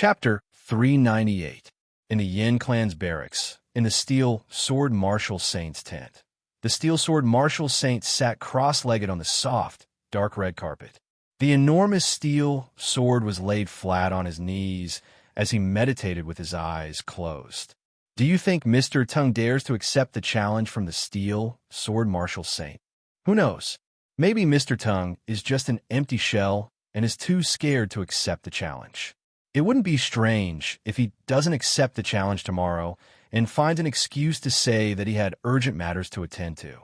Chapter 398. In the Yin clan's barracks, in the Steel Sword Martial Saint's tent. The Steel Sword Martial Saint sat cross-legged on the soft, dark red carpet. The enormous steel sword was laid flat on his knees as he meditated with his eyes closed. Do you think Mr. Tung dares to accept the challenge from the Steel Sword Martial Saint? Who knows? Maybe Mr. Tung is just an empty shell and is too scared to accept the challenge. It wouldn't be strange if he doesn't accept the challenge tomorrow and finds an excuse to say that he had urgent matters to attend to.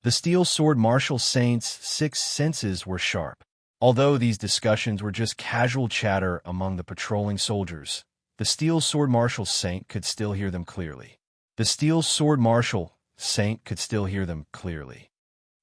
The Steel Sword Martial Saint's sixth senses were sharp. Although these discussions were just casual chatter among the patrolling soldiers, the Steel Sword Martial Saint could still hear them clearly. The Steel Sword Martial Saint could still hear them clearly.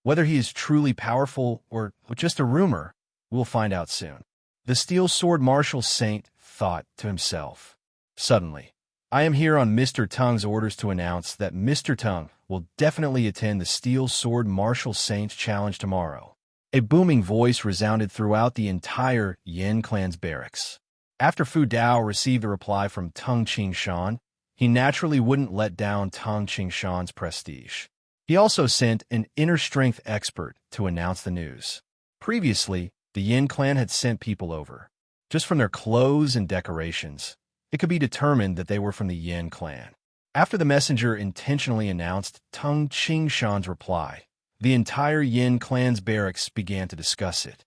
Whether he is truly powerful or just a rumor, we'll find out soon. The Steel Sword Martial Saint thought to himself. Suddenly, I am here on Mr. Tung's orders to announce that Mr. Tung will definitely attend the Steel Sword Martial Saint's challenge tomorrow. A booming voice resounded throughout the entire Yin clan's barracks. After Fu Dao received a reply from Tung Qingshan, he naturally wouldn't let down Tung Qingshan's prestige. He also sent an inner strength expert to announce the news. Previously, the Yin clan had sent people over. Just from their clothes and decorations, it could be determined that they were from the Yin clan. After the messenger intentionally announced Tung Qingshan's reply, the entire Yin clan's barracks began to discuss it.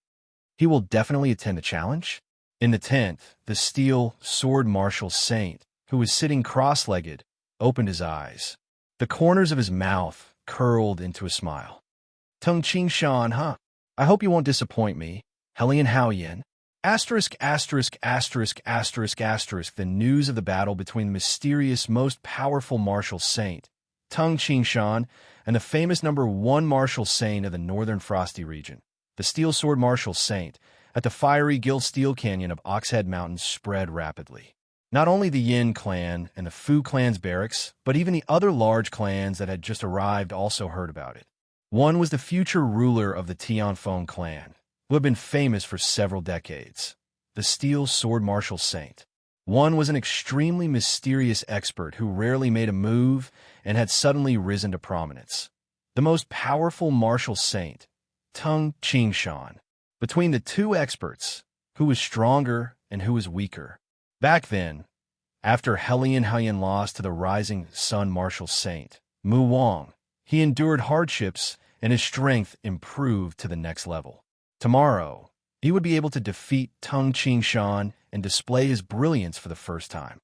He will definitely attend the challenge? In the tent, the Steel Sword Martial Saint, who was sitting cross-legged, opened his eyes. The corners of his mouth curled into a smile. Tung Qingshan, huh? I hope you won't disappoint me. Helian Haoyin. Asterisk, asterisk, asterisk, asterisk, asterisk, the news of the battle between the mysterious, most powerful martial saint, Tung Qingshan, and the famous #1 martial saint of the northern Frosty region, the Steel Sword Martial Saint, at the fiery gilt steel canyon of Oxhead Mountain spread rapidly. Not only the Yin clan and the Fu clan's barracks, but even the other large clans that had just arrived also heard about it. One was the future ruler of the Tianfeng clan, who had been famous for several decades, the Steel Sword Martial Saint. One was an extremely mysterious expert who rarely made a move and had suddenly risen to prominence. The most powerful martial saint, Tung Qingshan. Between the two experts, who was stronger and who was weaker? Back then, after Helian Haoyin lost to the rising sun martial saint, Mu Wang, he endured hardships and his strength improved to the next level. Tomorrow, he would be able to defeat Tung Qingshan and display his brilliance for the first time.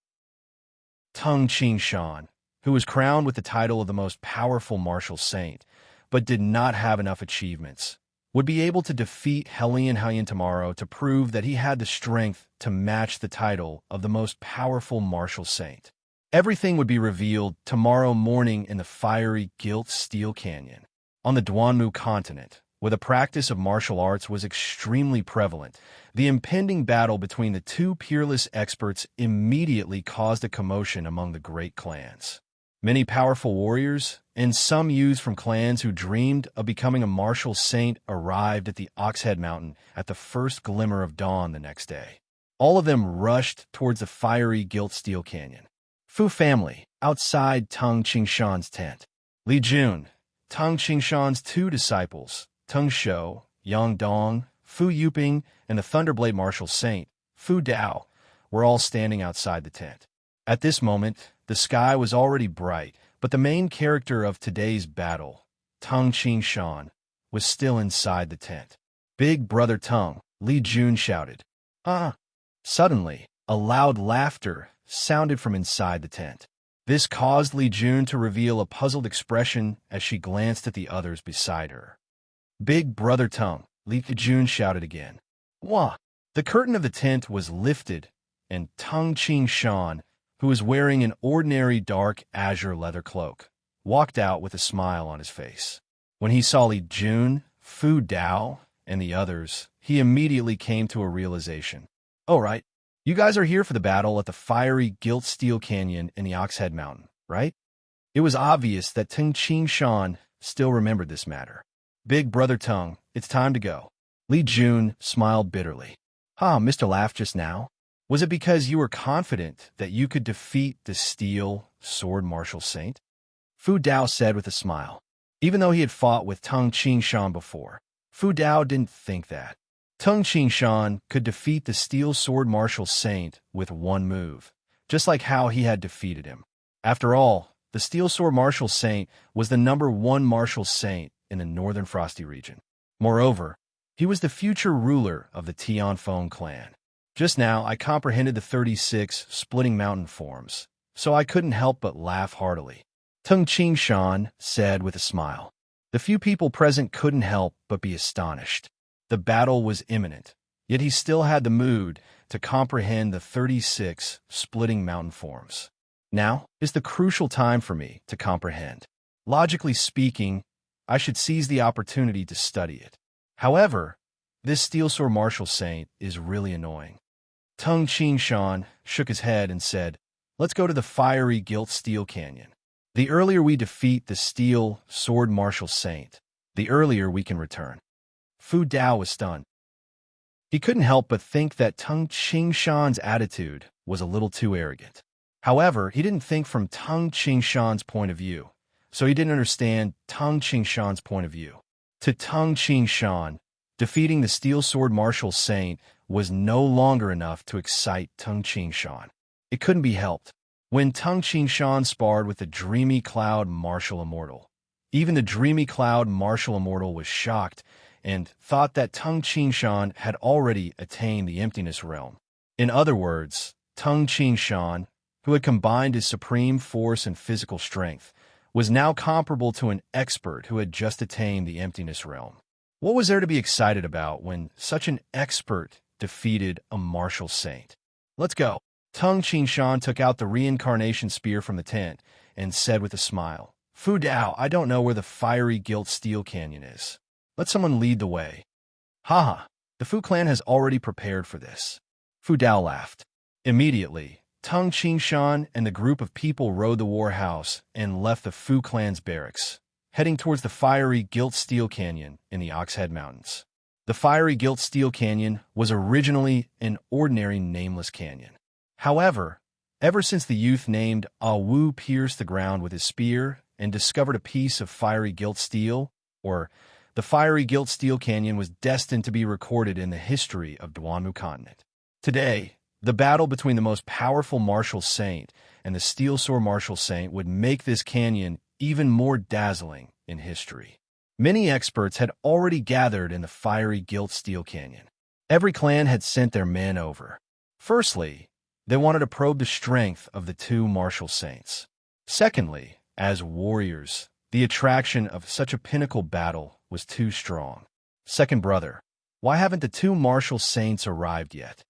Tung Qingshan, who was crowned with the title of the most powerful martial saint, but did not have enough achievements, would be able to defeat Helian Haoyin tomorrow to prove that he had the strength to match the title of the most powerful martial saint. Everything would be revealed tomorrow morning in the fiery gilt steel canyon. On the Duanmu continent, where the practice of martial arts was extremely prevalent, the impending battle between the two peerless experts immediately caused a commotion among the great clans. Many powerful warriors, and some youths from clans who dreamed of becoming a martial saint, arrived at the Oxhead Mountain at the first glimmer of dawn the next day. All of them rushed towards the fiery gilt steel canyon. Fu family, outside Tung Qingshan's tent. Li Jun, Tung Qingshan's two disciples, Tung Shou, Yang Dong, Fu Yuping, and the Thunderblade Martial Saint, Fu Dao, were all standing outside the tent. At this moment, the sky was already bright, but the main character of today's battle, Tung Qingshan, was still inside the tent. Big Brother Tung, Li Jun shouted. Ah! Suddenly, a loud laughter sounded from inside the tent. This caused Li Jun to reveal a puzzled expression as she glanced at the others beside her. Big Brother Tung, Li Jun shouted again. Wah! The curtain of the tent was lifted, and Tung Qingshan, who was wearing an ordinary dark azure leather cloak, walked out with a smile on his face. When he saw Li Jun, Fu Dao, and the others, he immediately came to a realization. Oh, right. You guys are here for the battle at the fiery gilt steel canyon in the Oxhead Mountain, right? It was obvious that Tung Qingshan still remembered this matter. Big Brother Tung, it's time to go. Li Jun smiled bitterly. Ah, Mr. Laugh just now? Was it because you were confident that you could defeat the steel sword martial saint? Fu Dao said with a smile. Even though he had fought with Tung Qingshan before, Fu Dao didn't think that. Tung Qingshan could defeat the steel sword martial saint with one move, just like how he had defeated him. After all, the steel sword martial saint was the #1 martial saint in the northern Frosty region. Moreover, he was the future ruler of the Tianfeng clan. Just now, I comprehended the 36 splitting mountain forms, so I couldn't help but laugh heartily. Tung Qingshan said with a smile. The few people present couldn't help but be astonished. The battle was imminent, yet he still had the mood to comprehend the 36 splitting mountain forms. Now is the crucial time for me to comprehend. Logically speaking, I should seize the opportunity to study it. However, this steel sword martial saint is really annoying. Tung Qingshan shook his head and said, "Let's go to the fiery gilt steel canyon. The earlier we defeat the steel sword martial saint, the earlier we can return." Fu Dao was stunned. He couldn't help but think that Tung Qingshan's attitude was a little too arrogant. However, he didn't think from Tung Qingshan's point of view, so he didn't understand Tung Qingshan's point of view. To Tung Qingshan, defeating the steel sword martial saint was no longer enough to excite Tung Qingshan. It couldn't be helped. When Tung Qingshan sparred with the Dreamy Cloud Martial Immortal, even the Dreamy Cloud Martial Immortal was shocked and thought that Tung Qingshan had already attained the emptiness realm. In other words, Tung Qingshan, who had combined his supreme force and physical strength, was now comparable to an expert who had just attained the emptiness realm. What was there to be excited about when such an expert defeated a martial saint? Let's go. Tung Qingshan took out the reincarnation spear from the tent and said with a smile, "Fu Dao, I don't know where the fiery gilt steel canyon is. Let someone lead the way." Haha, the Fu clan has already prepared for this. Fu Dao laughed. Immediately, Tung Qingshan and the group of people rode the war house and left the Fu clan's barracks, heading towards the fiery gilt steel canyon in the Oxhead Mountains. The fiery gilt steel canyon was originally an ordinary nameless canyon. However, ever since the youth named Wu pierced the ground with his spear and discovered a piece of fiery gilt steel, the fiery gilt steel canyon was destined to be recorded in the history of Duanmu continent. Today, the battle between the most powerful martial saint and the steel sword martial saint would make this canyon even more dazzling in history. Many experts had already gathered in the fiery gilt steel canyon. Every clan had sent their men over. Firstly, they wanted to probe the strength of the two martial saints. Secondly, as warriors, the attraction of such a pinnacle battle was too strong. Second brother, why haven't the two martial saints arrived yet?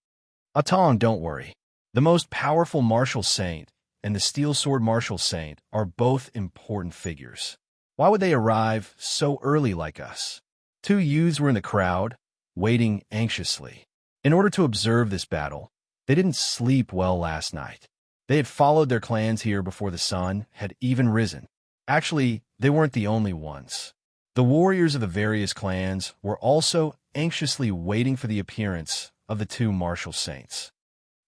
Atong, don't worry. The most powerful martial saint and the steel sword martial saint are both important figures. Why would they arrive so early like us? Two youths were in the crowd, waiting anxiously. In order to observe this battle, they didn't sleep well last night. They had followed their clans here before the sun had even risen. Actually, they weren't the only ones. The warriors of the various clans were also anxiously waiting for the appearance of the two martial saints.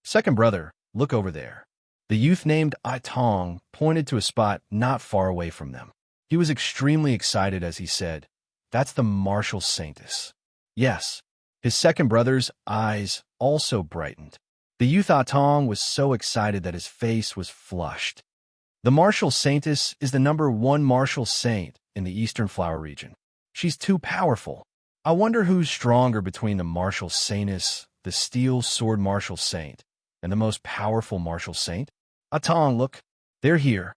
Second brother, look over there. The youth named Aitong pointed to a spot not far away from them. He was extremely excited as he said, "That's the martial saintess." Yes. His second brother's eyes also brightened. The youth Atong was so excited that his face was flushed. The martial saintess is the #1 martial saint in the Eastern Flower region. She's too powerful. I wonder who's stronger between the martial saintess, the steel sword martial saint, and the most powerful martial saint? Atong, look, they're here.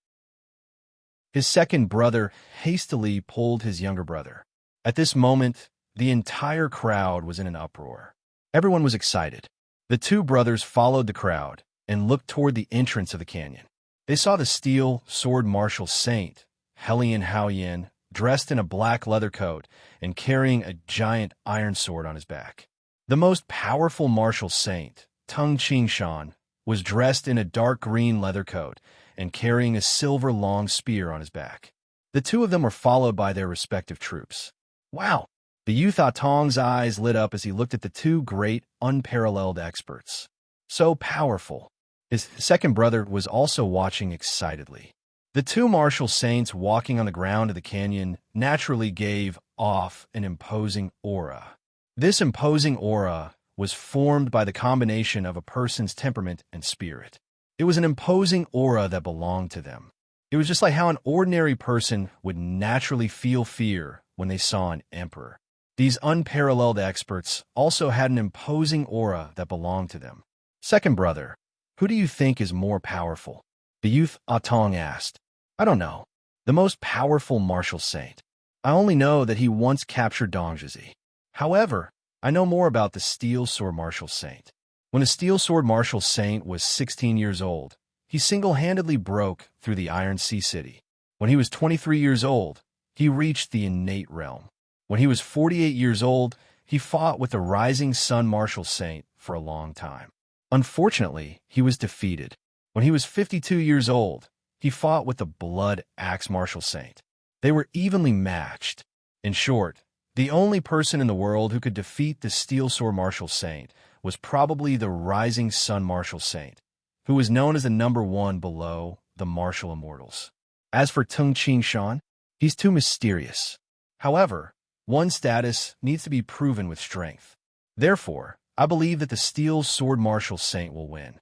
His second brother hastily pulled his younger brother. At this moment, the entire crowd was in an uproar. Everyone was excited. The two brothers followed the crowd and looked toward the entrance of the canyon. They saw the steel sword martial saint, Helian Haoyan, dressed in a black leather coat and carrying a giant iron sword on his back. The most powerful martial saint, Tung Qingshan, was dressed in a dark green leather coat and carrying a silver long spear on his back. The two of them were followed by their respective troops. Wow! The youth Atong's eyes lit up as he looked at the two great, unparalleled experts. So powerful. His second brother was also watching excitedly. The two martial saints walking on the ground of the canyon naturally gave off an imposing aura. This imposing aura was formed by the combination of a person's temperament and spirit. It was an imposing aura that belonged to them. It was just like how an ordinary person would naturally feel fear when they saw an emperor. These unparalleled experts also had an imposing aura that belonged to them. Second brother, who do you think is more powerful? The youth Atong asked. I don't know. The most powerful martial saint. I only know that he once captured Dongzhi. However, I know more about the steel sword martial saint. When the steel sword martial saint was 16 years old, he single-handedly broke through the Iron Sea City. When he was 23 years old, he reached the innate realm. When he was 48 years old, he fought with the Rising Sun martial saint for a long time. Unfortunately, he was defeated. When he was 52 years old, he fought with the Blood Axe martial saint. They were evenly matched. In short, the only person in the world who could defeat the Steel Sword martial saint was probably the Rising Sun martial saint, who was known as the #1 below the martial immortals. As for Tung Qing-shan, he's too mysterious. However, one's status needs to be proven with strength. Therefore, I believe that the Steel Sword martial saint will win.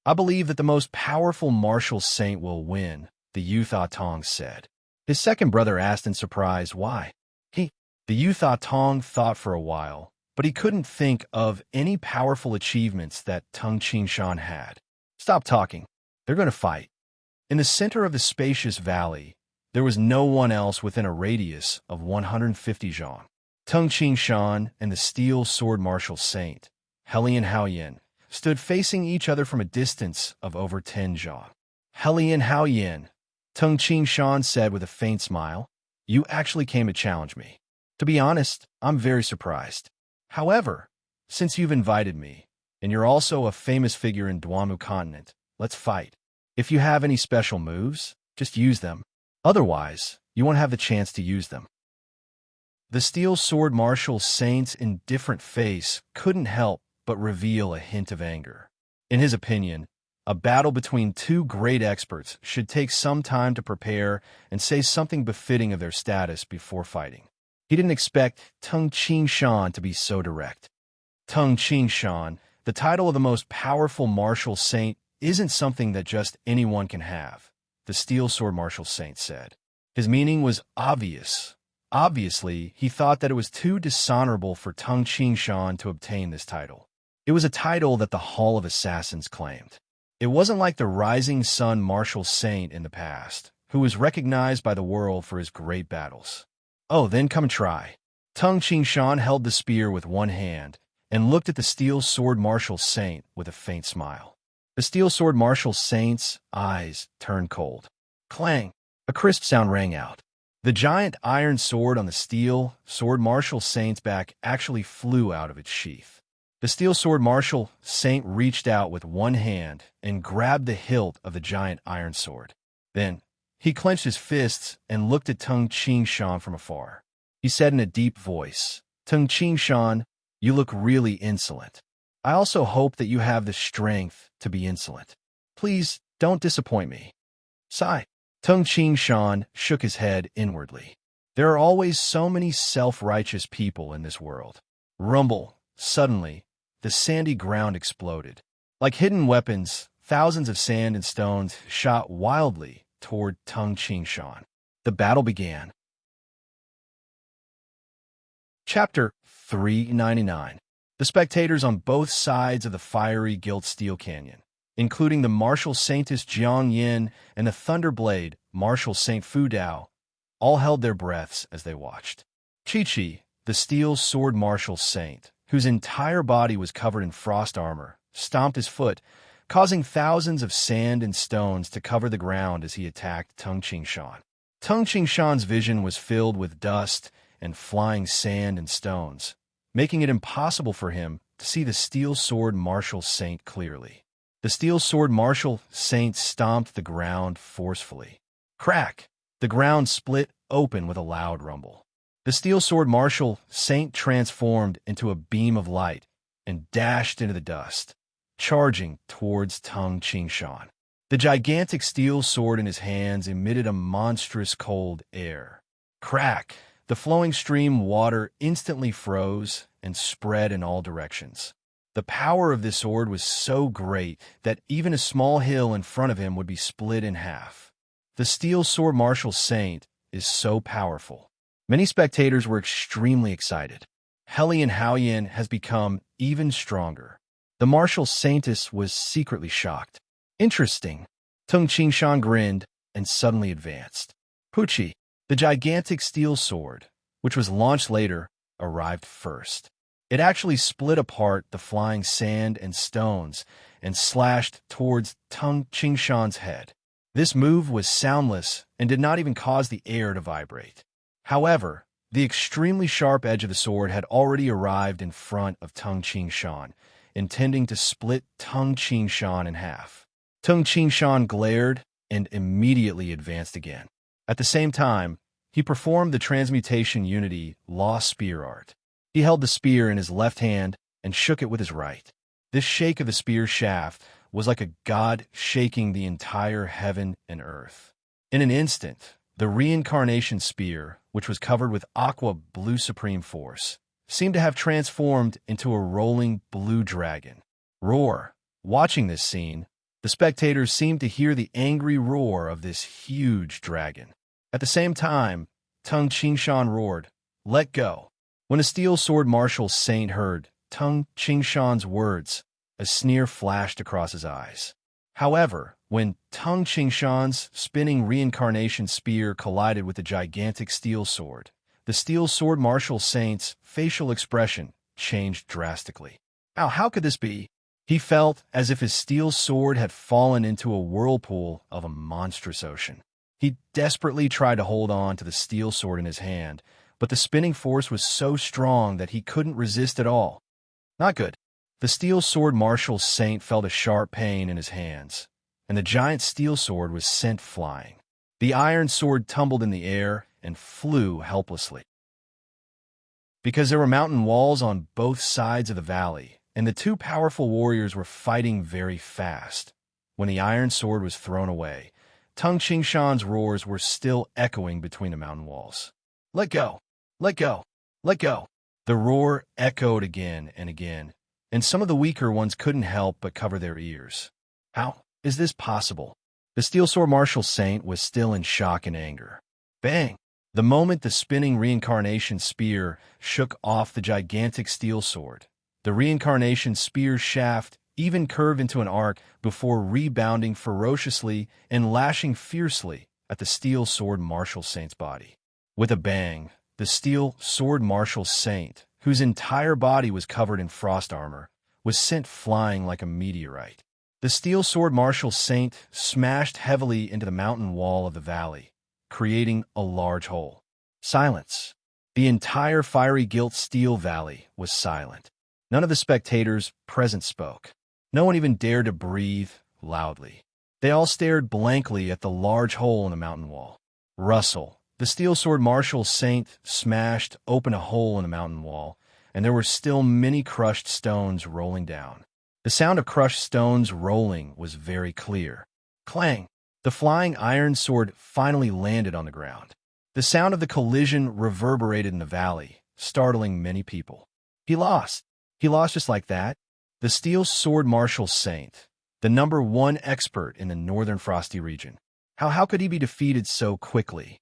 I believe that the most powerful martial saint will win, the youth Atong said. His second brother asked in surprise why. The youth Atong thought for a while, but he couldn't think of any powerful achievements that Tung Qing-shan had. Stop talking. They're going to fight. In the center of the spacious valley, there was no one else within a radius of 150 zhang. Tung Qing-shan and the Steel Sword martial saint, Helian Haoyan, stood facing each other from a distance of over 10 zhang. Helian Haoyan, Tung Qing-shan said with a faint smile, you actually came to challenge me. To be honest, I'm very surprised. However, since you've invited me, and you're also a famous figure in Duamu continent, let's fight. If you have any special moves, just use them. Otherwise, you won't have the chance to use them. The Steel Sword martial saint's indifferent face couldn't help but reveal a hint of anger. In his opinion, a battle between two great experts should take some time to prepare and say something befitting of their status before fighting. He didn't expect Tung Qing-shan to be so direct. Tung Qing-shan, the title of the most powerful martial saint, isn't something that just anyone can have, the Steel Sword martial saint said. His meaning was obvious. Obviously, he thought that it was too dishonorable for Tung Qing-shan to obtain this title. It was a title that the Hall of Assassins claimed. It wasn't like the Rising Sun martial saint in the past, who was recognized by the world for his great battles. Oh, then come and try. Tung Qing-shan held the spear with one hand and looked at the Steel Sword martial saint with a faint smile. The Steel Sword martial saint's eyes turned cold. Clang! A crisp sound rang out. The giant iron sword on the Steel Sword martial saint's back actually flew out of its sheath. The Steel Sword martial saint reached out with one hand and grabbed the hilt of the giant iron sword. Then, he clenched his fists and looked at Tung Qing-shan from afar. He said in a deep voice, Tung Qing-shan, you look really insolent. I also hope that you have the strength to be insolent. Please don't disappoint me. Sigh. Tung Qing-shan shook his head inwardly. There are always so many self-righteous people in this world. Rumble. Suddenly, the sandy ground exploded. Like hidden weapons, thousands of sand and stones shot wildly toward Tung Qing-shan. The battle began. Chapter 399. The spectators on both sides of the fiery gilt steel canyon, including the martial saintess Jiang Yin and the Thunderblade martial Saint Fu Dao, all held their breaths as they watched. Chi-Chi, the Steel Sword martial saint, whose entire body was covered in frost armor, stomped his foot, causing thousands of sand and stones to cover the ground as he attacked Tung Qing-shan. Tung Qing-shan's vision was filled with dust and flying sand and stones, making it impossible for him to see the Steel Sword martial saint clearly. The Steel Sword martial saint stomped the ground forcefully. Crack! The ground split open with a loud rumble. The Steel Sword martial saint transformed into a beam of light and dashed into the dust. charging towards Tung Qingshan. The gigantic steel sword in his hands emitted a monstrous cold air. Crack! The flowing stream water instantly froze and spread in all directions. The power of this sword was so great that even a small hill in front of him would be split in half. The steel sword martial saint is so powerful. Many spectators were extremely excited. Hellion Haoyan has become even stronger. The martial saintess was secretly shocked. Interesting. Tung Qingshan grinned and suddenly advanced. Puchi, the gigantic steel sword, which was launched later, arrived first. It actually split apart the flying sand and stones and slashed towards Tung Qingshan's head. This move was soundless and did not even cause the air to vibrate. However, the extremely sharp edge of the sword had already arrived in front of Tung Qingshan, intending to split Tung Qingshan in half. Tung Qingshan glared and immediately advanced again. At the same time, he performed the transmutation unity law spear art. He held the spear in his left hand and shook it with his right. This shake of the spear shaft was like a god shaking the entire heaven and earth. In an instant, the reincarnation spear, which was covered with aqua blue supreme force, seemed to have transformed into a rolling blue dragon. Roar! Watching this scene, the spectators seemed to hear the angry roar of this huge dragon. At the same time, Tung Qingshan roared, "Let go!" When a steel sword martial saint heard Tung Qingshan's words, a sneer flashed across his eyes. However, when Tung Qingshan's spinning reincarnation spear collided with the gigantic steel sword, the steel sword martial saint's facial expression changed drastically. How could this be? He felt as if his steel sword had fallen into a whirlpool of a monstrous ocean. He desperately tried to hold on to the steel sword in his hand, but the spinning force was so strong that he couldn't resist at all. Not good. The steel sword martial saint felt a sharp pain in his hands, and the giant steel sword was sent flying. The iron sword tumbled in the air and flew helplessly. Because there were mountain walls on both sides of the valley, and the two powerful warriors were fighting very fast, when the iron sword was thrown away, Tung Qingshan's roars were still echoing between the mountain walls. "Let go! Let go! Let go!" The roar echoed again and again, and some of the weaker ones couldn't help but cover their ears. How is this possible? The steel sword martial saint was still in shock and anger. Bang! The moment the spinning reincarnation spear shook off the gigantic steel sword, the reincarnation spear's shaft even curved into an arc before rebounding ferociously and lashing fiercely at the steel sword martial saint's body. With a bang, the steel sword martial saint, whose entire body was covered in frost armor, was sent flying like a meteorite. The steel sword martial saint smashed heavily into the mountain wall of the valley, creating a large hole. Silence. The entire fiery gilt steel valley was silent. None of the spectators present spoke. No one even dared to breathe loudly. They all stared blankly at the large hole in the mountain wall. Rustle. The steel sword martial saint smashed open a hole in the mountain wall, and there were still many crushed stones rolling down. The sound of crushed stones rolling was very clear. Clang! The flying iron sword finally landed on the ground. The sound of the collision reverberated in the valley, startling many people. He lost. He lost just like that. The steel sword martial saint, the #1 expert in the northern frosty region. How could he be defeated so quickly?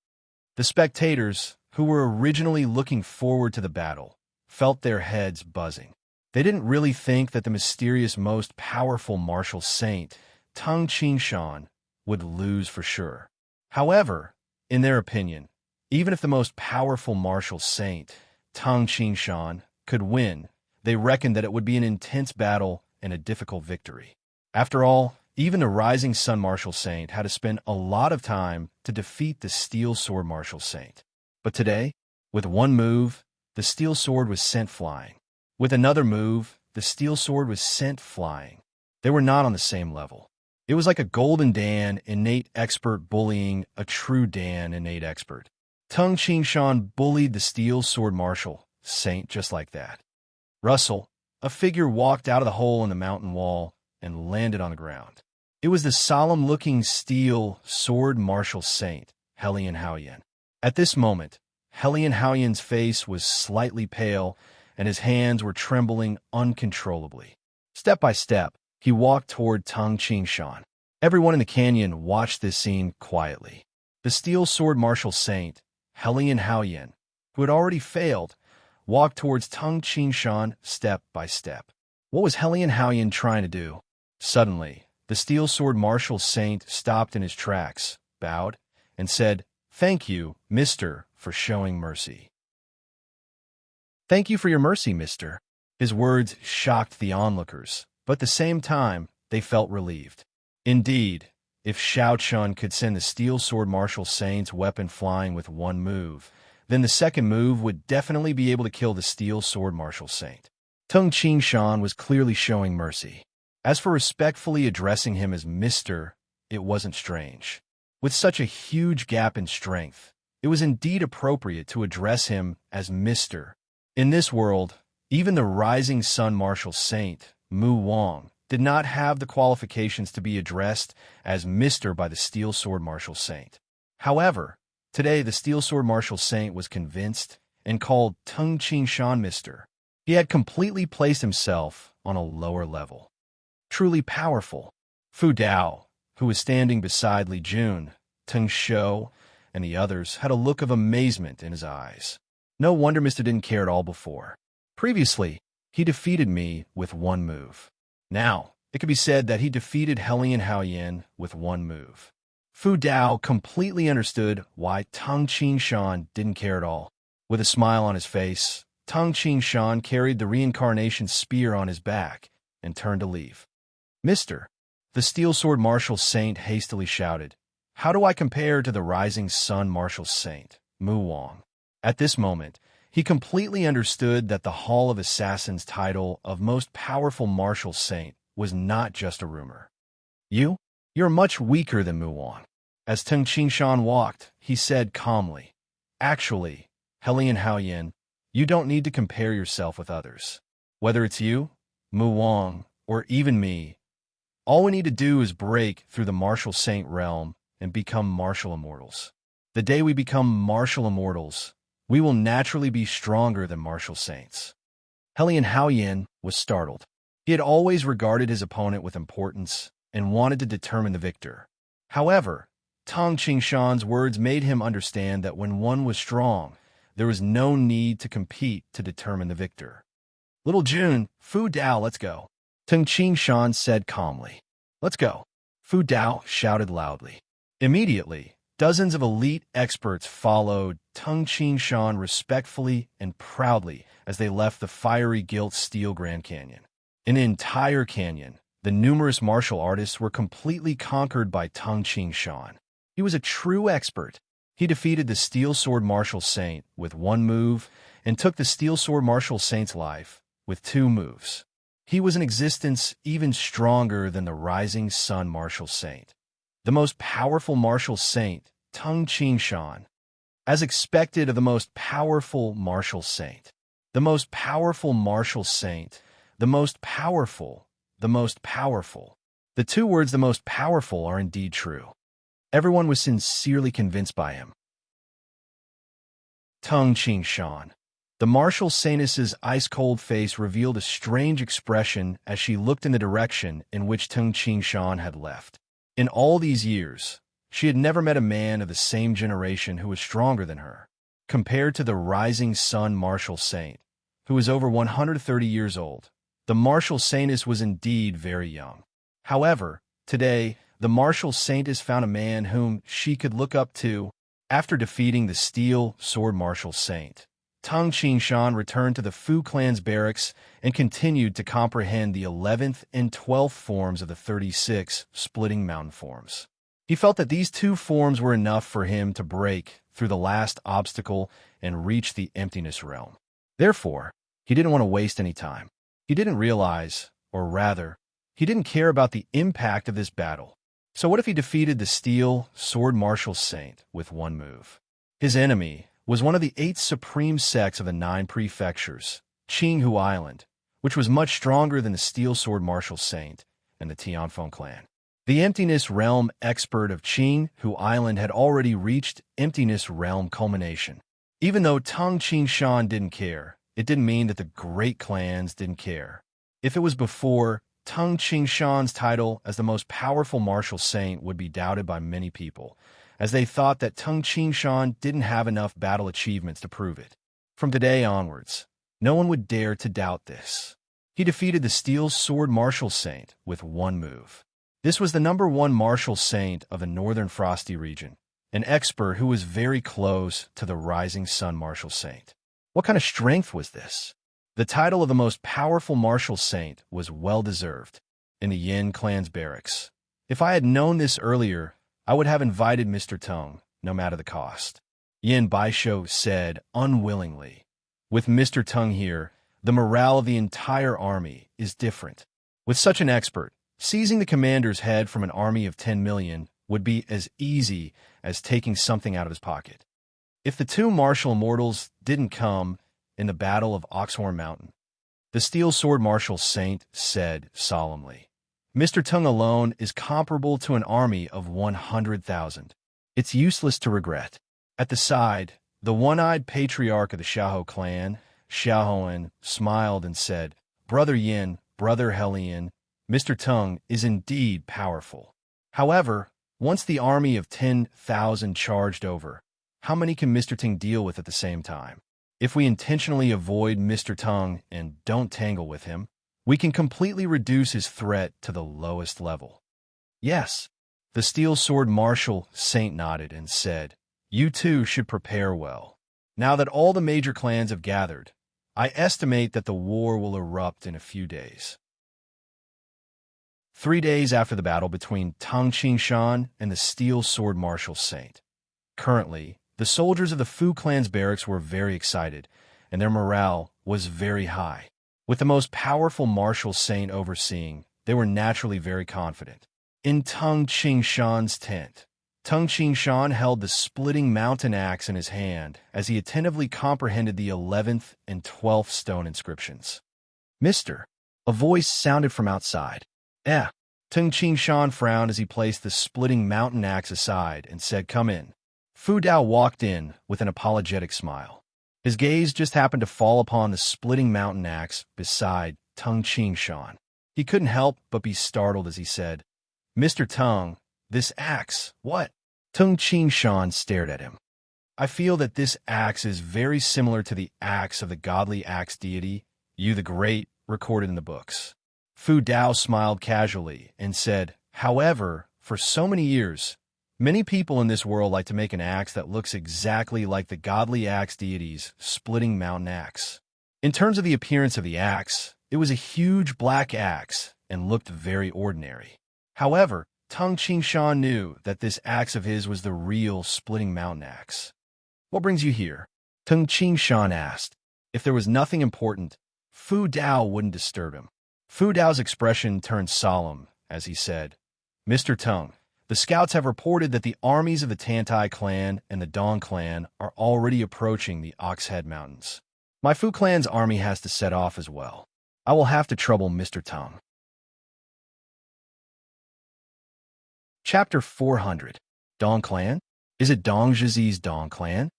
The spectators, who were originally looking forward to the battle, felt their heads buzzing. They didn't really think that the mysterious, most powerful martial saint, Tung Qingshan, would lose for sure. However, in their opinion, even if the most powerful martial saint, Tung Qingshan, could win, they reckoned that it would be an intense battle and a difficult victory. After all, even the rising sun martial saint had to spend a lot of time to defeat the steel sword martial saint. But today, with one move, the steel sword was sent flying. With another move, the steel sword was sent flying. They were not on the same level. It was like a golden Dan innate expert bullying a true Dan innate expert. Tung Qingshan bullied the steel sword martial saint just like that. Rustle, a figure walked out of the hole in the mountain wall and landed on the ground. It was the solemn-looking steel sword martial saint, Helian Haoyan. At this moment, Helian Haoyan's face was slightly pale, and his hands were trembling uncontrollably. Step by step, he walked toward Tung Qingshan. Everyone in the canyon watched this scene quietly. The steel sword martial saint, Helian Haoyan, who had already failed, walked towards Tung Qingshan step by step. What was Helian Haoyan trying to do? Suddenly, the steel sword martial saint stopped in his tracks, bowed, and said, "Thank you, mister, for showing mercy." "Thank you for your mercy, mister." His words shocked the onlookers, but at the same time, they felt relieved. Indeed, if Shao Chun could send the steel sword martial saint's weapon flying with one move, then the second move would definitely be able to kill the steel sword martial saint. Tung Qingshan was clearly showing mercy. As for respectfully addressing him as Mr., it wasn't strange. With such a huge gap in strength, it was indeed appropriate to address him as Mr. In this world, even the rising sun martial saint, Mu Wang, did not have the qualifications to be addressed as Mr. by the steel sword martial saint. However, today the steel sword martial saint was convinced and called Tung Qingshan Mr. He had completely placed himself on a lower level. Truly powerful. Fu Dao, who was standing beside Li Jun, Tung Shou, and the others, had a look of amazement in his eyes. No wonder Mr. didn't care at all before. Previously, he defeated me with one move. Now, it could be said that he defeated Helian Haoyan with one move. Fu Dao completely understood why Tung Qingshan didn't care at all. With a smile on his face, Tung Qingshan carried the reincarnation spear on his back and turned to leave. "Mister," the steel sword martial saint hastily shouted, "how do I compare to the rising sun martial saint, Mu Wang?" At this moment, he completely understood that the Hall of Assassins title of most powerful martial saint was not just a rumor. You're much weaker than Mu Wang." As Tung Qingshan walked, he said calmly, "Actually, Helian Haoyan, you don't need to compare yourself with others. Whether it's you, Mu Wang, or even me, all we need to do is break through the martial saint realm and become martial immortals. The day we become martial immortals, we will naturally be stronger than martial saints." Helian Haoyan was startled. He had always regarded his opponent with importance and wanted to determine the victor. However, Tung Qingshan's words made him understand that when one was strong, there was no need to compete to determine the victor. "Little Jun, Fu Dao, let's go," Tung Qingshan said calmly. "Let's go," Fu Dao shouted loudly. Immediately, dozens of elite experts followed Tung Qingshan respectfully and proudly as they left the fiery gilt steel Grand Canyon. In the entire canyon, the numerous martial artists were completely conquered by Tung Qingshan. He was a true expert. He defeated the steel sword martial saint with one move and took the steel sword martial saint's life with two moves. He was in existence even stronger than the rising sun martial saint, the most powerful martial saint, Tung Qingshan. As expected of the most powerful martial saint, the most powerful martial saint, the most powerful, the most powerful. The two words "the most powerful" are indeed true. Everyone was sincerely convinced by him. Tung Qingshan. The martial saintess's ice-cold face revealed a strange expression as she looked in the direction in which Tung Qingshan had left. In all these years, she had never met a man of the same generation who was stronger than her. Compared to the rising sun martial saint, who was over 130 years old, the martial saintess was indeed very young. However, today, the martial saintess found a man whom she could look up to. After defeating the steel sword martial saint, Tung Qingshan returned to the Fu clan's barracks and continued to comprehend the 11th and 12th forms of the 36 splitting mountain forms. He felt that these two forms were enough for him to break through the last obstacle and reach the emptiness realm. Therefore, he didn't want to waste any time. He didn't realize, or rather, he didn't care about the impact of this battle. So what if he defeated the steel sword martial saint with one move? His enemy was one of the 8 supreme sects of the 9 prefectures, Qinghu Island, which was much stronger than the steel sword martial saint, and the Tianfeng clan. The Emptiness Realm expert of Qing Hu Island had already reached Emptiness Realm culmination. Even though Tung Qingshan didn't care, it didn't mean that the great clans didn't care. If it was before, Tung Qingshan's title as the most powerful martial saint would be doubted by many people, as they thought that Tung Qingshan didn't have enough battle achievements to prove it. From today onwards, no one would dare to doubt this. He defeated the Steel Sword Martial Saint with one move. This was the #1 martial saint of the Northern Frosty region, an expert who was very close to the Rising Sun Martial Saint. What kind of strength was this? The title of the most powerful martial saint was well-deserved in the Yin clan's barracks. If I had known this earlier, I would have invited Mr. Tung, no matter the cost. Yin Baisho said unwillingly. With Mr. Tung here, the morale of the entire army is different. With such an expert, seizing the commander's head from an army of 10 million would be as easy as taking something out of his pocket. If the two martial immortals didn't come in the Battle of Oxhorn Mountain, the Steel Sword Martial Saint said solemnly, Mr. Tung alone is comparable to an army of 100,000. It's useless to regret. At the side, the one-eyed patriarch of the Xiahou clan, Xiaohuan, smiled and said, Brother Yin, Brother Helian, Mr. Tung is indeed powerful. However, once the army of 10,000 charged over, how many can Mr. Tung deal with at the same time? If we intentionally avoid Mr. Tung and don't tangle with him, we can completely reduce his threat to the lowest level. Yes, the Steel Sword Martial Saint nodded and said, You too should prepare well. Now that all the major clans have gathered, I estimate that the war will erupt in a few days. 3 days after the battle between Tung Qingshan and the Steel Sword Martial Saint. Currently, the soldiers of the Fu clan's barracks were very excited, and their morale was very high. With the most powerful martial saint overseeing, they were naturally very confident. In Tung Qingshan's tent, Tung Qingshan held the splitting mountain axe in his hand as he attentively comprehended the 11th and 12th stone inscriptions. Mister, a voice sounded from outside. Tung Qingshan frowned as he placed the splitting mountain axe aside and said, Come in. Fu Dao walked in with an apologetic smile. His gaze just happened to fall upon the splitting mountain axe beside Tung Qingshan. He couldn't help but be startled as he said, Mr. Tung, this axe, what? Tung Qingshan stared at him. I feel that this axe is very similar to the axe of the godly axe deity, Yu the Great, recorded in the books. Fu Dao smiled casually and said, However, for so many years, many people in this world like to make an axe that looks exactly like the godly axe deity's splitting mountain axe. In terms of the appearance of the axe, it was a huge black axe and looked very ordinary. However, Tung Qingshan knew that this axe of his was the real splitting mountain axe. What brings you here? Tung Qingshan asked. If there was nothing important, Fu Dao wouldn't disturb him. Fu Dao's expression turned solemn as he said, Mr. Tung, the scouts have reported that the armies of the Tantai clan and the Dong clan are already approaching the Oxhead Mountains. My Fu clan's army has to set off as well. I will have to trouble Mr. Tung. Chapter 400. Dong Clan? Is it Dong Zhizi's Dong Clan?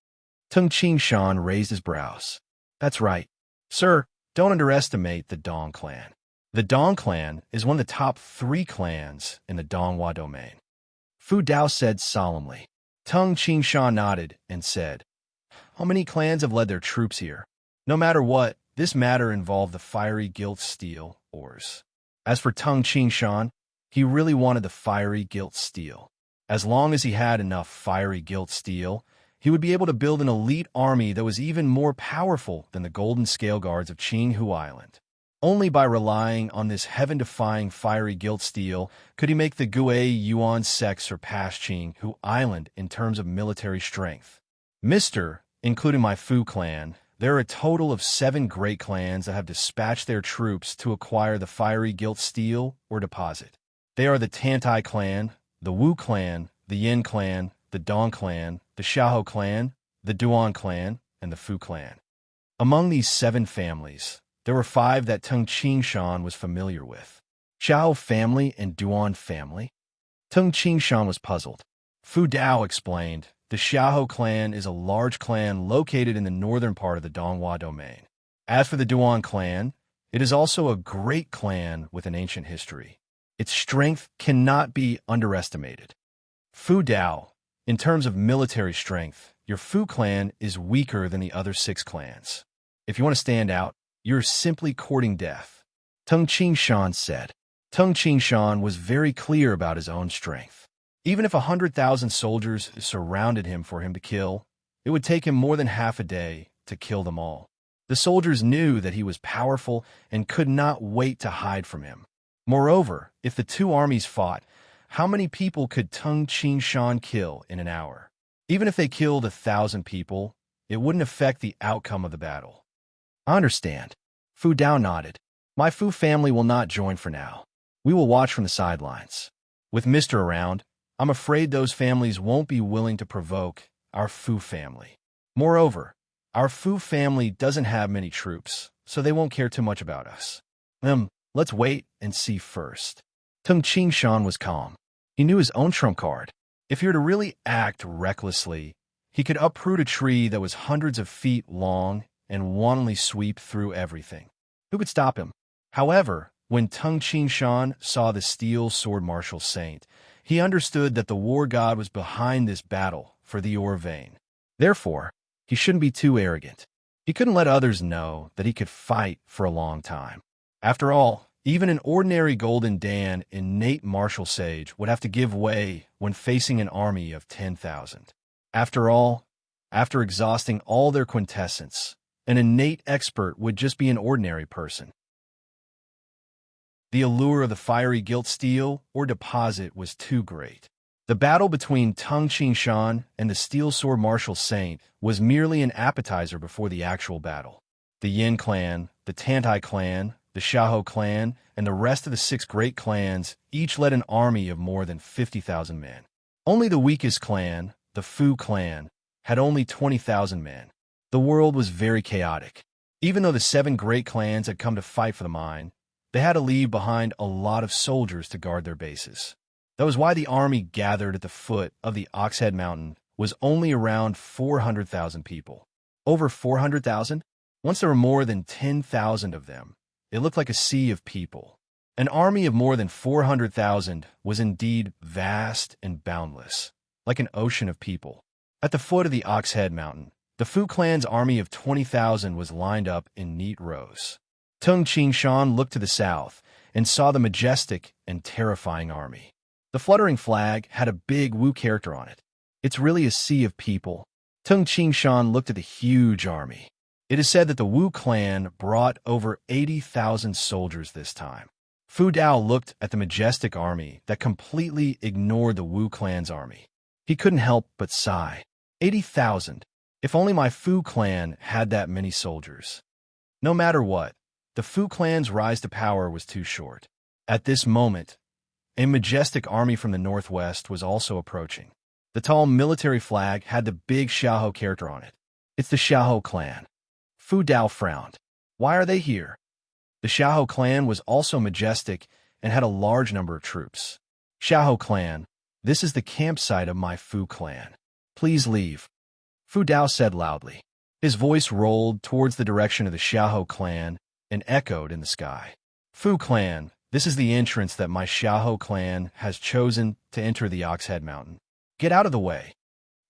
Tung Qingshan raised his brows. That's right. Sir, don't underestimate the Dong Clan. The Dong Clan is one of the top 3 clans in the Donghua domain. Fu Dao said solemnly. Tung Qingshan nodded and said, How many clans have led their troops here? No matter what, this matter involved the fiery gilt steel ores. As for Tung Qingshan, he really wanted the fiery gilt steel. As long as he had enough fiery gilt steel, he would be able to build an elite army that was even more powerful than the golden scale guards of Qing Hu Island. Only by relying on this heaven-defying fiery gilt steel could he make the Gue Yuan sect surpass Qing Hu Island in terms of military strength. Including my Fu clan, there are a total of 7 great clans that have dispatched their troops to acquire the fiery gilt steel or deposit. They are the Tantai clan, the Wu clan, the Yin clan, the Dong clan, the Xiahou clan, the Duan clan, and the Fu clan. Among these 7 families, there were 5 that Tung Qingshan was familiar with. Xiao family and Duan family? Tung Qingshan was puzzled. Fu Dao explained, the Xiahou clan is a large clan located in the northern part of the Donghua domain. As for the Duan clan, it is also a great clan with an ancient history. Its strength cannot be underestimated. Fu Dao, in terms of military strength, your Fu clan is weaker than the other 6 clans. If you want to stand out, you're simply courting death. Tung Qingshan said. Tung Qingshan was very clear about his own strength. Even if 100,000 soldiers surrounded him for him to kill, it would take him more than half a day to kill them all. The soldiers knew that he was powerful and could not wait to hide from him. Moreover, if the 2 armies fought, how many people could Tung Qingshan kill in an hour? Even if they killed 1,000 people, it wouldn't affect the outcome of the battle. I understand. Fu Dao nodded. My Fu family will not join for now. We will watch from the sidelines. With Mr. around, I'm afraid those families won't be willing to provoke our Fu family. Moreover, our Fu family doesn't have many troops, so they won't care too much about us. Let's wait and see first. Tung Qingshan was calm. He knew his own trump card. If he were to really act recklessly, he could uproot a tree that was hundreds of feet long and wantonly sweep through everything. Who could stop him? However, when Tung Qingshan saw the steel sword martial saint, he understood that the war god was behind this battle for the ore vein. Therefore, he shouldn't be too arrogant. He couldn't let others know that he could fight for a long time. After all, even an ordinary Golden Dan innate martial sage would have to give way when facing an army of 10,000. After all, after exhausting all their quintessence, an innate expert would just be an ordinary person. The allure of the fiery gilt steel or deposit was too great. The battle between Tung Qingshan and the steel sword martial saint was merely an appetizer before the actual battle. The Yin clan, the Tantai clan, the Xiahou clan, and the rest of the 6 great clans each led an army of more than 50,000 men. Only the weakest clan, the Fu clan, had only 20,000 men. The world was very chaotic. Even though the 7 great clans had come to fight for the mine, they had to leave behind a lot of soldiers to guard their bases. That was why the army gathered at the foot of the Oxhead Mountain was only around 400,000 people. Over 400,000? Once there were more than 10,000 of them, it looked like a sea of people. An army of more than 400,000 was indeed vast and boundless, like an ocean of people. At the foot of the Oxhead Mountain, the Fu clan's army of 20,000 was lined up in neat rows. Tung Qingshan looked to the south and saw the majestic and terrifying army. The fluttering flag had a big Wu character on it. It's really a sea of people. Tung Qingshan looked at the huge army. It is said that the Wu clan brought over 80,000 soldiers this time. Fu Dao looked at the majestic army that completely ignored the Wu clan's army. He couldn't help but sigh. 80,000. If only my Fu clan had that many soldiers. No matter what, the Fu clan's rise to power was too short. At this moment, a majestic army from the northwest was also approaching. The tall military flag had the big Xiahou character on it. It's the Xiahou clan. Fu Dao frowned. Why are they here? The Xiahou clan was also majestic and had a large number of troops. Xiahou clan, this is the campsite of my Fu clan. Please leave. Fu Dao said loudly. His voice rolled towards the direction of the Xiahou clan and echoed in the sky. Fu clan, this is the entrance that my Xiahou clan has chosen to enter the Oxhead Mountain. Get out of the way.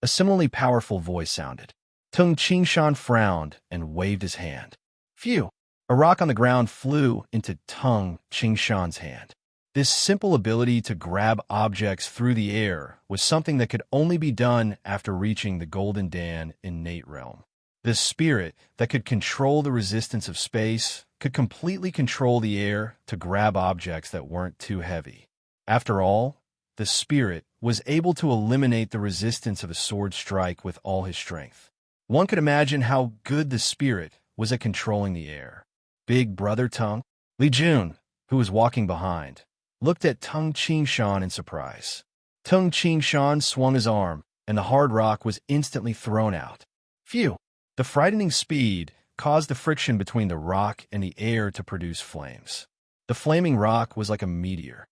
A similarly powerful voice sounded. Tung Qingshan frowned and waved his hand. Phew! A rock on the ground flew into Tung Qingshan's hand. This simple ability to grab objects through the air was something that could only be done after reaching the Golden Dan innate realm. This spirit that could control the resistance of space could completely control the air to grab objects that weren't too heavy. After all, the spirit was able to eliminate the resistance of a sword strike with all his strength. One could imagine how good the spirit was at controlling the air. Big Brother Tung, Li Jun, who was walking behind, looked at Tung Qingshan in surprise. Tung Qingshan swung his arm, and the hard rock was instantly thrown out. Phew! The frightening speed caused the friction between the rock and the air to produce flames. The flaming rock was like a meteor.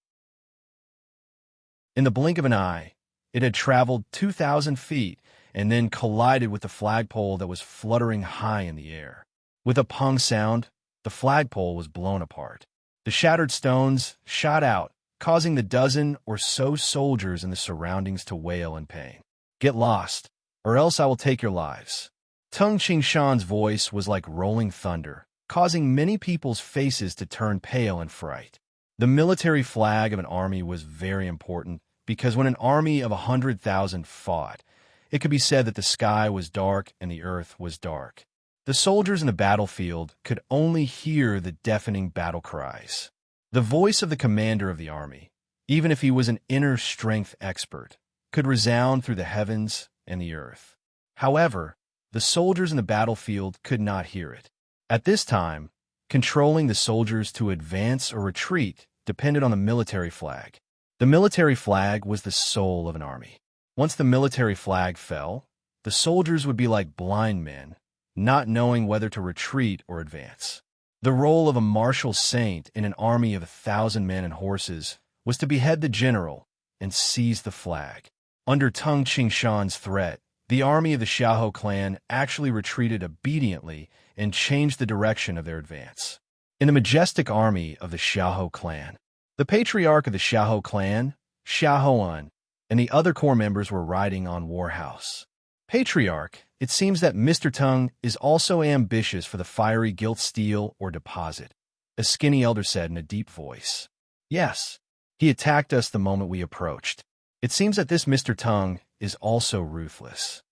In the blink of an eye, it had traveled 2,000 feet and then collided with the flagpole that was fluttering high in the air. With a pung sound, the flagpole was blown apart. The shattered stones shot out, causing the dozen or so soldiers in the surroundings to wail in pain. "Get lost, or else I will take your lives." Tung Qingshan's voice was like rolling thunder, causing many people's faces to turn pale in fright. The military flag of an army was very important because when an army of 100,000 fought, it could be said that the sky was dark and the earth was dark. The soldiers in the battlefield could only hear the deafening battle cries. The voice of the commander of the army, even if he was an inner strength expert, could resound through the heavens and the earth. However, the soldiers in the battlefield could not hear it. At this time, controlling the soldiers to advance or retreat depended on the military flag. The military flag was the soul of an army. Once the military flag fell, the soldiers would be like blind men, not knowing whether to retreat or advance. The role of a martial saint in an army of 1,000 men and horses was to behead the general and seize the flag. Under Tung Qingshan's threat, the army of the Xiahou clan actually retreated obediently and changed the direction of their advance. In the majestic army of the Xiahou clan, the patriarch of the Xiahou clan, Xiaohuan, and the other core members were riding on Warhouse. Patriarch, it seems that Mr. Tung is also ambitious for the fiery gilt steel or deposit, a skinny elder said in a deep voice. Yes, he attacked us the moment we approached. It seems that this Mr. Tung is also ruthless.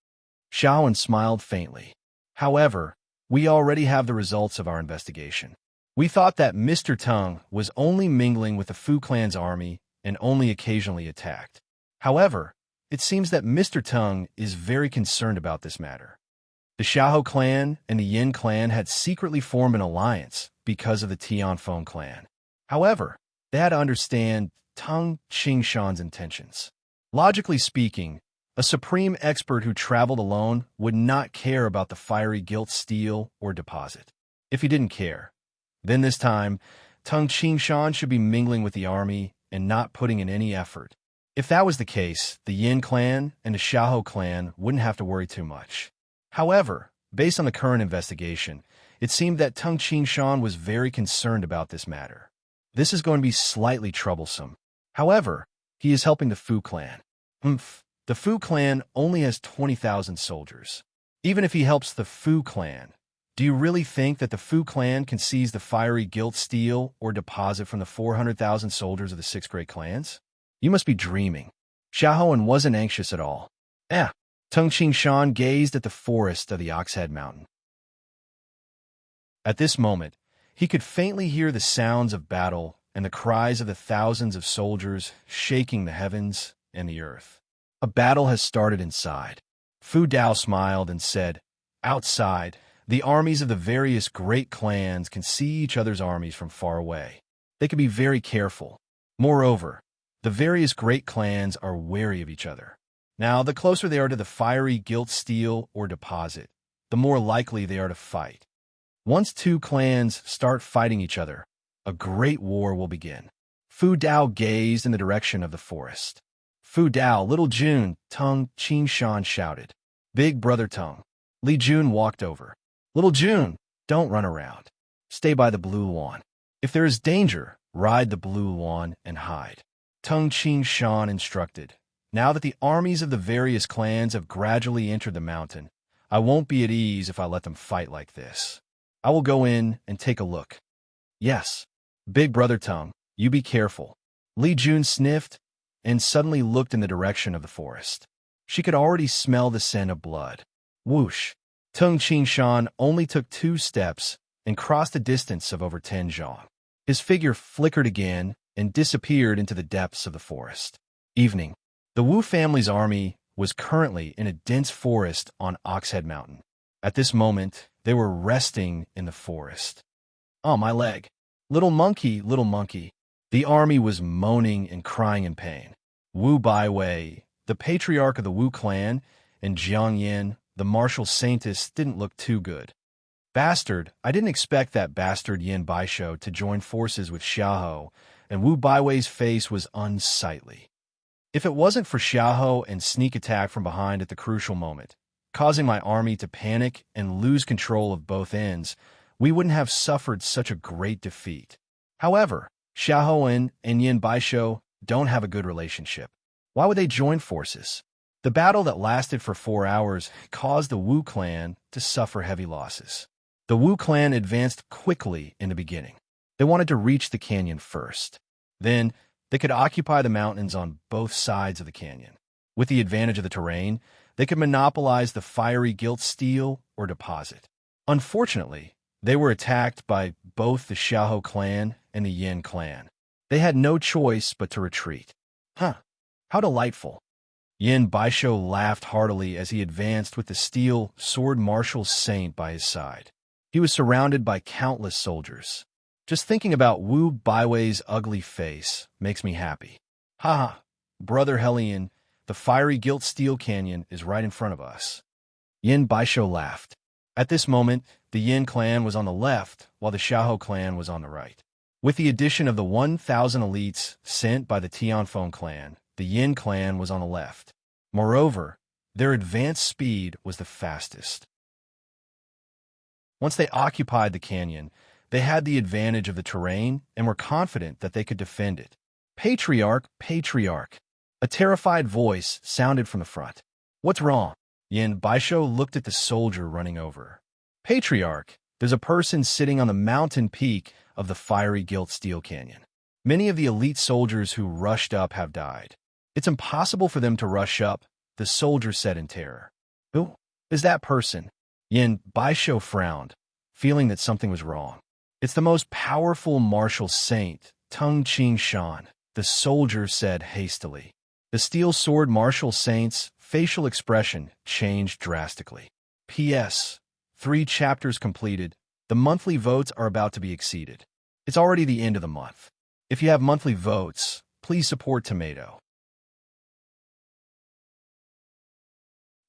Xiaohuan smiled faintly. However, we already have the results of our investigation. We thought that Mr. Tung was only mingling with the Fu clan's army and only occasionally attacked. However, it seems that Mr. Tung is very concerned about this matter. The Xiahou clan and the Yin clan had secretly formed an alliance because of the Tianfeng clan. However, they had to understand Tung Qingshan's intentions. Logically speaking, a supreme expert who traveled alone would not care about the fiery gilt steel or deposit. If he didn't care, then this time, Tung Qingshan should be mingling with the army and not putting in any effort. If that was the case, the Yin clan and the Xiahou clan wouldn't have to worry too much. However, based on the current investigation, it seemed that Tung Qingshan was very concerned about this matter. This is going to be slightly troublesome. However, he is helping the Fu clan. The Fu clan only has 20,000 soldiers. Even if he helps the Fu clan, do you really think that the Fu clan can seize the fiery gilt steel or deposit from the 400,000 soldiers of the 6 great clans? You must be dreaming. Xiaohuan wasn't anxious at all. Tung Qingshan gazed at the forest of the Oxhead Mountain. At this moment, he could faintly hear the sounds of battle and the cries of the thousands of soldiers shaking the heavens and the earth. A battle has started inside. Fu Dao smiled and said, "Outside, the armies of the various great clans can see each other's armies from far away. They can be very careful. Moreover, the various great clans are wary of each other. Now, the closer they are to the fiery gilt steel or deposit, the more likely they are to fight. Once 2 clans start fighting each other, a great war will begin." Fu Dao gazed in the direction of the forest. "Fu Dao, little Jun," Tung Qingshan shouted. "Big brother Tung." Li Jun walked over. "Little Jun, don't run around. Stay by the blue lawn. If there is danger, ride the blue lawn and hide." Tung Qingshan instructed. "Now that the armies of the various clans have gradually entered the mountain, I won't be at ease if I let them fight like this. I will go in and take a look." "Yes, big brother Tung, you be careful." Li Jun sniffed and suddenly looked in the direction of the forest. She could already smell the scent of blood. Whoosh! Tung Qingshan only took 2 steps and crossed a distance of over 10 zhang. His figure flickered again and disappeared into the depths of the forest. Evening. The Wu family's army was currently in a dense forest on Oxhead Mountain. At this moment, they were resting in the forest. "Oh, my leg. Little monkey, little monkey." The army was moaning and crying in pain. Wu Baiwei, the patriarch of the Wu clan, and Jiang Yin, the martial saintess, didn't look too good. Bastard, I didn't expect that bastard Yin Baisho to join forces with Xiaohou, and Wu Baiwei's face was unsightly. If it wasn't for Xiaohou and sneak attack from behind at the crucial moment, causing my army to panic and lose control of both ends, we wouldn't have suffered such a great defeat. However, Xiaohou and Yin Baisho don't have a good relationship. Why would they join forces? The battle that lasted for 4 hours caused the Wu clan to suffer heavy losses. The Wu clan advanced quickly in the beginning. They wanted to reach the canyon first. Then, they could occupy the mountains on both sides of the canyon. With the advantage of the terrain, they could monopolize the fiery gilt steel or deposit. Unfortunately, they were attacked by both the Xiaohou clan and the Yin clan. They had no choice but to retreat. Huh, how delightful. Yin Baisho laughed heartily as he advanced with the steel sword martial saint by his side. He was surrounded by countless soldiers. Just thinking about Wu Baiwei's ugly face makes me happy. Ha! Brother Hellion, the fiery gilt steel canyon is right in front of us. Yin Baisho laughed. At this moment, the Yin clan was on the left, while the Xiaohou clan was on the right. With the addition of the 1,000 elites sent by the Tianfeng clan, the Yin clan was on the left. Moreover, their advance speed was the fastest. Once they occupied the canyon, they had the advantage of the terrain and were confident that they could defend it. Patriarch, Patriarch. A terrified voice sounded from the front. What's wrong? Yin Baisho looked at the soldier running over. Patriarch, there's a person sitting on the mountain peak of the fiery gilt steel canyon. Many of the elite soldiers who rushed up have died. It's impossible for them to rush up, the soldier said in terror. Who is that person? Yin Baisho frowned, feeling that something was wrong. It's the most powerful martial saint, Tung Qing Shan, the soldier said hastily. The steel sword martial saint's facial expression changed drastically. P.S. 3 chapters completed. The monthly votes are about to be exceeded. It's already the end of the month. If you have monthly votes, please support Tomato.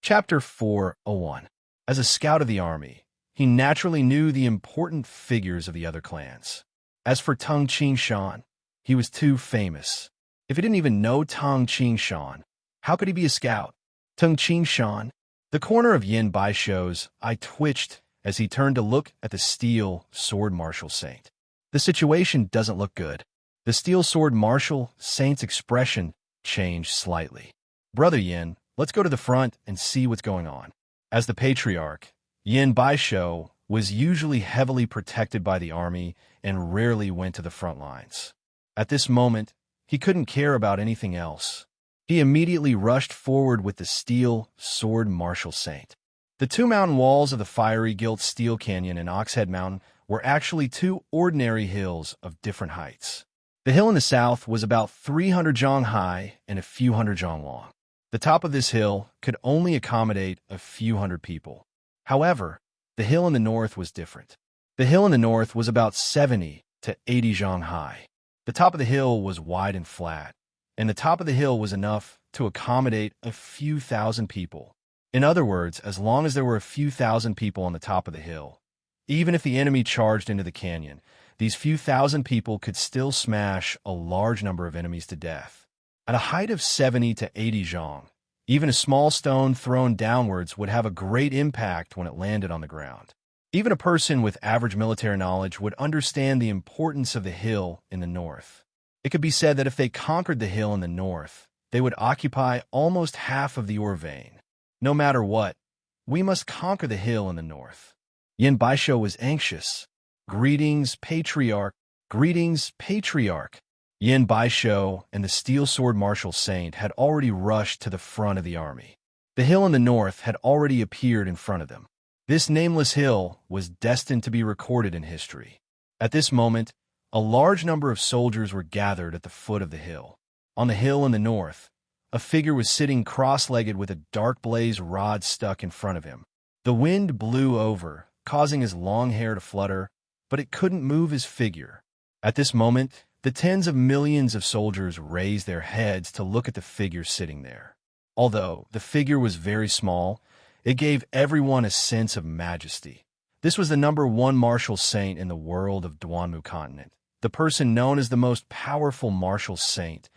Chapter 4:01. As a scout of the army, he naturally knew the important figures of the other clans. As for Tung Qing Shan, he was too famous. If he didn't even know Tung Qing Shan, how could he be a scout? Tung Qing Shan, the corner of Yin Baisho's eye twitched as he turned to look at the steel sword martial saint. The situation doesn't look good. The steel sword martial saint's expression changed slightly. Brother Yin, let's go to the front and see what's going on. As the patriarch, Yin Baisho was usually heavily protected by the army and rarely went to the front lines. At this moment, he couldn't care about anything else. He immediately rushed forward with the steel sword martial saint. The 2 mountain walls of the fiery gilt steel canyon and Oxhead Mountain were actually 2 ordinary hills of different heights. The hill in the south was about 300 zhang high and a few hundred zhang long. The top of this hill could only accommodate a few hundred people. However, the hill in the north was different. The hill in the north was about 70 to 80 zhang high. The top of the hill was wide and flat, and the top of the hill was enough to accommodate a few thousand people. In other words, as long as there were a few thousand people on the top of the hill, even if the enemy charged into the canyon, these few thousand people could still smash a large number of enemies to death. At a height of 70 to 80 zhang, even a small stone thrown downwards would have a great impact when it landed on the ground. Even a person with average military knowledge would understand the importance of the hill in the north. It could be said that if they conquered the hill in the north, they would occupy almost half of the ore vein. No matter what, we must conquer the hill in the north. Yin Baisho was anxious. Greetings, Patriarch. Greetings, Patriarch. Yin Baisho and the steel sword martial saint had already rushed to the front of the army. The hill in the north had already appeared in front of them. This nameless hill was destined to be recorded in history. At this moment, a large number of soldiers were gathered at the foot of the hill. On the hill in the north, a figure was sitting cross-legged with a dark blaze rod stuck in front of him. The wind blew over, causing his long hair to flutter, but it couldn't move his figure. At this moment, the tens of millions of soldiers raised their heads to look at the figure sitting there. Although the figure was very small, it gave everyone a sense of majesty. This was the #1 martial saint in the world of Duanmu continent, the person known as the most powerful martial saint,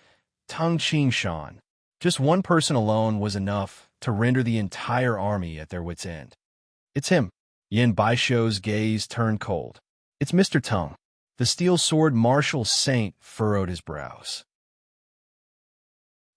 Tung Shan. Just one person alone was enough to render the entire army at their wits' end. It's him. Yin Baisho's gaze turned cold. It's Mr. Tung. The steel sword martial saint furrowed his brows.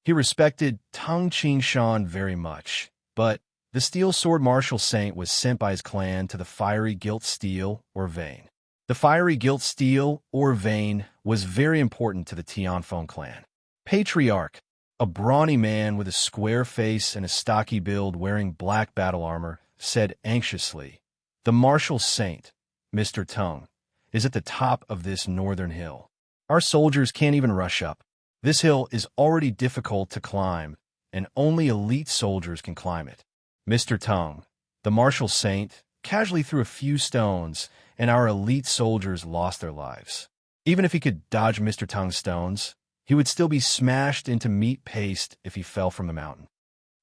He respected Tung Shan very much, but the steel sword martial saint was sent by his clan to the fiery gilt steel or vein. The fiery gilt steel or vein was very important to the Tianfeng clan. Patriarch, a brawny man with a square face and a stocky build wearing black battle armor, said anxiously, "The martial saint, Mr. Tung, is at the top of this northern hill. Our soldiers can't even rush up. This hill is already difficult to climb, and only elite soldiers can climb it. Mr. Tung, the martial saint, casually threw a few stones, and our elite soldiers lost their lives. Even if he could dodge Mr. Tung's stones, he would still be smashed into meat paste if he fell from the mountain.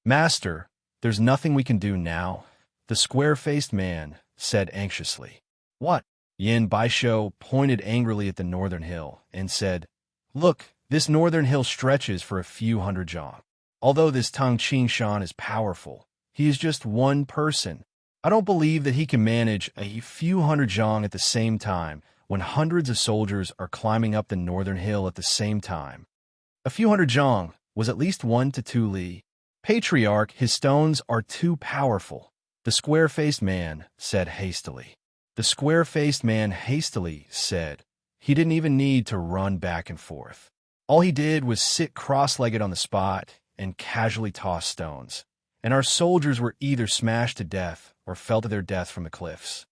Master, there's nothing we can do now," the square-faced man said anxiously. "What?" Yin Baisho pointed angrily at the northern hill and said, "Look, this northern hill stretches for a few hundred zhang. Although this Tung Shan is powerful, he is just one person. I don't believe that he can manage a few hundred zhang at the same time when hundreds of soldiers are climbing up the northern hill at the same time. A few hundred zhang was at least 1 to 2 li. Patriarch, his stones are too powerful," the square-faced man said hastily. The square-faced man hastily said he didn't even need to run back and forth. All he did was sit cross-legged on the spot and casually toss stones, and our soldiers were either smashed to death or fell to their death from the cliffs.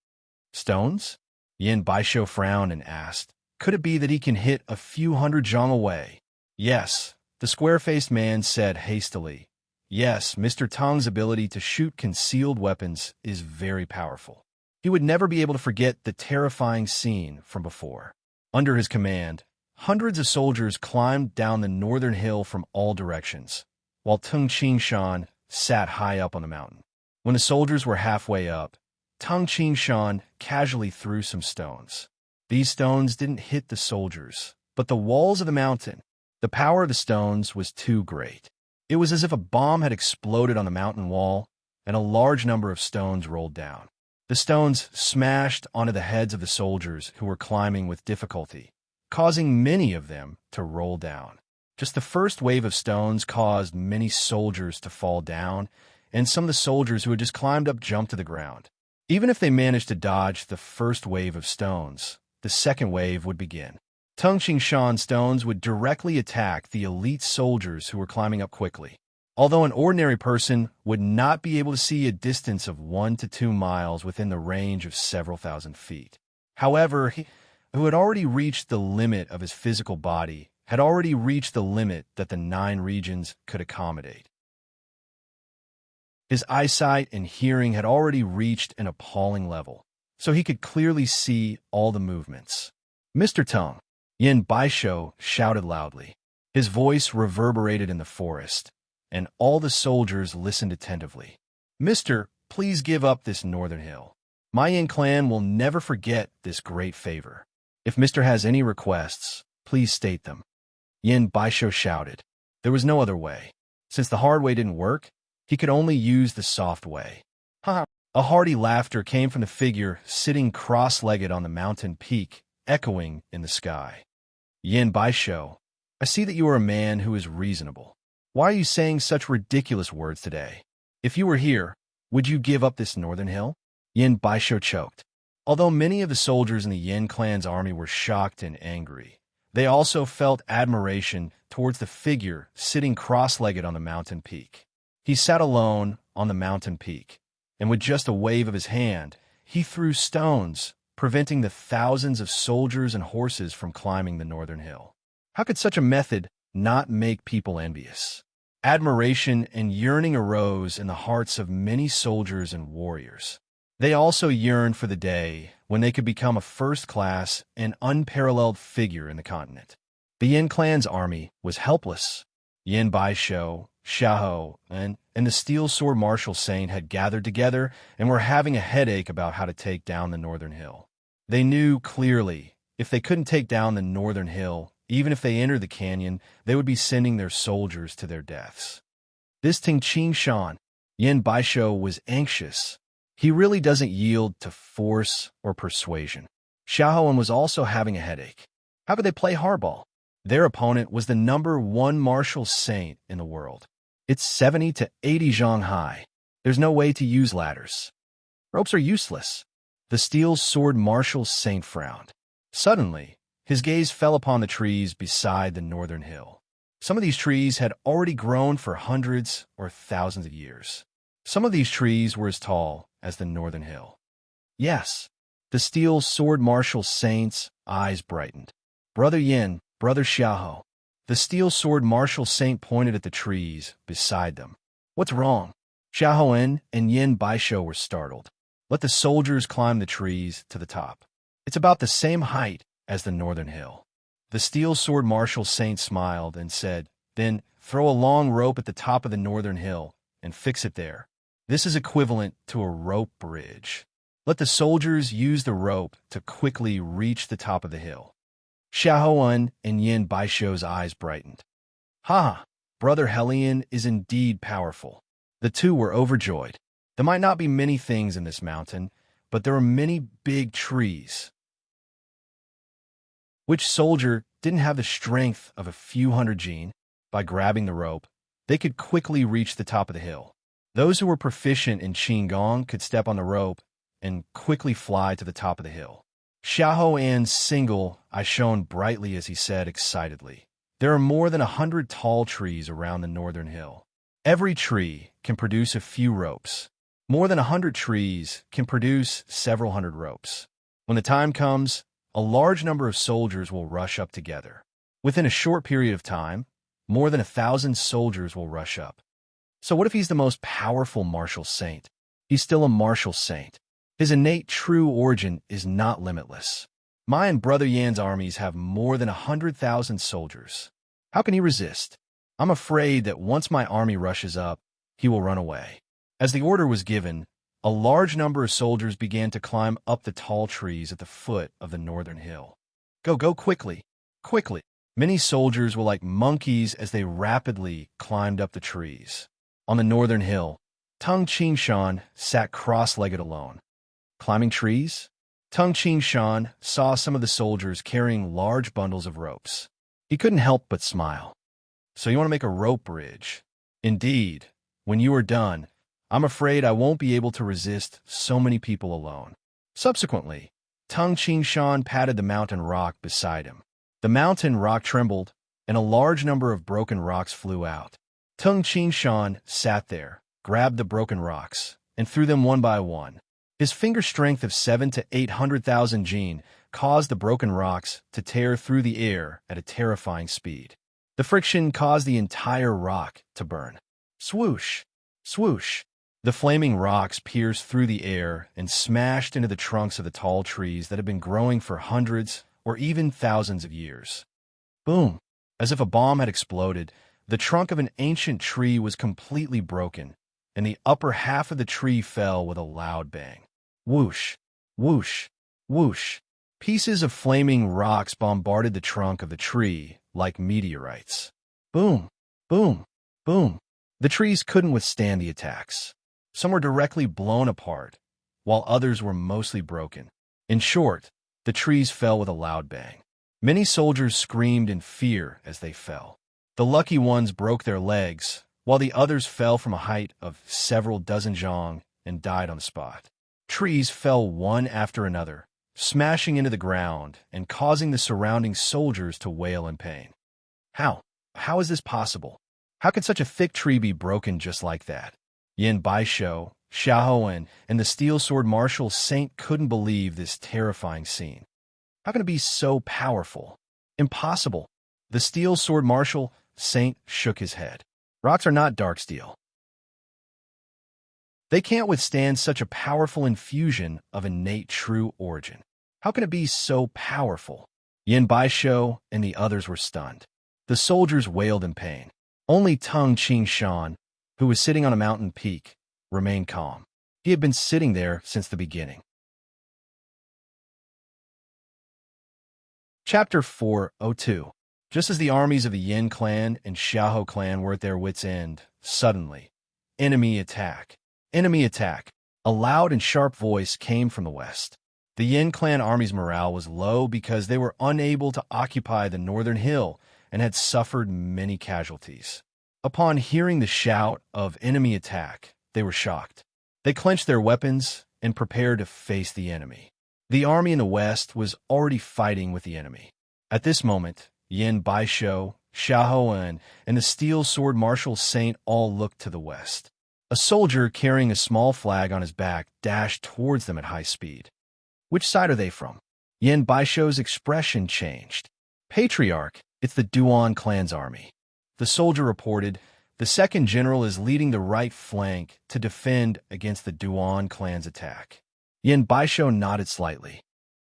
"Stones?" Yin Baisho frowned and asked, "Could it be that he can hit a few hundred zhang away?" "Yes," the square-faced man said hastily. "Yes, Mr. Tung's ability to shoot concealed weapons is very powerful. He would never be able to forget the terrifying scene from before. Under his command, hundreds of soldiers climbed down the northern hill from all directions, while Tung Shan sat high up on the mountain. When the soldiers were halfway up, Tung Shan casually threw some stones. These stones didn't hit the soldiers, but the walls of the mountain. The power of the stones was too great. It was as if a bomb had exploded on the mountain wall, and a large number of stones rolled down. The stones smashed onto the heads of the soldiers who were climbing with difficulty, causing many of them to roll down. Just the first wave of stones caused many soldiers to fall down, and some of the soldiers who had just climbed up jumped to the ground. Even if they managed to dodge the first wave of stones, the second wave would begin. Tung Shan stones would directly attack the elite soldiers who were climbing up quickly. Although an ordinary person would not be able to see a distance of 1 to 2 miles within the range of several thousand feet. However, he, who had already reached the limit of his physical body, had already reached the limit that the 9 regions could accommodate. His eyesight and hearing had already reached an appalling level, so he could clearly see all the movements. "Mr. Tung," Yin Baisho shouted loudly. His voice reverberated in the forest, and all the soldiers listened attentively. "Mister, please give up this northern hill. My Yin clan will never forget this great favor. If Mister has any requests, please state them." Yin Baisho shouted. There was no other way. Since the hard way didn't work, he could only use the soft way. Ha! A hearty laughter came from the figure sitting cross-legged on the mountain peak, echoing in the sky. "Yin Baisho, I see that you are a man who is reasonable. Why are you saying such ridiculous words today? If you were here, would you give up this northern hill?" Yin Baisho choked. Although many of the soldiers in the Yin clan's army were shocked and angry, they also felt admiration towards the figure sitting cross-legged on the mountain peak. He sat alone on the mountain peak, and with just a wave of his hand, he threw stones, preventing the thousands of soldiers and horses from climbing the northern hill. How could such a method not make people envious? Admiration and yearning arose in the hearts of many soldiers and warriors. They also yearned for the day when they could become a first-class and unparalleled figure in the continent. The Yin clan's army was helpless. Yin Baisho, Xiahou, and the Steel Sword Martial Saint had gathered together and were having a headache about how to take down the northern hill. They knew clearly if they couldn't take down the northern hill, even if they entered the canyon, they would be sending their soldiers to their deaths. This Ting Qing Shan, Yin Baisho, was anxious. He really doesn't yield to force or persuasion. Xiaohuan was also having a headache. How could they play hardball? Their opponent was the #1 martial saint in the world. It's 70 to 80 zhang high. There's no way to use ladders. Ropes are useless. The Steel Sword Martial Saint frowned. Suddenly, his gaze fell upon the trees beside the northern hill. Some of these trees had already grown for hundreds or thousands of years. Some of these trees were as tall as the northern hill. Yes, the Steel Sword Martial Saint's eyes brightened. Brother Yin, Brother Xiahou. The Steel Sword Martial Saint pointed at the trees beside them. What's wrong? Xiaohuan and Yin Baisho were startled. Let the soldiers climb the trees to the top. It's about the same height as the northern hill. The Steel Sword Martial Saint smiled and said, then throw a long rope at the top of the northern hill and fix it there. This is equivalent to a rope bridge. Let the soldiers use the rope to quickly reach the top of the hill. Xiaohuan and Yin Baisho's eyes brightened. Ha! Brother Helion is indeed powerful. The two were overjoyed. There might not be many things in this mountain, but there are many big trees. Which soldier didn't have the strength of a few hundred jin? By grabbing the rope, they could quickly reach the top of the hill. Those who were proficient in Qigong could step on the rope and quickly fly to the top of the hill. Xiaohuan's single eye shone brightly as he said excitedly, there are more than 100 tall trees around the northern hill. Every tree can produce a few ropes. More than 100 trees can produce several hundred ropes. When the time comes, a large number of soldiers will rush up together. Within a short period of time, more than 1,000 soldiers will rush up. So what if he's the most powerful martial saint? He's still a martial saint. His innate true origin is not limitless. My and Brother Yan's armies have more than 100,000 soldiers. How can he resist? I'm afraid that once my army rushes up, he will run away. As the order was given, a large number of soldiers began to climb up the tall trees at the foot of the northern hill. Go quickly, quickly. Many soldiers were like monkeys as they rapidly climbed up the trees. On the northern hill, Tung Qingshan sat cross-legged alone. Climbing trees? Tung Qingshan saw some of the soldiers carrying large bundles of ropes. He couldn't help but smile. So you want to make a rope bridge? Indeed, when you are done, I'm afraid I won't be able to resist so many people alone. Subsequently, Tung Qingshan patted the mountain rock beside him. The mountain rock trembled, and a large number of broken rocks flew out. Tung Qingshan sat there, grabbed the broken rocks, and threw them one by one. His finger strength of 700,000 to 800,000 jin caused the broken rocks to tear through the air at a terrifying speed. The friction caused the entire rock to burn. Swoosh! Swoosh! The flaming rocks pierced through the air and smashed into the trunks of the tall trees that had been growing for hundreds or even thousands of years. Boom! As if a bomb had exploded, the trunk of an ancient tree was completely broken, and the upper half of the tree fell with a loud bang. Whoosh! Whoosh! Whoosh! Pieces of flaming rocks bombarded the trunk of the tree like meteorites. Boom! Boom! Boom! The trees couldn't withstand the attacks. Some were directly blown apart, while others were mostly broken. In short, the trees fell with a loud bang. Many soldiers screamed in fear as they fell. The lucky ones broke their legs, while the others fell from a height of several dozen zhang and died on the spot. Trees fell one after another, smashing into the ground and causing the surrounding soldiers to wail in pain. How? How is this possible? How could such a thick tree be broken just like that? Yin Baisho, Xiaohuan, and the Steel Sword Martial Saint couldn't believe this terrifying scene. How can it be so powerful? Impossible. The Steel Sword Martial Saint shook his head. Rocks are not dark steel. They can't withstand such a powerful infusion of innate true origin. How can it be so powerful? Yin Baisho and the others were stunned. The soldiers wailed in pain. Only Tung Ching Shan, who was sitting on a mountain peak, remained calm. He had been sitting there since the beginning. Chapter 402. Just as the armies of the Yin clan and Xiahou clan were at their wits' end, suddenly, enemy attack. Enemy attack. A loud and sharp voice came from the west. The Yin clan army's morale was low because they were unable to occupy the northern hill and had suffered many casualties. Upon hearing the shout of enemy attack, they were shocked. They clenched their weapons and prepared to face the enemy. The army in the west was already fighting with the enemy. At this moment, Yin Baisho, Xiahou, and the steel sword martial saint all looked to the west. A soldier carrying a small flag on his back dashed towards them at high speed. Which side are they from? Yin Baisho's expression changed. Patriarch, it's the Duan clan's army. The soldier reported, the second general is leading the right flank to defend against the Duan clan's attack. Yin Baisho nodded slightly.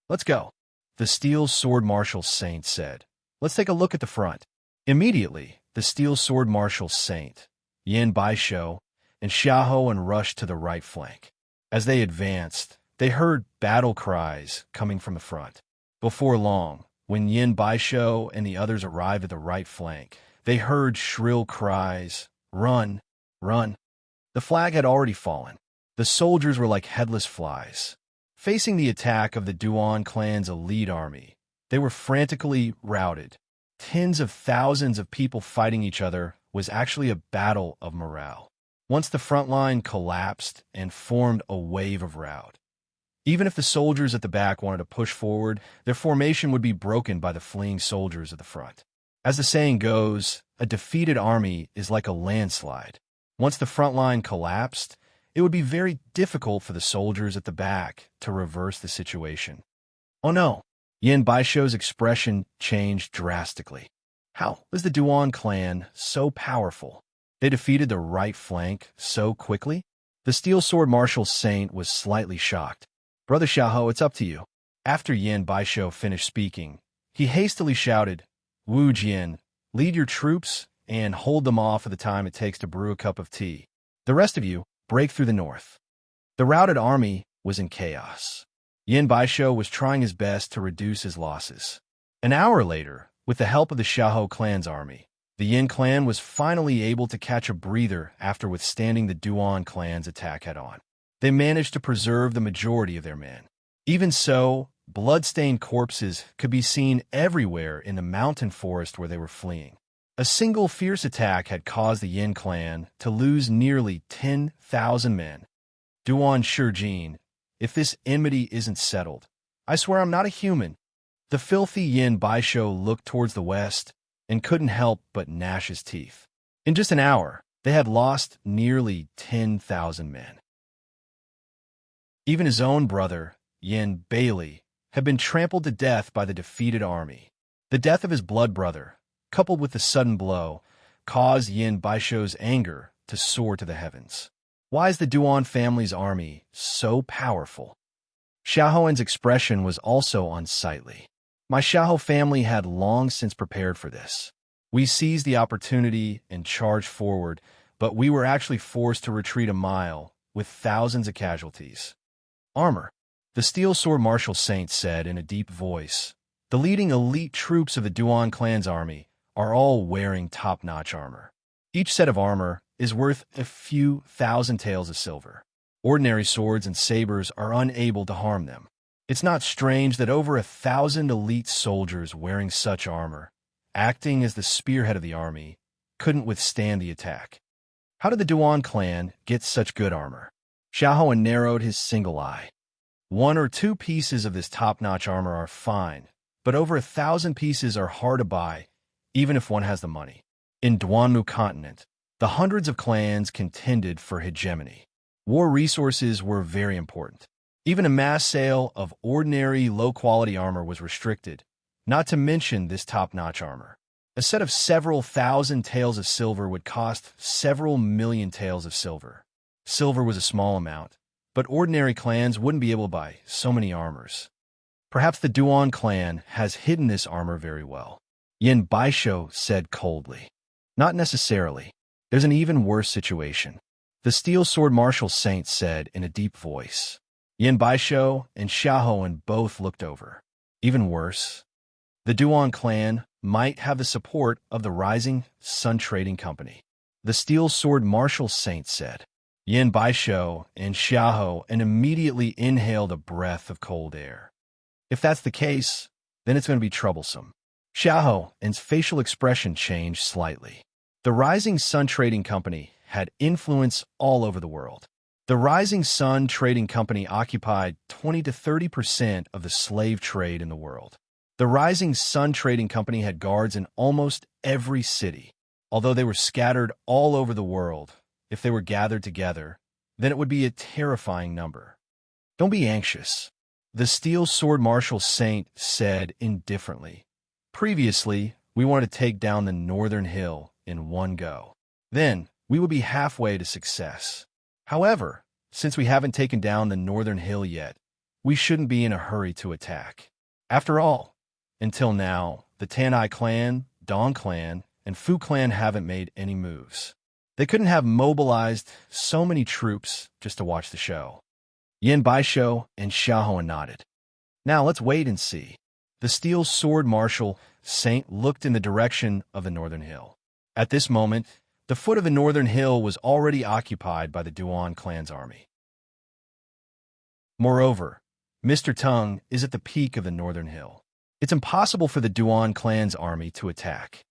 Let's go. The steel sword martial saint said. Let's take a look at the front. Immediately, the steel sword martial saint, Yin Baisho, and Xiahou rushed to the right flank. As they advanced, they heard battle cries coming from the front. Before long, when Yin Baisho and the others arrived at the right flank, they heard shrill cries, "Run! Run!" The flag had already fallen. The soldiers were like headless flies. Facing the attack of the Duan clan's elite army, they were frantically routed. Tens of thousands of people fighting each other was actually a battle of morale. Once the front line collapsed and formed a wave of rout. Even if the soldiers at the back wanted to push forward, their formation would be broken by the fleeing soldiers at the front. As the saying goes, a defeated army is like a landslide. Once the front line collapsed, it would be very difficult for the soldiers at the back to reverse the situation. Oh no! Yin Baisho's expression changed drastically. How was the Duan clan so powerful? They defeated the right flank so quickly? The steel sword martial saint was slightly shocked. Brother Xiahou, it's up to you. After Yin Baisho finished speaking, he hastily shouted, Wu Jian, lead your troops and hold them off for the time it takes to brew a cup of tea. The rest of you, break through the north. The routed army was in chaos. Yin Baisho was trying his best to reduce his losses. An hour later, with the help of the Xiahou clan's army, the Yin clan was finally able to catch a breather after withstanding the Duan clan's attack head-on. They managed to preserve the majority of their men. Even so, blood-stained corpses could be seen everywhere in the mountain forest where they were fleeing. A single fierce attack had caused the Yin clan to lose nearly 10,000 men. Duan Shijin, if this enmity isn't settled, I swear I'm not a human. The filthy Yin Baisho looked towards the west and couldn't help but gnash his teeth. In just an hour, they had lost nearly 10,000 men. Even his own brother, Yin Bailey, had been trampled to death by the defeated army. The death of his blood brother, coupled with the sudden blow, caused Yin Baisho's anger to soar to the heavens. Why is the Duan family's army so powerful? Xiaohuan's expression was also unsightly. My Xiahou family had long since prepared for this. We seized the opportunity and charged forward, but we were actually forced to retreat a mile with thousands of casualties. Armor. The steel sword martial saint said in a deep voice, the leading elite troops of the Duan clan's army are all wearing top-notch armor. Each set of armor is worth a few thousand taels of silver. Ordinary swords and sabers are unable to harm them. It's not strange that over 1,000 elite soldiers wearing such armor, acting as the spearhead of the army, couldn't withstand the attack. How did the Duan clan get such good armor? Xiahou narrowed his single eye. 1 or 2 pieces of this top-notch armor are fine, but over 1,000 pieces are hard to buy, even if one has the money. In Duanmu continent, the hundreds of clans contended for hegemony. War resources were very important. Even a mass sale of ordinary low-quality armor was restricted, not to mention this top-notch armor. A set of several thousand taels of silver would cost several million taels of silver. Silver was a small amount, but ordinary clans wouldn't be able to buy so many armors. Perhaps the Duan clan has hidden this armor very well. Yin Baisho said coldly. Not necessarily. There's an even worse situation. The steel sword martial saint said in a deep voice. Yin Baisho and Xiaohoan both looked over. Even worse. The Duan clan might have the support of the Rising Sun Trading Company. The steel sword martial saint said. Yin Baisho and Xiaoho and immediately inhaled a breath of cold air. If that's the case, then it's going to be troublesome. Xiaoho and's facial expression changed slightly. The Rising Sun Trading Company had influence all over the world. The Rising Sun Trading Company occupied 20 to 30% of the slave trade in the world. The Rising Sun Trading Company had guards in almost every city. Although they were scattered all over the world, if they were gathered together, then it would be a terrifying number. Don't be anxious, the steel sword martial saint said indifferently. Previously, we wanted to take down the northern hill in one go. Then, we would be halfway to success. However, since we haven't taken down the northern hill yet, we shouldn't be in a hurry to attack. After all, until now, the Tanai clan, Dong clan, and Fu clan haven't made any moves. They couldn't have mobilized so many troops just to watch the show. Yin Baisho and Xiaohoan nodded. Now let's wait and see. The steel sword martial saint looked in the direction of the northern hill. At this moment, the foot of the northern hill was already occupied by the Duan clan's army. Moreover, Mr. Tung is at the peak of the northern hill. It's impossible for the Duan clan's army to attack.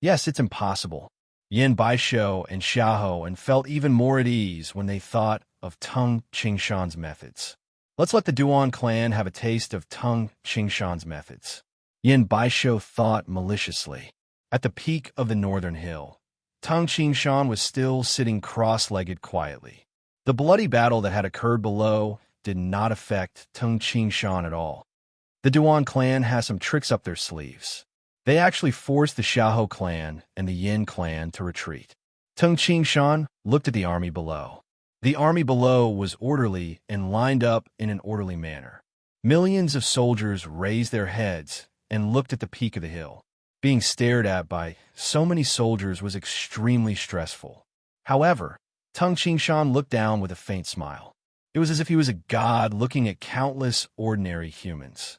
Yes, it's impossible. Yin Baisho and Xiaoho felt even more at ease when they thought of Tung Qingshan's methods. Let's let the Duan clan have a taste of Tung Qingshan's methods. Yin Baisho thought maliciously. At the peak of the northern hill, Tung Qingshan was still sitting cross-legged quietly. The bloody battle that had occurred below did not affect Tung Qingshan at all. The Duan clan has some tricks up their sleeves. They actually forced the Xiaoho clan and the Yin clan to retreat. Tung Qingshan looked at the army below. The army below was orderly and lined up in an orderly manner. Millions of soldiers raised their heads and looked at the peak of the hill. Being stared at by so many soldiers was extremely stressful. However, Tung Qingshan looked down with a faint smile. It was as if he was a god looking at countless ordinary humans.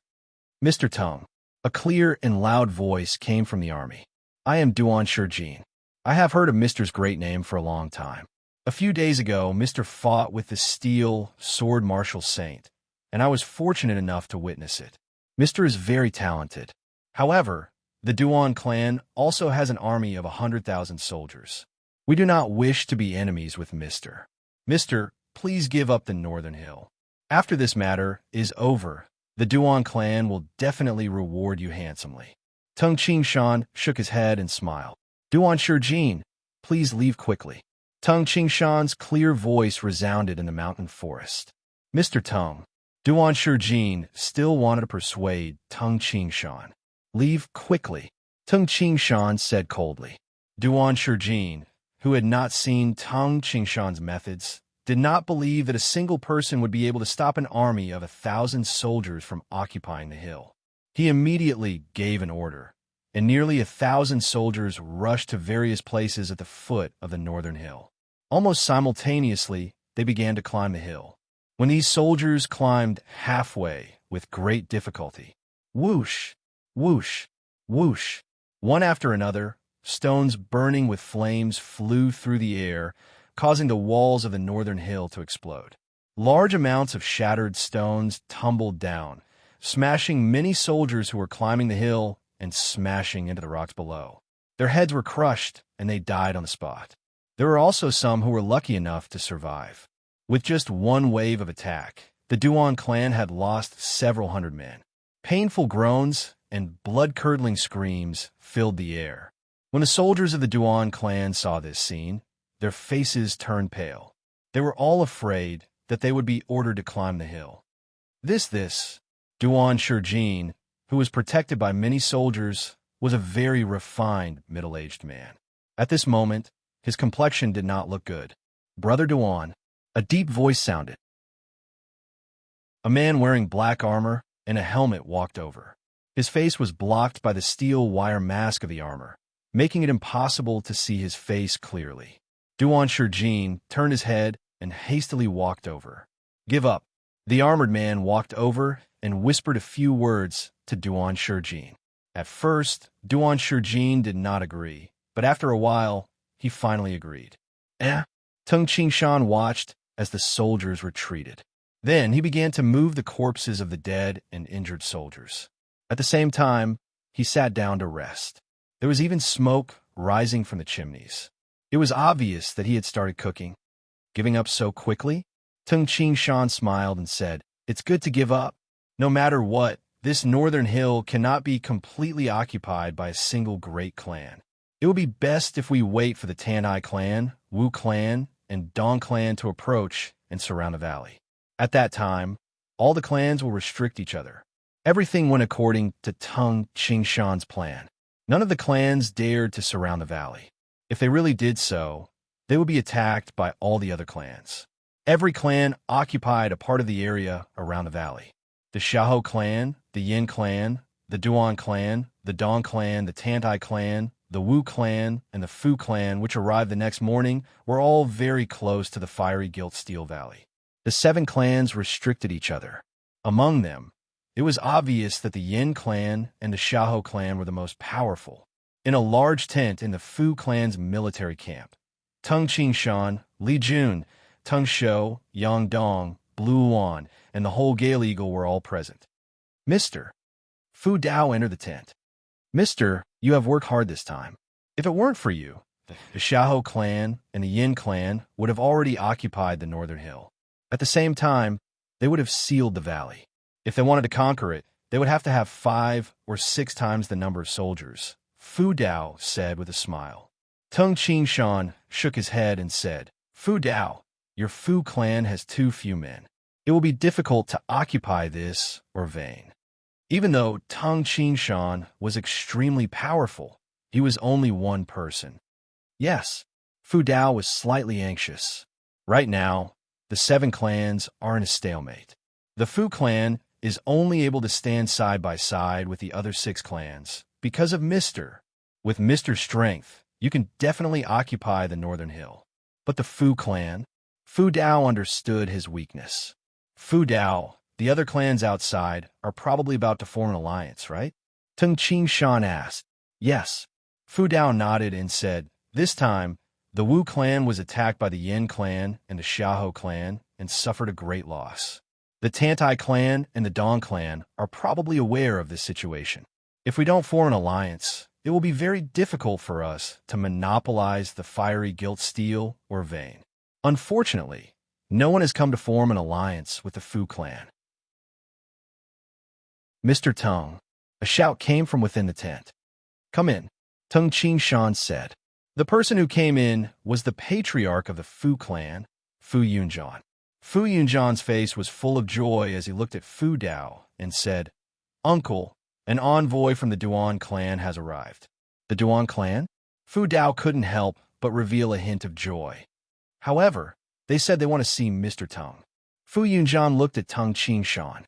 Mr. Tung. A clear and loud voice came from the army. I am Duan Shijin. I have heard of Mr.'s great name for a long time. A few days ago, Mr. fought with the steel sword martial saint, and I was fortunate enough to witness it. Mr. is very talented. However, the Duan clan also has an army of 100,000 soldiers. We do not wish to be enemies with Mr. Mr., please give up the northern hill. After this matter is over, the Duan clan will definitely reward you handsomely. Tung Qingshan shook his head and smiled. Duan Shijin, please leave quickly. Tung Qingshan's clear voice resounded in the mountain forest. Mr. Tung. Duan Shijin still wanted to persuade Tung Qingshan. Leave quickly, Tung Qingshan said coldly. Duan Shijin, who had not seen Tung Qingshan's methods, did not believe that a single person would be able to stop an army of 1,000 soldiers from occupying the hill. He immediately gave an order, and nearly 1,000 soldiers rushed to various places at the foot of the northern hill. Almost simultaneously, they began to climb the hill. When these soldiers climbed halfway with great difficulty, whoosh, whoosh, whoosh, one after another, stones burning with flames flew through the air, causing the walls of the northern hill to explode. Large amounts of shattered stones tumbled down, smashing many soldiers who were climbing the hill and smashing into the rocks below. Their heads were crushed, and they died on the spot. There were also some who were lucky enough to survive. With just one wave of attack, the Duan clan had lost several hundred men. Painful groans and blood-curdling screams filled the air. When the soldiers of the Duan clan saw this scene, their faces turned pale. They were all afraid that they would be ordered to climb the hill. This Duan Shijin, who was protected by many soldiers, was a very refined middle-aged man. At this moment, his complexion did not look good. Brother Duan, a deep voice sounded. A man wearing black armor and a helmet walked over. His face was blocked by the steel wire mask of the armor. making it impossible to see his face clearly. Duan Shurjin turned his head and hastily walked over. "Give up." The armored man walked over and whispered a few words to Duan Shurjin. At first, Duan Shurjin did not agree, but after a while, he finally agreed. Tung Qingshan watched as the soldiers retreated. Then he began to move the corpses of the dead and injured soldiers. At the same time, he sat down to rest. There was even smoke rising from the chimneys. It was obvious that he had started cooking. Giving up so quickly? Tung Qingshan smiled and said, "It's good to give up. No matter what, this northern hill cannot be completely occupied by a single great clan. It will be best if we wait for the Tanai clan, Wu clan, and Dong clan to approach and surround the valley. At that time, all the clans will restrict each other." Everything went according to Tung Qingshan's plan. None of the clans dared to surround the valley. If they really did so, they would be attacked by all the other clans. Every clan occupied a part of the area around the valley. The Xiahou clan, the Yin clan, the Duan clan, the Dong clan, the Tantai clan, the Wu clan, and the Fu clan, which arrived the next morning, were all very close to the fiery gilt steel valley. The 7 clans restricted each other. Among them, it was obvious that the Yin clan and the Xiahou clan were the most powerful. In a large tent in the Fu clan's military camp, Tung Qingshan, Li Jun, Tung Shou, Yang Dong, Blue Wan, and the whole Gale Eagle were all present. "Mr. Fu Dao entered the tent. "Mister, you have worked hard this time. If it weren't for you, the Xiahou clan and the Yin clan would have already occupied the northern hill. At the same time, they would have sealed the valley. If they wanted to conquer it, they would have to have 5 or 6 times the number of soldiers," Fu Dao said with a smile. Tung Qingshan shook his head and said, "Fu Dao, your Fu clan has too few men. It will be difficult to occupy this or Vane." Even though Tung Qingshan was extremely powerful, he was only one person. Yes, Fu Dao was slightly anxious. Right now, the 7 clans are in a stalemate. The Fu clan is only able to stand side by side with the other 6 clans because of Mr. With Mr.'s strength, you can definitely occupy the northern hill. But the Fu clan? Fu Dao understood his weakness. "Fu Dao, the other clans outside are probably about to form an alliance, right?" Tung Qingshan asked. "Yes." Fu Dao nodded and said, "This time, the Wu clan was attacked by the Yin clan and the Xiahou clan and suffered a great loss. The Tantai clan and the Dong clan are probably aware of this situation. If we don't form an alliance, it will be very difficult for us to monopolize the fiery gilt steel or Vane. Unfortunately, no one has come to form an alliance with the Fu clan." "Mr. Tung," a shout came from within the tent. "Come in," Tung Qingshan said. The person who came in was the patriarch of the Fu clan, Fu Yunjan. Fu Yunjan's face was full of joy as he looked at Fu Dao and said, "Uncle, an envoy from the Duan clan has arrived." "The Duan clan?" Fu Dao couldn't help but reveal a hint of joy. "However, they said they want to see Mr. Tung." Fu Yunjan looked at Tung Qingshan.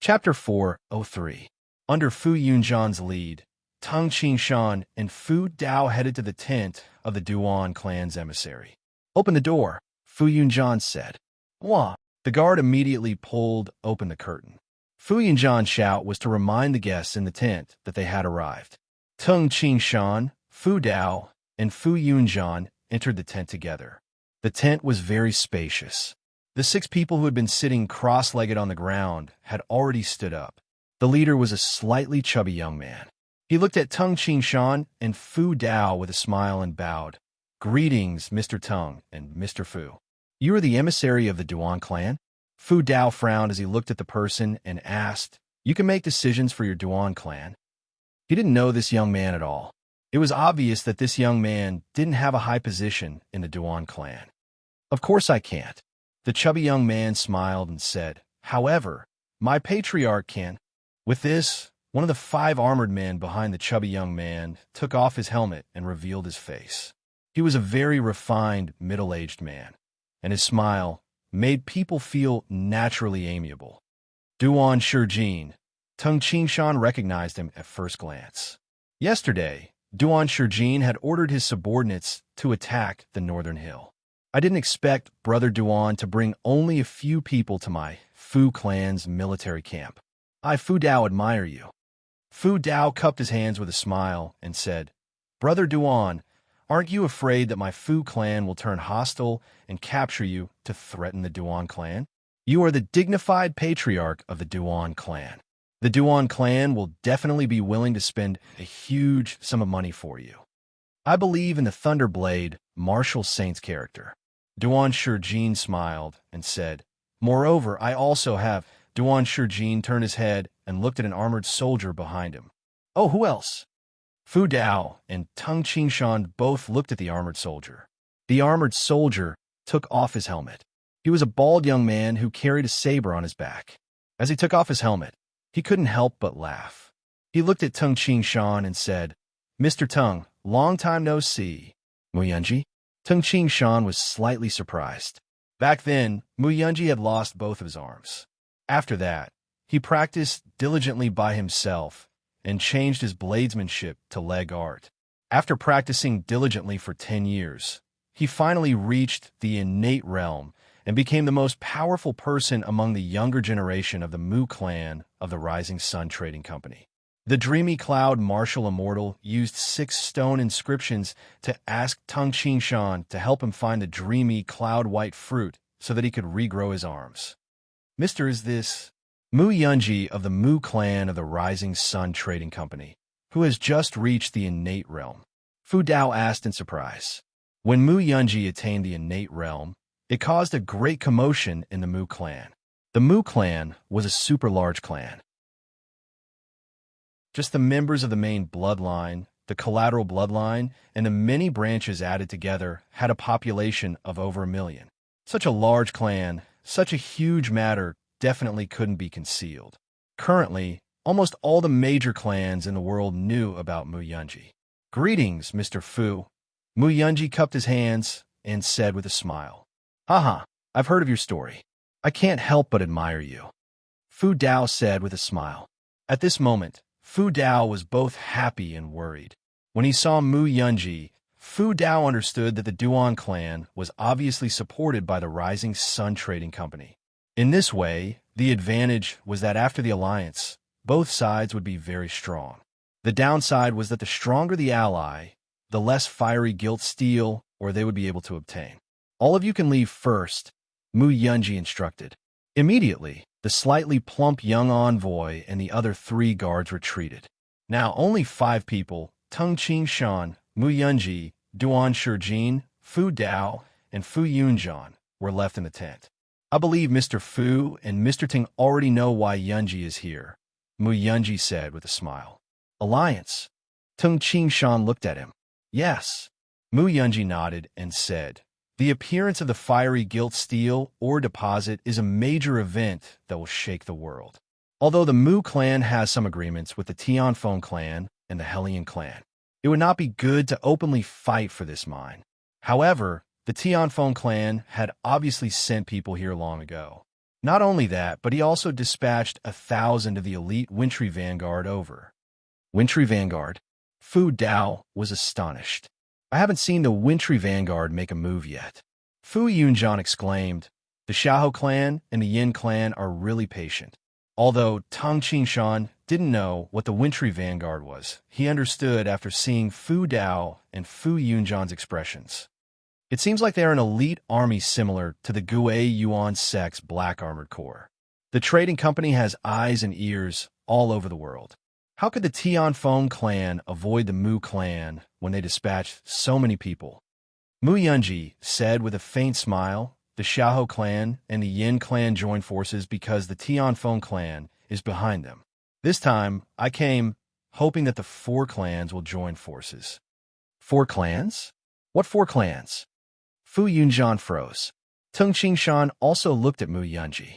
Chapter 403. Under Fu Yunjan's lead, Tung Qingshan and Fu Dao headed to the tent of the Duan clan's emissary. "Open the door," Fu Yunjan said. "Wah!" The guard immediately pulled open the curtain. Fu Yunjan's shout was to remind the guests in the tent that they had arrived. Tung Qingshan, Fu Dao, and Fu Yunjan entered the tent together. The tent was very spacious. The 6 people who had been sitting cross-legged on the ground had already stood up. The leader was a slightly chubby young man. He looked at Tung Qingshan and Fu Dao with a smile and bowed. "Greetings, Mr. Tung and Mr. Fu. You are the emissary of the Duan clan?" Fu Dao frowned as he looked at the person and asked, "You can make decisions for your Duan clan?" He didn't know this young man at all. It was obvious that this young man didn't have a high position in the Duan clan. "Of course I can't." The chubby young man smiled and said, "However, my patriarch can." With this, one of the 5 armored men behind the chubby young man took off his helmet and revealed his face. He was a very refined, middle-aged man, and his smile made people feel naturally amiable. "Duan Shurjin, Tung Qingshan recognized him at first glance. Yesterday, Duan Shijin had ordered his subordinates to attack the northern hill. I didn't expect Brother Duan to bring only a few people to my Fu clan's military camp. I Fu Dao admire you. Fu Dao cupped his hands with a smile and said, Brother Duan, aren't you afraid that my Fu clan will turn hostile and capture you to threaten the Duan clan? You are the dignified patriarch of the Duan clan. The Duan clan will definitely be willing to spend a huge sum of money for you. I believe in the Thunderblade, martial saint's character. Duan Shijin smiled and said, Moreover, I also have. Duan Shijin turned his head and looked at an armored soldier behind him. Oh, who else? Fu Dao and Tung Qingshan both looked at the armored soldier. The armored soldier took off his helmet. He was a bald young man who carried a saber on his back. As he took off his helmet, he couldn't help but laugh. He looked at Tung Qingshan and said, Mr. Tung, long time no see. Mu Yunji? Tung Qingshan was slightly surprised. Back then, Mu Yunji had lost both of his arms. After that, he practiced diligently by himself and changed his bladesmanship to leg art. After practicing diligently for 10 years, he finally reached the innate realm and became the most powerful person among the younger generation of the Mu clan of the Rising Sun Trading Company. The Dreamy Cloud Martial Immortal used 6 stone inscriptions to ask Tung Qingshan to help him find the dreamy cloud white fruit so that he could regrow his arms. Mr. Is this Mu Yunji of the Mu clan of the Rising Sun Trading Company, who has just reached the innate realm? Fu Dao asked in surprise. When Mu Yunji attained the innate realm, it caused a great commotion in the Mu clan. The Mu clan was a super large clan. Just the members of the main bloodline, the collateral bloodline, and the many branches added together had a population of over 1 million. Such a large clan, such a huge matter definitely couldn't be concealed. Currently, almost all the major clans in the world knew about Mu Yunji. Greetings, Mr. Fu. Mu Yunji cupped his hands and said with a smile, Haha, I've heard of your story. I can't help but admire you. Fu Dao said with a smile. At this moment, Fu Dao was both happy and worried. When he saw Mu Yunji, Fu Dao understood that the Duan clan was obviously supported by the Rising Sun Trading Company. In this way, the advantage was that after the alliance, both sides would be very strong. The downside was that the stronger the ally, the less fiery gilt steel or they would be able to obtain. All of you can leave first, Mu Yunji instructed. Immediately, the slightly plump young envoy and the other 3 guards retreated. Now only 5 people, Tung Qingshan, Mu Yunji, Duan Shijin, Fu Dao, and Fu Yunjan, were left in the tent. I believe Mr. Fu and Mr. Ting already know why Yunji is here, Mu Yunji said with a smile. Alliance? Tung Qingshan looked at him. Yes. Mu Yunji nodded and said, The appearance of the fiery gilt steel or deposit is a major event that will shake the world. Although the Mu clan has some agreements with the Tianfeng clan and the Hellion clan, it would not be good to openly fight for this mine. However, the Tianfeng clan had obviously sent people here long ago. Not only that, but he also dispatched 1,000 of the elite Wintry Vanguard over. Wintry Vanguard? Fu Dao was astonished. I haven't seen the Wintry Vanguard make a move yet. Fu Yunjan exclaimed, The Xiahou clan and the Yin clan are really patient. Although Tung Qingshan didn't know what the Wintry Vanguard was, he understood after seeing Fu Dao and Fu Yunjan's expressions. It seems like they are an elite army similar to the Gui Yuan Sect's Black Armored Corps. The trading company has eyes and ears all over the world. How could the Tianfeng clan avoid the Mu clan when they dispatched so many people? Mu Yunji said with a faint smile, The Xiahou clan and the Yin clan joined forces because the Tianfeng clan is behind them. This time, I came hoping that the 4 clans will join forces. 4 clans? What 4 clans? Fu Yunjan froze. Tung Qingshan also looked at Mu Yunji.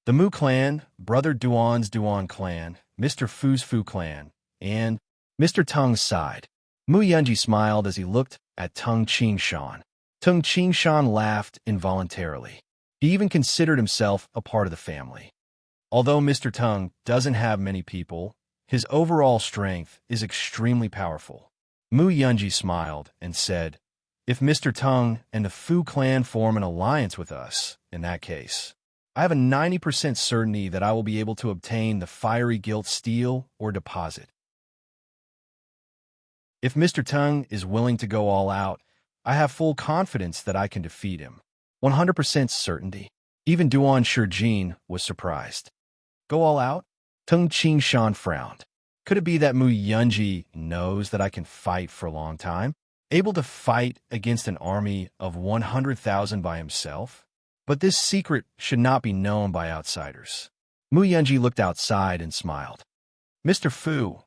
The Mu clan, Brother Duan's Duan clan, Mr. Fu's Fu clan, and Mr. Tung's side. Mu Yunji smiled as he looked at Tung Qingshan. Tung Qingshan laughed involuntarily. He even considered himself a part of the family. Although Mr. Tung doesn't have many people, his overall strength is extremely powerful. Mu Yunji smiled and said, if Mr. Tung and the Fu clan form an alliance with us, in that case, I have a 90% certainty that I will be able to obtain the fiery gilt steel or deposit. If Mr. Tung is willing to go all out, I have full confidence that I can defeat him. 100% certainty. Even Duan Shijin was surprised. Go all out? Tung Qingshan frowned. Could it be that Mu Yunji knows that I can fight for a long time? Able to fight against an army of 100,000 by himself? But this secret should not be known by outsiders. Mu Yunji looked outside and smiled. Mr. Fu,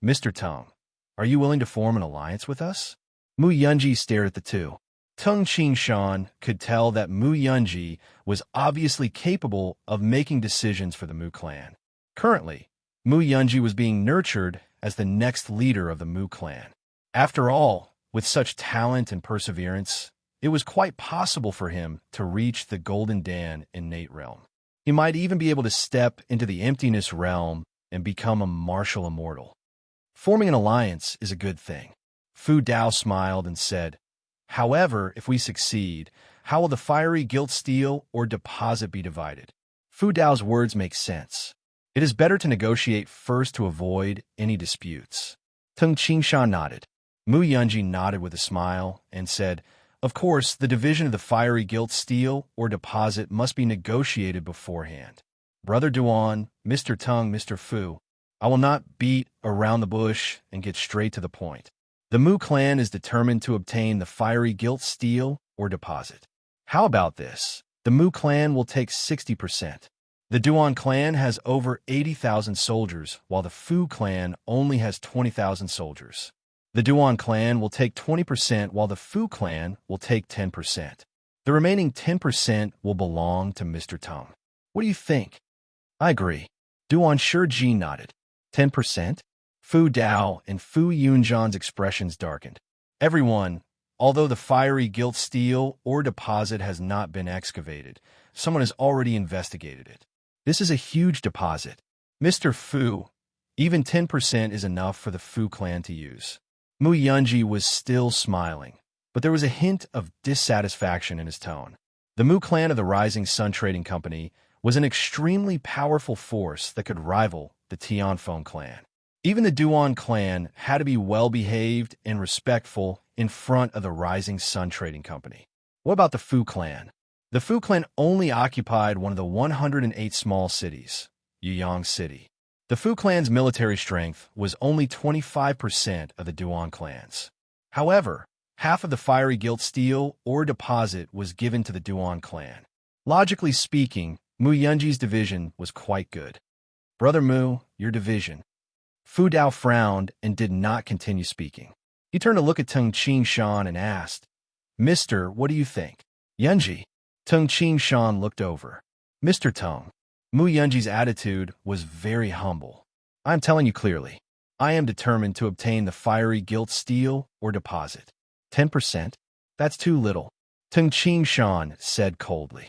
Mr. Tung, are you willing to form an alliance with us? Mu Yunji stared at the two. Tung Qingshan could tell that Mu Yunji was obviously capable of making decisions for the Mu clan. Currently, Mu Yunji was being nurtured as the next leader of the Mu clan. After all, with such talent and perseverance, it was quite possible for him to reach the Golden Dan innate realm. He might even be able to step into the emptiness realm and become a martial immortal. Forming an alliance is a good thing. Fu Dao smiled and said, however, if we succeed, how will the fiery gilt steel or deposit be divided? Fu Dao's words make sense. It is better to negotiate first to avoid any disputes. Tung Qingshan nodded. Mu Yunji nodded with a smile and said, of course, the division of the fiery gilt steel or deposit must be negotiated beforehand. Brother Duan, Mr. Tung, Mr. Fu, I will not beat around the bush and get straight to the point. The Mu clan is determined to obtain the fiery gilt steel or deposit. How about this? The Mu clan will take 60%. The Duan clan has over 80,000 soldiers, while the Fu clan only has 20,000 soldiers. The Duan clan will take 20%, while the Fu clan will take 10%. The remaining 10% will belong to Mr. Tung. What do you think? I agree. Duan Shijin nodded. 10%? Fu Dao and Fu Yunjan's expressions darkened. Everyone, although the fiery gilt steel or deposit has not been excavated, someone has already investigated it. This is a huge deposit. Mr. Fu, even 10% is enough for the Fu clan to use. Mu Yunji was still smiling, but there was a hint of dissatisfaction in his tone. The Mu clan of the Rising Sun Trading Company was an extremely powerful force that could rival the Tianfeng clan. Even the Duan clan had to be well-behaved and respectful in front of the Rising Sun Trading Company. What about the Fu clan? The Fu clan only occupied one of the 108 small cities, Yuyang City. The Fu clan's military strength was only 25% of the Duan clan's. However, half of the fiery gilt steel or deposit was given to the Duan clan. Logically speaking, Mu Yunji's division was quite good. Brother Mu, your division. Fu Dao frowned and did not continue speaking. He turned to look at Tung Qingshan and asked, Mister, what do you think? Yunji. Tung Qingshan looked over. Mr. Tung. Mu Yunji's attitude was very humble. I'm telling you clearly, I am determined to obtain the fiery gilt steel or deposit. 10%? That's too little. Tung Qingshan said coldly.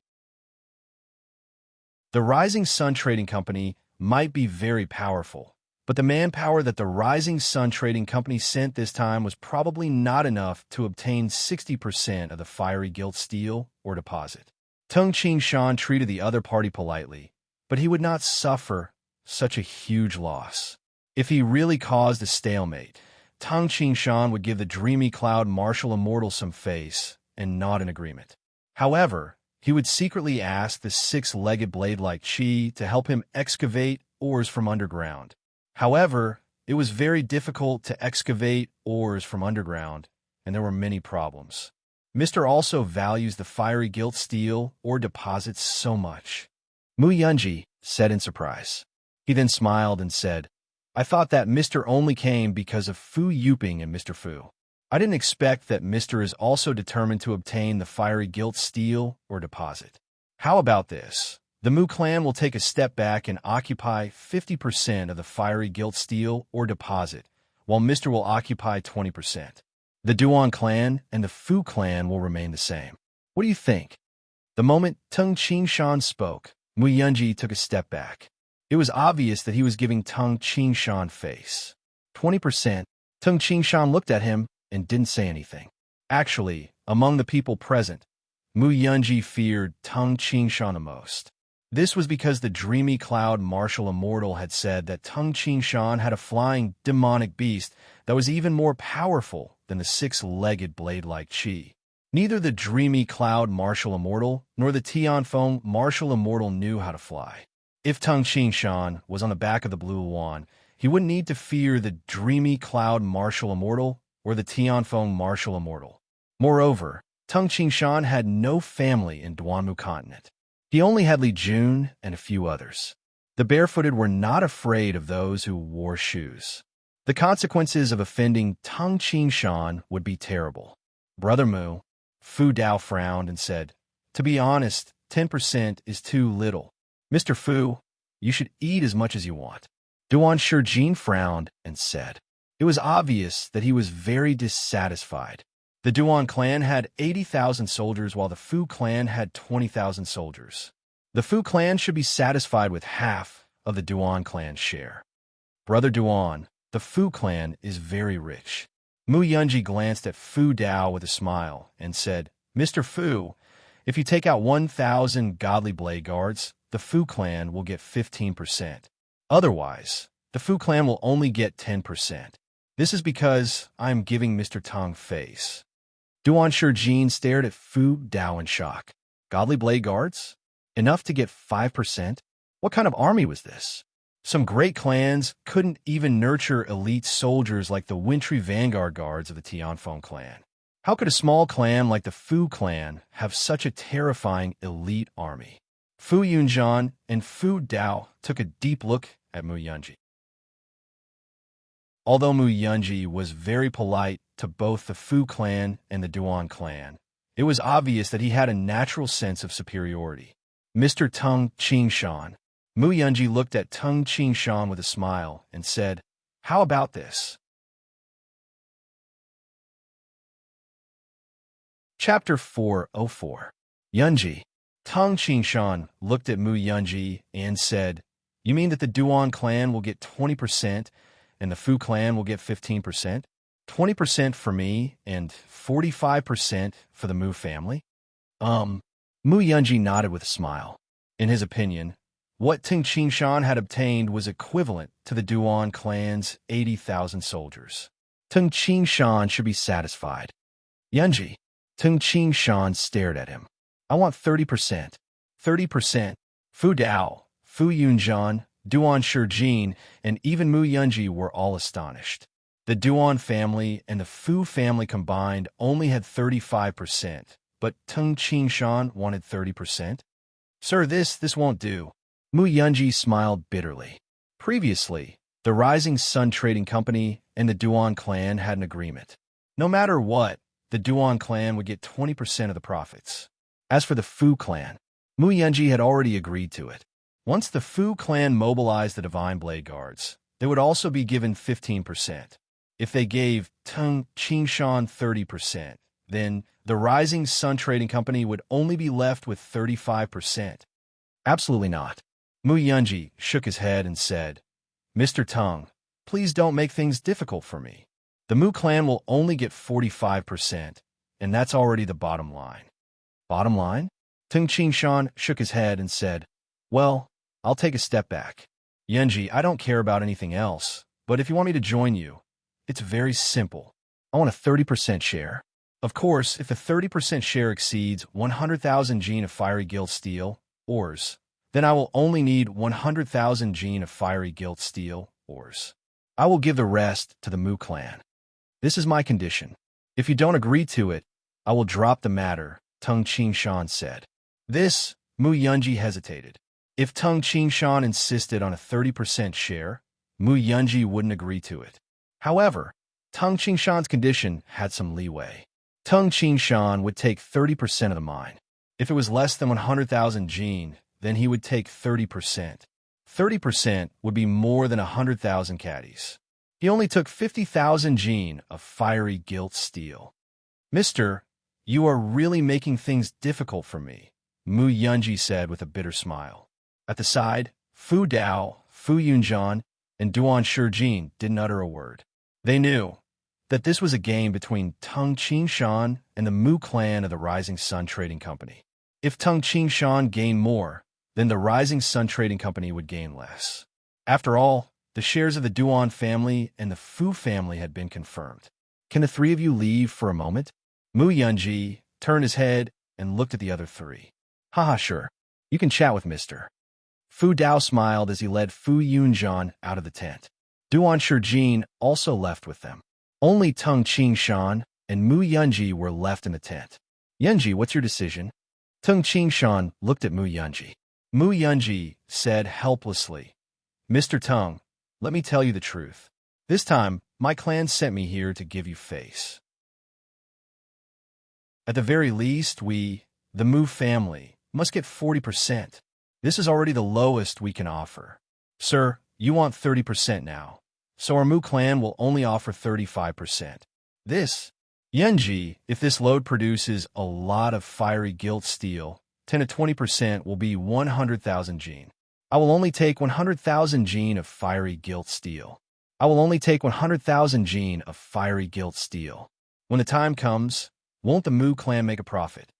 The Rising Sun Trading Company might be very powerful, but the manpower that the Rising Sun Trading Company sent this time was probably not enough to obtain 60% of the fiery gilt steel or deposit. Tung Qingshan treated the other party politely, but he would not suffer such a huge loss. If he really caused a stalemate, Tung Qingshan would give the dreamy cloud martial immortal some face and nod in agreement. However, he would secretly ask the six-legged blade-like Qi to help him excavate ores from underground. However, it was very difficult to excavate ores from underground, and there were many problems. Mr. also values the fiery gilt steel or deposits so much. Mu Yunji said in surprise. He then smiled and said, I thought that Mr. only came because of Fu Yuping and Mr. Fu. I didn't expect that Mr. is also determined to obtain the fiery gilt steel or deposit. How about this? The Mu clan will take a step back and occupy 50% of the fiery gilt steel or deposit, while Mr. will occupy 20%. The Duan clan and the Fu clan will remain the same. What do you think? The moment Tung Qingshan spoke, Mu Yunji took a step back. It was obvious that he was giving Tung Qingshan face. 20%. Tung Qingshan looked at him and didn't say anything. Actually, among the people present, Mu Yunji feared Tung Qingshan the most. This was because the dreamy cloud martial immortal had said that Tung Qingshan had a flying demonic beast that was even more powerful than the six-legged blade-like Qi. Neither the dreamy cloud martial immortal nor the Tianfeng martial immortal knew how to fly. If Tung Qingshan was on the back of the blue Yuan, he wouldn't need to fear the dreamy cloud martial immortal or the Tianfeng martial immortal. Moreover, Tung Qingshan had no family in Duanmu continent. He only had Li Jun and a few others. The barefooted were not afraid of those who wore shoes. The consequences of offending Tung Qingshan would be terrible. Brother Mu, Fu Dao frowned and said, "To be honest, 10% is too little. Mr. Fu, you should eat as much as you want." Duan Shijin frowned and said. It was obvious that he was very dissatisfied. The Duan clan had 80,000 soldiers while the Fu clan had 20,000 soldiers. The Fu clan should be satisfied with half of the Duan clan's share. Brother Duan, the Fu clan is very rich. Mu Yunji glanced at Fu Dao with a smile and said, "Mr. Fu, if you take out 1,000 godly blade guards, the Fu clan will get 15%. Otherwise, the Fu clan will only get 10%. This is because I am giving Mr. Tang face." Duan Shijin stared at Fu Dao in shock. Godly blade guards? Enough to get 5%? What kind of army was this? Some great clans couldn't even nurture elite soldiers like the wintry vanguard guards of the Tianfeng clan. How could a small clan like the Fu clan have such a terrifying elite army? Fu Yunjian and Fu Dao took a deep look at Mu Yunji. Although Mu Yunji was very polite to both the Fu clan and the Duan clan, it was obvious that he had a natural sense of superiority. Mr. Tung Qingshan. Mu Yunji looked at Tung Qingshan with a smile and said, "How about this?" Chapter 404. Yunji. Tung Qingshan looked at Mu Yunji and said, "You mean that the Duan clan will get 20% and the Fu clan will get 15%? 20% for me and 45% for the Mu family?" Mu Yunji nodded with a smile. In his opinion, what Tung Qingshan had obtained was equivalent to the Duan clan's 80,000 soldiers. Tung Qingshan should be satisfied. Yunji. Tung Qingshan stared at him. "I want 30%. 30%. Fu Dao, Fu Yunjian, Duan Shijin, and even Mu Yunji were all astonished. The Duan family and the Fu family combined only had 35%, but Tung Qingshan wanted 30%. "Sir, this won't do." Mu Yunji smiled bitterly. Previously, the Rising Sun Trading Company and the Duan clan had an agreement. No matter what, the Duan clan would get 20% of the profits. As for the Fu clan, Mu Yunji had already agreed to it. Once the Fu clan mobilized the Divine Blade Guards, they would also be given 15%. If they gave Tung Qingshan 30%, then the Rising Sun Trading Company would only be left with 35%. Absolutely not. Mu Yunji shook his head and said, "Mr. Tung, please don't make things difficult for me. The Mu clan will only get 45%, and that's already the bottom line." Bottom line? Tung Qingshan shook his head and said, "Well, I'll take a step back. Yunji, I don't care about anything else, but if you want me to join you, it's very simple. I want a 30% share. Of course, if the 30% share exceeds 100,000 gene of fiery gilt steel, ores, then I will only need 100,000 gene of fiery gilt steel, ores. I will give the rest to the Mu clan. This is my condition. If you don't agree to it, I will drop the matter," Tung Qingshan said. This, Mu Yunji hesitated. If Tung Qingshan insisted on a 30% share, Mu Yunji wouldn't agree to it. However, Tung Qingshan's condition had some leeway. Tung Qingshan would take 30% of the mine. If it was less than 100,000 gene, then he would take 30%. 30% would be more than 100,000 caddies. He only took 50,000 gene of fiery gilt steel. "Mister, you are really making things difficult for me," Mu Yunji said with a bitter smile. At the side, Fu Dao, Fu Yunjian, and Duan Shijin didn't utter a word. They knew that this was a game between Tung Qingshan and the Mu clan of the Rising Sun Trading Company. If Tung Qingshan gained more, then the Rising Sun Trading Company would gain less. After all, the shares of the Duan family and the Fu family had been confirmed. Can the three of you leave for a moment? Mu Yunji turned his head and looked at the other three. Haha, sure. You can chat with Mr. Fu Dao smiled as he led Fu Yunjian out of the tent. Duan Shijin also left with them. Only Tung Qingshan and Mu Yunji were left in the tent. Yunji, what's your decision? Tung Qingshan looked at Mu Yunji. Mu Yunji said helplessly, Mr. Tung, let me tell you the truth. This time, my clan sent me here to give you face. At the very least, we, the Mu family, must get 40%. This is already the lowest we can offer. Sir, you want 30% now, so our Mu clan will only offer 35%. This, Yunji, if this load produces a lot of fiery gilt steel, 10 to 20% will be 100,000 jin. I will only take 100,000 jin of fiery gilt steel. I will only take 100,000 jin of fiery gilt steel. When the time comes, won't the Mu clan make a profit?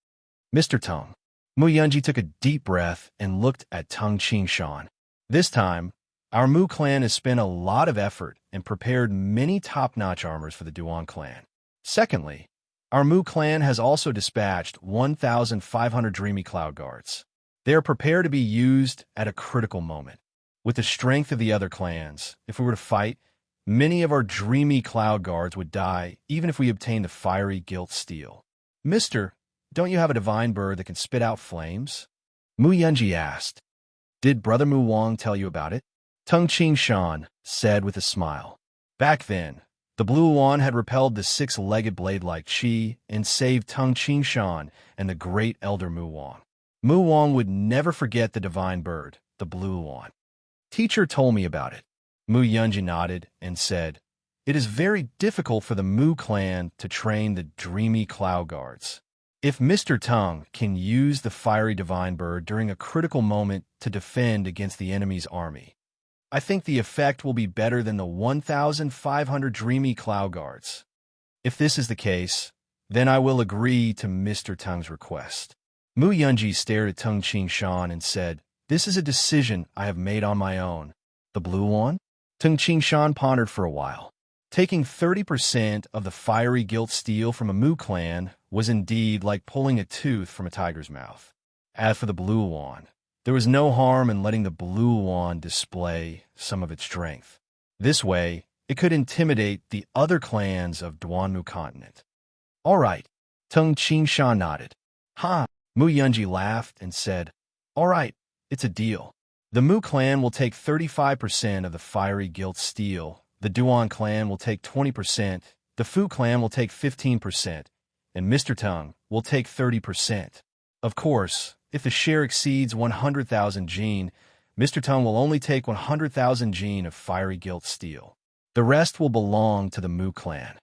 Mr. Tung. Mu Yunji took a deep breath and looked at Tung Qingshan. This time, our Mu clan has spent a lot of effort and prepared many top-notch armors for the Duan clan. Secondly, our Mu clan has also dispatched 1,500 Dreamy Cloud Guards. They are prepared to be used at a critical moment. With the strength of the other clans, if we were to fight, many of our Dreamy Cloud Guards would die even if we obtained the fiery gilt steel. Mister, don't you have a divine bird that can spit out flames? Mu Yunji asked. Did Brother Mu Wang tell you about it? Tung Qingshan said with a smile. Back then, the Blue Wand had repelled the six-legged blade-like Qi and saved Tung Qingshan and the great elder Mu Wang. Mu Wang would never forget the divine bird, the Blue Wand. Teacher told me about it. Mu Yunji nodded and said, It is very difficult for the Mu clan to train the Dreamy Cloud Guards. If Mr. Tung can use the fiery divine bird during a critical moment to defend against the enemy's army, I think the effect will be better than the 1,500 Dreamy Cloud Guards. If this is the case, then I will agree to Mr. Tung's request. Mu Yunji stared at Tung Qingshan and said, This is a decision I have made on my own. The Blue One? Tung Qingshan pondered for a while. Taking 30% of the fiery gilt steel from a Mu clan was indeed like pulling a tooth from a tiger's mouth. As for the Blue Wand, there was no harm in letting the Blue Wand display some of its strength. This way, it could intimidate the other clans of Duanmu continent. All right, Tung Qingshan nodded. Ha! Mu Yunji laughed and said, All right, it's a deal. The Mu clan will take 35% of the fiery gilt steel, the Duan clan will take 20%, the Fu clan will take 15%, and Mr. Tung will take 30%. Of course, if the share exceeds 100,000 jin, Mr. Tung will only take 100,000 jin of fiery gilt steel. The rest will belong to the Mu clan.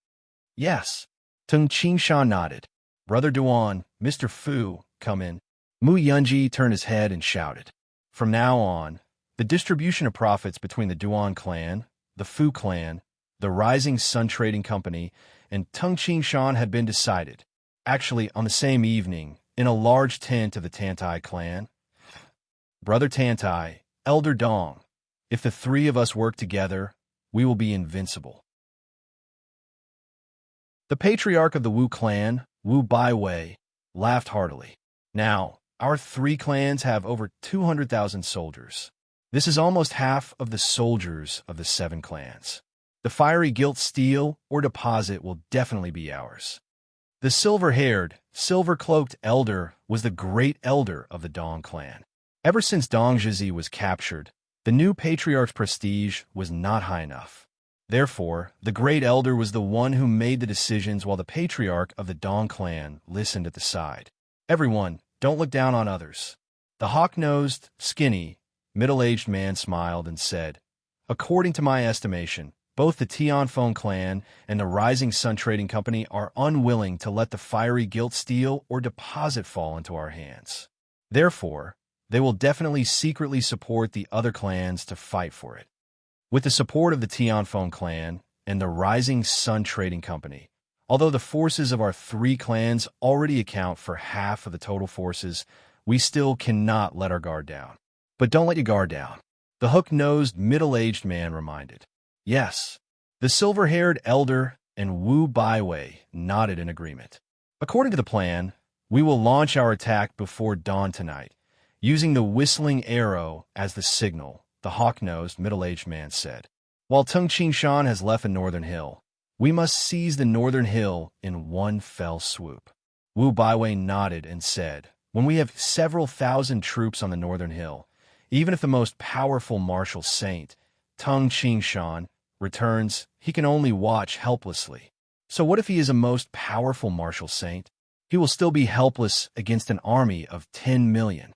Yes. Tung Qingshan nodded. Brother Duan, Mr. Fu, come in. Mu Yunji turned his head and shouted. From now on, the distribution of profits between the Duan clan, the Fu clan, the Rising Sun Trading Company, and Tung Qingshan had been decided. Actually, on the same evening, in a large tent of the Tantai clan. Brother Tantai, Elder Dong, if the three of us work together, we will be invincible. The patriarch of the Wu clan, Wu Baiwei, laughed heartily. Now, our three clans have over 200,000 soldiers. This is almost half of the soldiers of the 7 clans. The fiery gilt steel or deposit will definitely be ours. The silver-haired, silver-cloaked elder was the great elder of the Dong clan. Ever since Dong Zhizi was captured, the new patriarch's prestige was not high enough. Therefore, the great elder was the one who made the decisions while the patriarch of the Dong clan listened at the side. Everyone, don't look down on others. The hawk-nosed, skinny, middle-aged man smiled and said, According to my estimation, both the Tianfeng clan and the Rising Sun Trading Company are unwilling to let the fiery gilt steel or deposit fall into our hands. Therefore, they will definitely secretly support the other clans to fight for it. With the support of the Tianfeng clan and the Rising Sun Trading Company, although the forces of our three clans already account for half of the total forces, we still cannot let our guard down. But don't let your guard down, the hook-nosed, middle-aged man reminded. Yes, the silver-haired elder and Wu Baiwei nodded in agreement. According to the plan, we will launch our attack before dawn tonight, using the whistling arrow as the signal, the hawk-nosed, middle-aged man said. While Tung Qingshan has left the northern hill, we must seize the northern hill in one fell swoop. Wu Baiwei nodded and said, when we have several thousand troops on the northern hill, even if the most powerful martial saint, Tung Qingshan, returns, he can only watch helplessly. So what if he is a most powerful martial saint? He will still be helpless against an army of 10 million.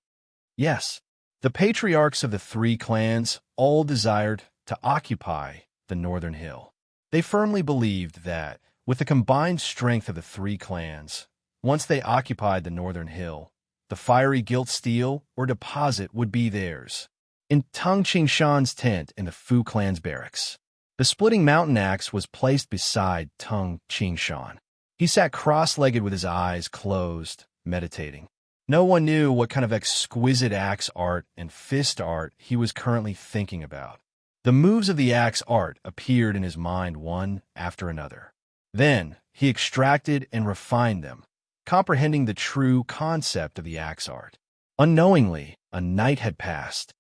Yes, the patriarchs of the three clans all desired to occupy the northern hill. They firmly believed that, with the combined strength of the three clans, once they occupied the northern hill, the fiery gilt steel or deposit would be theirs. In Tung Qingshan's tent in the Fu clan's barracks, the splitting mountain axe was placed beside Tung Qingshan. He sat cross-legged with his eyes closed, meditating. No one knew what kind of exquisite axe art and fist art he was currently thinking about. The moves of the axe art appeared in his mind one after another. Then he extracted and refined them, comprehending the true concept of the axe art. Unknowingly, a night had passed.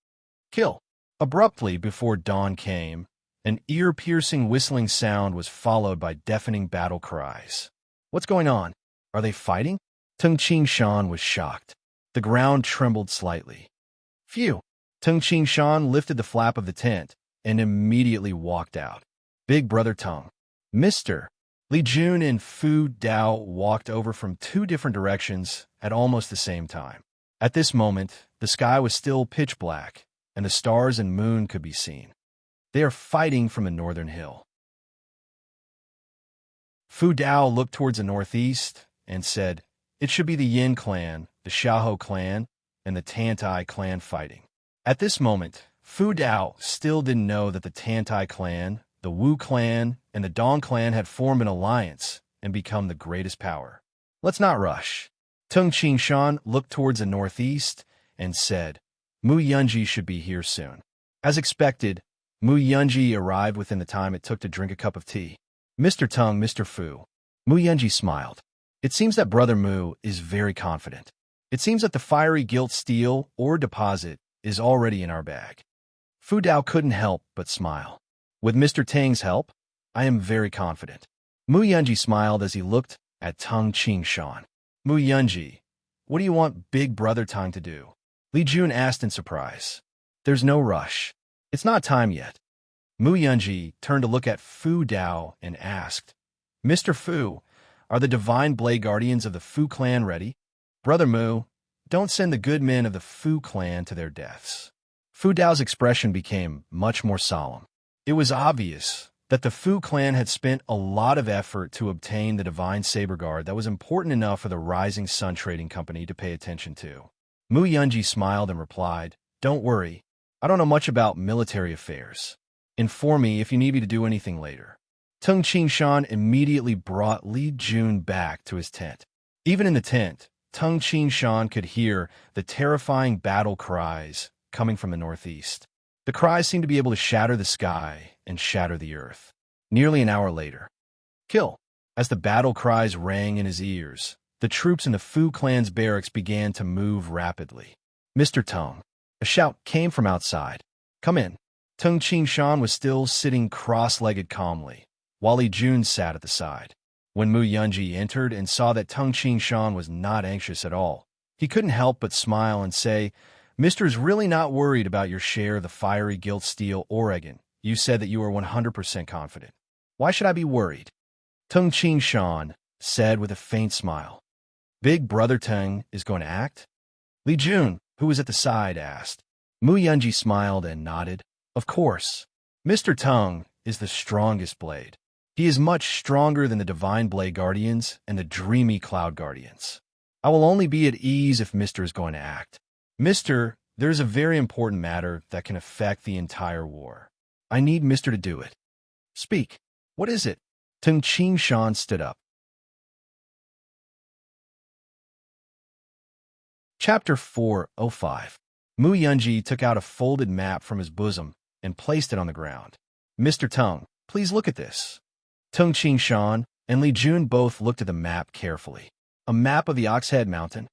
Kill. Abruptly, before dawn came, an ear-piercing whistling sound was followed by deafening battle cries. What's going on? Are they fighting? Tung Qingshan was shocked. The ground trembled slightly. Phew! Tung Qingshan lifted the flap of the tent and immediately walked out. Big Brother Tung. Mr. Li Jun and Fu Dao walked over from two different directions at almost the same time. At this moment, the sky was still pitch black, and the stars and moon could be seen. They are fighting from the northern hill. Fu Dao looked towards the northeast and said, it should be the Yin clan, the Xiahou clan, and the Tantai clan fighting. At this moment, Fu Dao still didn't know that the Tantai clan, the Wu clan, and the Dong clan had formed an alliance and become the greatest power. Let's not rush. Tung Qingshan looked towards the northeast and said, Mu Yunji should be here soon. As expected, Mu Yunji arrived within the time it took to drink a cup of tea. Mr. Tung, Mr. Fu. Mu Yunji smiled. It seems that Brother Mu is very confident. It seems that the fiery gilt steel or deposit is already in our bag. Fu Dao couldn't help but smile. With Mr. Tang's help, I am very confident. Mu Yunji smiled as he looked at Tung Qingshan. Mu Yunji, what do you want Big Brother Tang to do? Li Jun asked in surprise. There's no rush. It's not time yet. Mu Yunji turned to look at Fu Dao and asked, Mr. Fu, are the divine blade guardians of the Fu clan ready? Brother Mu, don't send the good men of the Fu clan to their deaths. Fu Dao's expression became much more solemn. It was obvious that the Fu clan had spent a lot of effort to obtain the divine saber guard that was important enough for the Rising Sun Trading Company to pay attention to. Mu Yunji smiled and replied, don't worry, I don't know much about military affairs. Inform me if you need me to do anything later. Tung Qingshan immediately brought Li Jun back to his tent. Even in the tent, Tung Qingshan could hear the terrifying battle cries coming from the northeast. The cries seemed to be able to shatter the sky and shatter the earth. Nearly an hour later, kill. As the battle cries rang in his ears, the troops in the Fu clan's barracks began to move rapidly. Mr. Tung. A shout came from outside. Come in. Tung Qingshan was still sitting cross-legged calmly, while Li Jun sat at the side. When Mu Yunji entered and saw that Tung Qingshan was not anxious at all, he couldn't help but smile and say, Mister's really not worried about your share of the fiery gilt steel Oregon. You said that you were 100% confident. Why should I be worried? Tung Qingshan said with a faint smile. Big Brother Tang is going to act? Li Jun, who was at the side, asked. Mu Yunji smiled and nodded. Of course. Mr. Tung is the strongest blade. He is much stronger than the Divine Blade Guardians and the Dreamy Cloud Guardians. I will only be at ease if Mr. is going to act. Mr. There is a very important matter that can affect the entire war. I need Mister to do it. Speak. What is it? Tung Ching Shan stood up. Chapter 405. Mu Yunji took out a folded map from his bosom and placed it on the ground. Mr. Tung, please look at this. Tung Ching Shan and Li Jun both looked at the map carefully. A map of the Oxhead Mountain?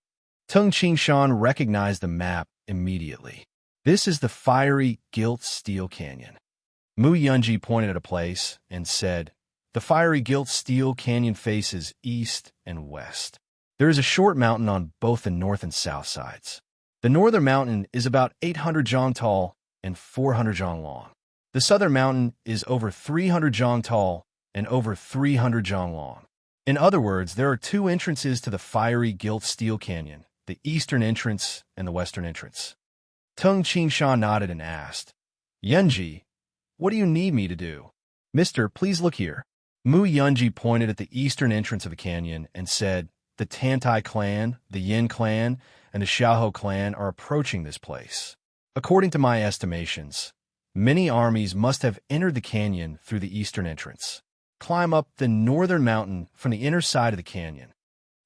Tung Ching Shan recognized the map immediately. This is the fiery gilt steel canyon. Mu Yunji pointed at a place and said, the fiery gilt steel canyon faces east and west. There is a short mountain on both the north and south sides. The northern mountain is about 800 zhang tall and 400 zhang long. The southern mountain is over 300 zhang tall and over 300 zhang long. In other words, there are two entrances to the fiery gilt steel canyon, the eastern entrance and the western entrance. Tung Ching Shan nodded and asked, Yunji, what do you need me to do? Mister, please look here. Mu Yunji pointed at the eastern entrance of the canyon and said, the Tantai clan, the Yin clan, and the Xiaohou clan are approaching this place. According to my estimations, many armies must have entered the canyon through the eastern entrance. Climb up the northern mountain from the inner side of the canyon.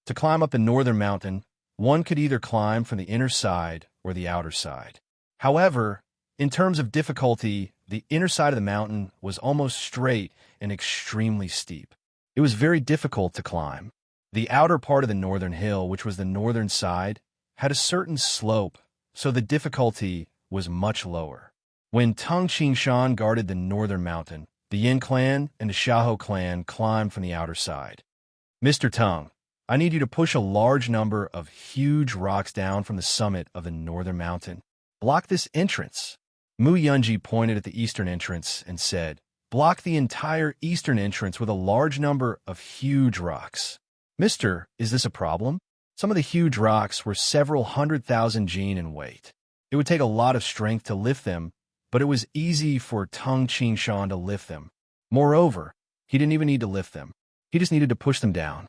To climb up the northern mountain, one could either climb from the inner side or the outer side. However, in terms of difficulty, the inner side of the mountain was almost straight and extremely steep. It was very difficult to climb. The outer part of the northern hill, which was the northern side, had a certain slope, so the difficulty was much lower. When Tung Ching Shan guarded the northern mountain, the Yin clan and the Xiaohou clan climbed from the outer side. Mr. Tung, I need you to push a large number of huge rocks down from the summit of the northern mountain. Block this entrance. Mu Yunji pointed at the eastern entrance and said, block the entire eastern entrance with a large number of huge rocks. Mister, is this a problem? Some of the huge rocks were several 100,000 jin in weight. It would take a lot of strength to lift them, but it was easy for Tung Ching Shan to lift them. Moreover, he didn't even need to lift them. He just needed to push them down.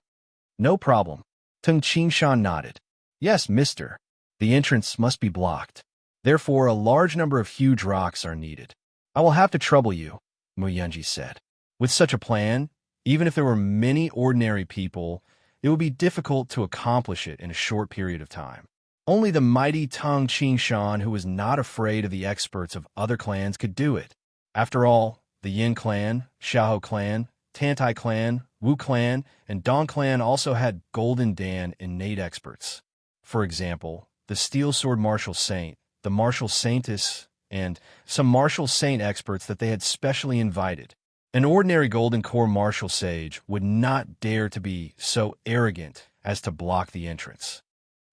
No problem. Tung Ching Shan nodded. Yes, mister. The entrance must be blocked. Therefore, a large number of huge rocks are needed. I will have to trouble you, Mu Yunji said. With such a plan, even if there were many ordinary people, it would be difficult to accomplish it in a short period of time. Only the mighty Tung Ching Shan, who was not afraid of the experts of other clans, could do it. After all, the Yin clan, Xiaohou clan, Tantai clan, Wu clan, and Dong clan also had Golden Dan innate experts. For example, the Steel Sword Martial Saint, the Martial Saintess, and some Martial Saint experts that they had specially invited. An ordinary Golden Core martial sage would not dare to be so arrogant as to block the entrance.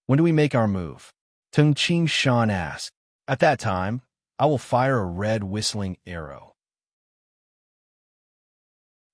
When do we make our move? Tung Ching Shan asked. At that time, I will fire a red whistling arrow.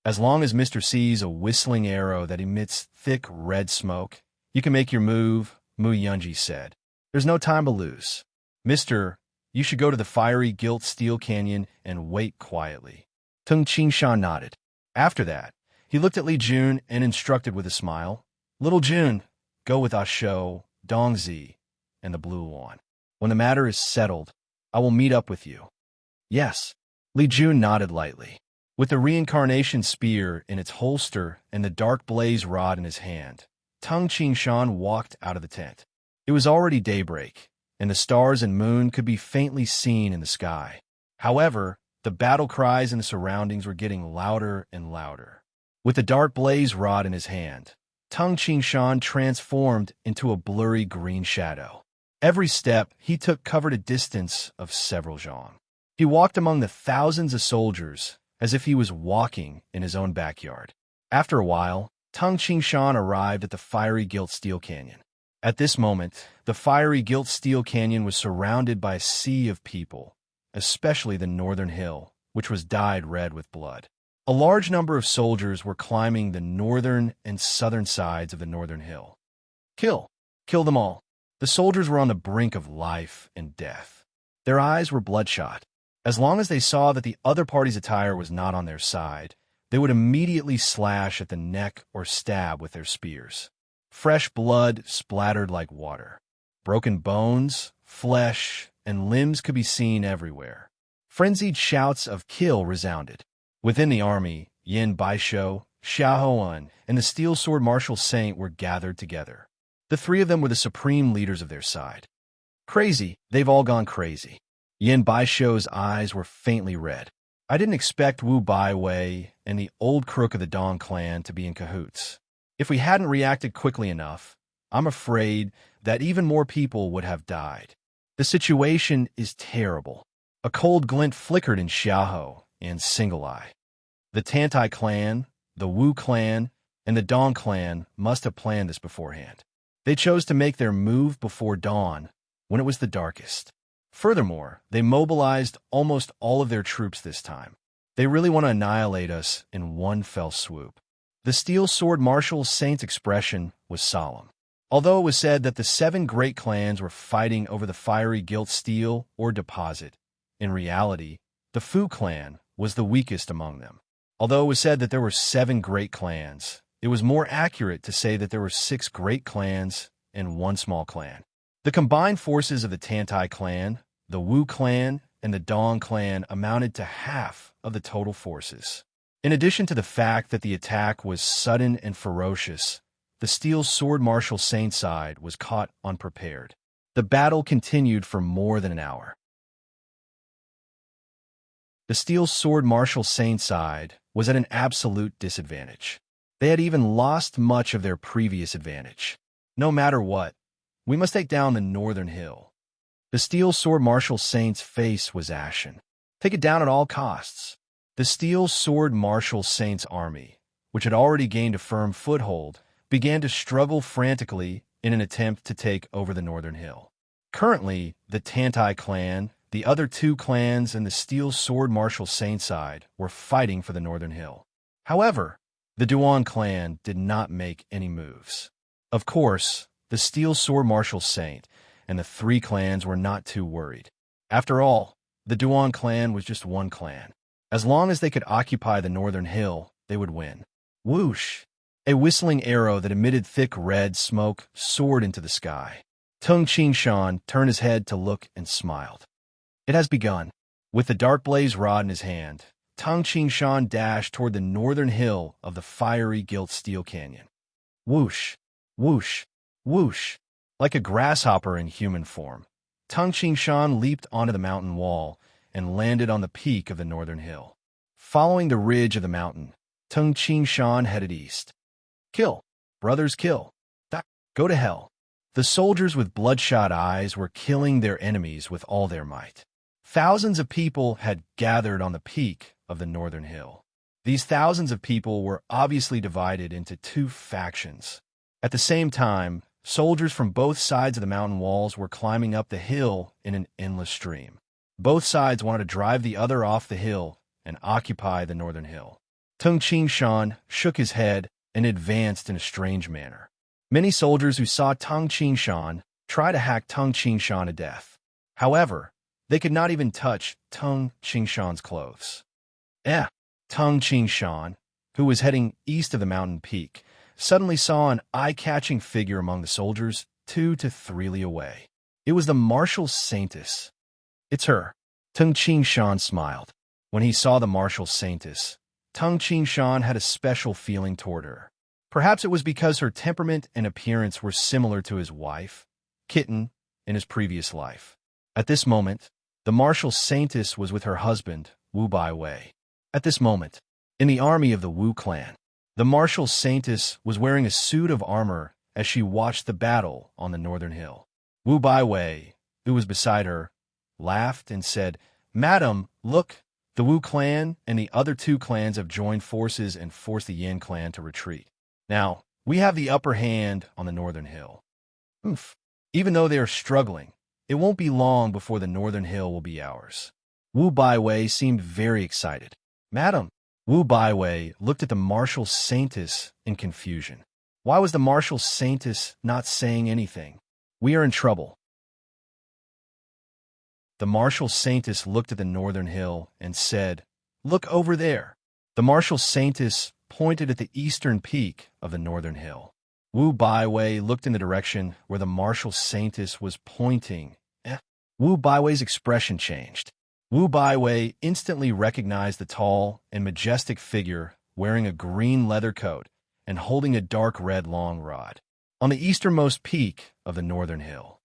As long as Mr. sees a whistling arrow that emits thick red smoke, you can make your move, Mu Yunji said. There's no time to lose. Mister, you should go to the fiery gilt steel canyon and wait quietly. Tung Ching Shan nodded. After that, he looked at Li Jun and instructed with a smile, Little Jun, go with Asho, Dongzi, and the Blue One. When the matter is settled, I will meet up with you. Yes. Li Jun nodded lightly. With the reincarnation spear in its holster and the dark blaze rod in his hand, Tung Ching Shan walked out of the tent. It was already daybreak, and the stars and moon could be faintly seen in the sky. However, the battle cries in the surroundings were getting louder and louder. With the dark blaze rod in his hand, Tung Ching Shan transformed into a blurry green shadow. Every step he took covered a distance of several zhang. He walked among the thousands of soldiers as if he was walking in his own backyard. After a while, Tung Ching Shan arrived at the fiery gilt steel canyon. At this moment, the fiery gilt steel canyon was surrounded by a sea of people, especially the northern hill, which was dyed red with blood. A large number of soldiers were climbing the northern and southern sides of the northern hill. Kill! Kill them all! The soldiers were on the brink of life and death. Their eyes were bloodshot. As long as they saw that the other party's attire was not on their side, they would immediately slash at the neck or stab with their spears. Fresh blood splattered like water. Broken bones, flesh, and limbs could be seen everywhere. Frenzied shouts of kill resounded. Within the army, Yin Baisho, Xiaohuan, and the Steel Sword Martial Saint were gathered together. The three of them were the supreme leaders of their side. Crazy, they've all gone crazy. Yin Baisho's eyes were faintly red. I didn't expect Wu Baiwei and the old crook of the Dong clan to be in cahoots. If we hadn't reacted quickly enough, I'm afraid that even more people would have died. The situation is terrible. A cold glint flickered in Xiaohu and Single Eye. The Tantai clan, the Wu clan, and the Dong clan must have planned this beforehand. They chose to make their move before dawn, when it was the darkest. Furthermore, they mobilized almost all of their troops this time. They really want to annihilate us in one fell swoop. The Steel Sword Martial Saint's expression was solemn. Although it was said that the 7 great clans were fighting over the fiery gilt steel or deposit, in reality, the Fu clan was the weakest among them. Although it was said that there were 7 great clans, it was more accurate to say that there were 6 great clans and 1 small clan. The combined forces of the Tantai clan, the Wu clan, and the Dong clan amounted to half of the total forces. In addition to the fact that the attack was sudden and ferocious, the Steel Sword Martial Saint side was caught unprepared. The battle continued for more than an hour. The Steel Sword Martial Saint side was at an absolute disadvantage. They had even lost much of their previous advantage. No matter what, we must take down the northern hill. The Steel Sword Martial Saint's face was ashen. Take it down at all costs. The Steel Sword Martial Saint's army, which had already gained a firm foothold, began to struggle frantically in an attempt to take over the northern hill. Currently, the Tantai clan, the other 2 clans, and the Steel Sword Martial Saint side were fighting for the northern hill. However, the Duan clan did not make any moves. Of course, the Steel Sword Martial Saint and the 3 clans were not too worried. After all, the Duan clan was just one clan. As long as they could occupy the northern hill, they would win. Whoosh! A whistling arrow that emitted thick red smoke soared into the sky. Tung Qingshan turned his head to look and smiled. It has begun. With the dark blaze rod in his hand, Tung Qingshan dashed toward the northern hill of the fiery gilt steel canyon. Whoosh! Whoosh! Whoosh! Like a grasshopper in human form, Tung Qingshan leaped onto the mountain wall and landed on the peak of the northern hill. Following the ridge of the mountain, Tung Qingshan headed east. Kill! Brothers, kill! Go to hell! The soldiers with bloodshot eyes were killing their enemies with all their might. Thousands of people had gathered on the peak of the northern hill. These thousands of people were obviously divided into 2 factions. At the same time, soldiers from both sides of the mountain walls were climbing up the hill in an endless stream. Both sides wanted to drive the other off the hill and occupy the northern hill. Tung Qingshan shook his head and advanced in a strange manner. Many soldiers who saw Tung Qingshan tried to hack Tung Qingshan to death. However, they could not even touch Tung Qingshan's clothes. Tung Qingshan, who was heading east of the mountain peak, suddenly saw an eye-catching figure among the soldiers 2 to 3 li away. It was the Martial Saintess. It's her. Tung Qingshan smiled. When he saw the Martial Saintess, Tung Qingshan had a special feeling toward her. Perhaps it was because her temperament and appearance were similar to his wife, Kitten, in his previous life. At this moment, the Martial Saintess was with her husband, Wu Baiwei. At this moment, in the army of the Wu clan, the Martial Saintess was wearing a suit of armor as she watched the battle on the northern hill. Wu Baiwei, who was beside her, laughed and said, "Madam, look, the Wu clan and the other 2 clans have joined forces and forced the Yin clan to retreat. Now, we have the upper hand on the northern hill. Even though they are struggling, it won't be long before the northern hill will be ours." Wu Baiwei seemed very excited. "Madam," Wu Baiwei looked at the Martial Saintess in confusion. Why was the Martial Saintess not saying anything? "We are in trouble." The Martial Saintess looked at the northern hill and said, "Look over there." The Martial Saintess pointed at the eastern peak of the northern hill. Wu Baiwei looked in the direction where the Martial Saintess was pointing. Wu Baiwei's expression changed. Wu Baiwei instantly recognized the tall and majestic figure wearing a green leather coat and holding a dark red long rod on the easternmost peak of the northern hill.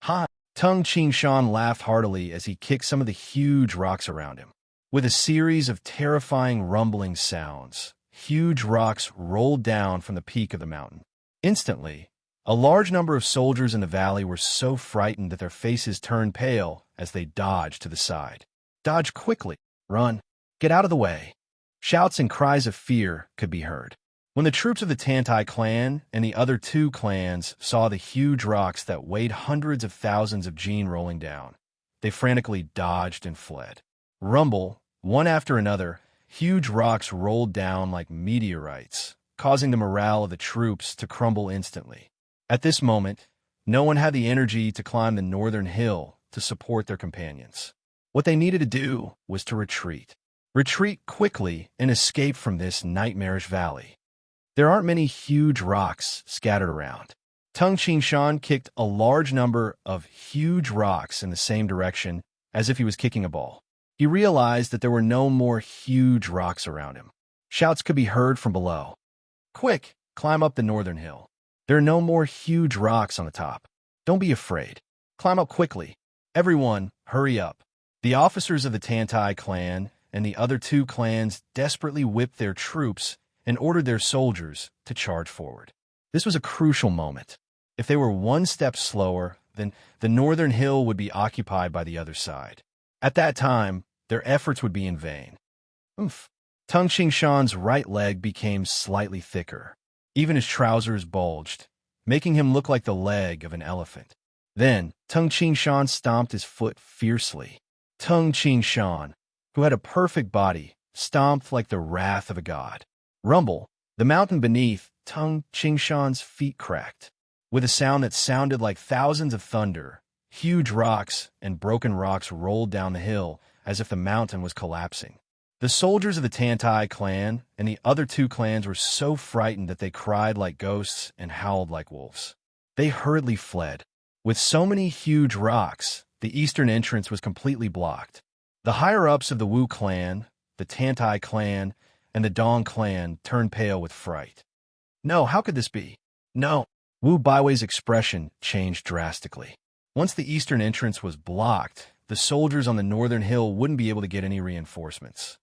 Ha! Tung Qingshan laughed heartily as he kicked some of the huge rocks around him. With a series of terrifying rumbling sounds, huge rocks rolled down from the peak of the mountain. Instantly, a large number of soldiers in the valley were so frightened that their faces turned pale as they dodged to the side. Dodge quickly! Run! Get out of the way! Shouts and cries of fear could be heard. When the troops of the Tantai clan and the other two clans saw the huge rocks that weighed hundreds of thousands of jin rolling down, they frantically dodged and fled. Rumble, one after another, huge rocks rolled down like meteorites, causing the morale of the troops to crumble instantly. At this moment, no one had the energy to climb the northern hill to support their companions. What they needed to do was to retreat. Retreat quickly and escape from this nightmarish valley. There aren't many huge rocks scattered around. Tung Qingshan kicked a large number of huge rocks in the same direction as if he was kicking a ball. He realized that there were no more huge rocks around him. Shouts could be heard from below. Quick, climb up the northern hill. There are no more huge rocks on the top. Don't be afraid. Climb up quickly. Everyone, hurry up. The officers of the Tantai clan and the other two clans desperately whipped their troops and ordered their soldiers to charge forward. This was a crucial moment. If they were one step slower, then the northern hill would be occupied by the other side. At that time, their efforts would be in vain. Oof. Tung Qingshan's right leg became slightly thicker. Even his trousers bulged, making him look like the leg of an elephant. Then, Tung Qingshan stomped his foot fiercely. Tung Qingshan, who had a perfect body, stomped like the wrath of a god. Rumble, the mountain beneath Tung Qingshan's feet cracked. With a sound that sounded like thousands of thunder, huge rocks and broken rocks rolled down the hill as if the mountain was collapsing. The soldiers of the Tantai clan and the other two clans were so frightened that they cried like ghosts and howled like wolves. They hurriedly fled. With so many huge rocks, the eastern entrance was completely blocked. The higher-ups of the Wu clan, the Tantai clan, and the Dong clan turned pale with fright. No, how could this be? No. Wu Baiwei's expression changed drastically. Once the eastern entrance was blocked, the soldiers on the northern hill wouldn't be able to get any reinforcements.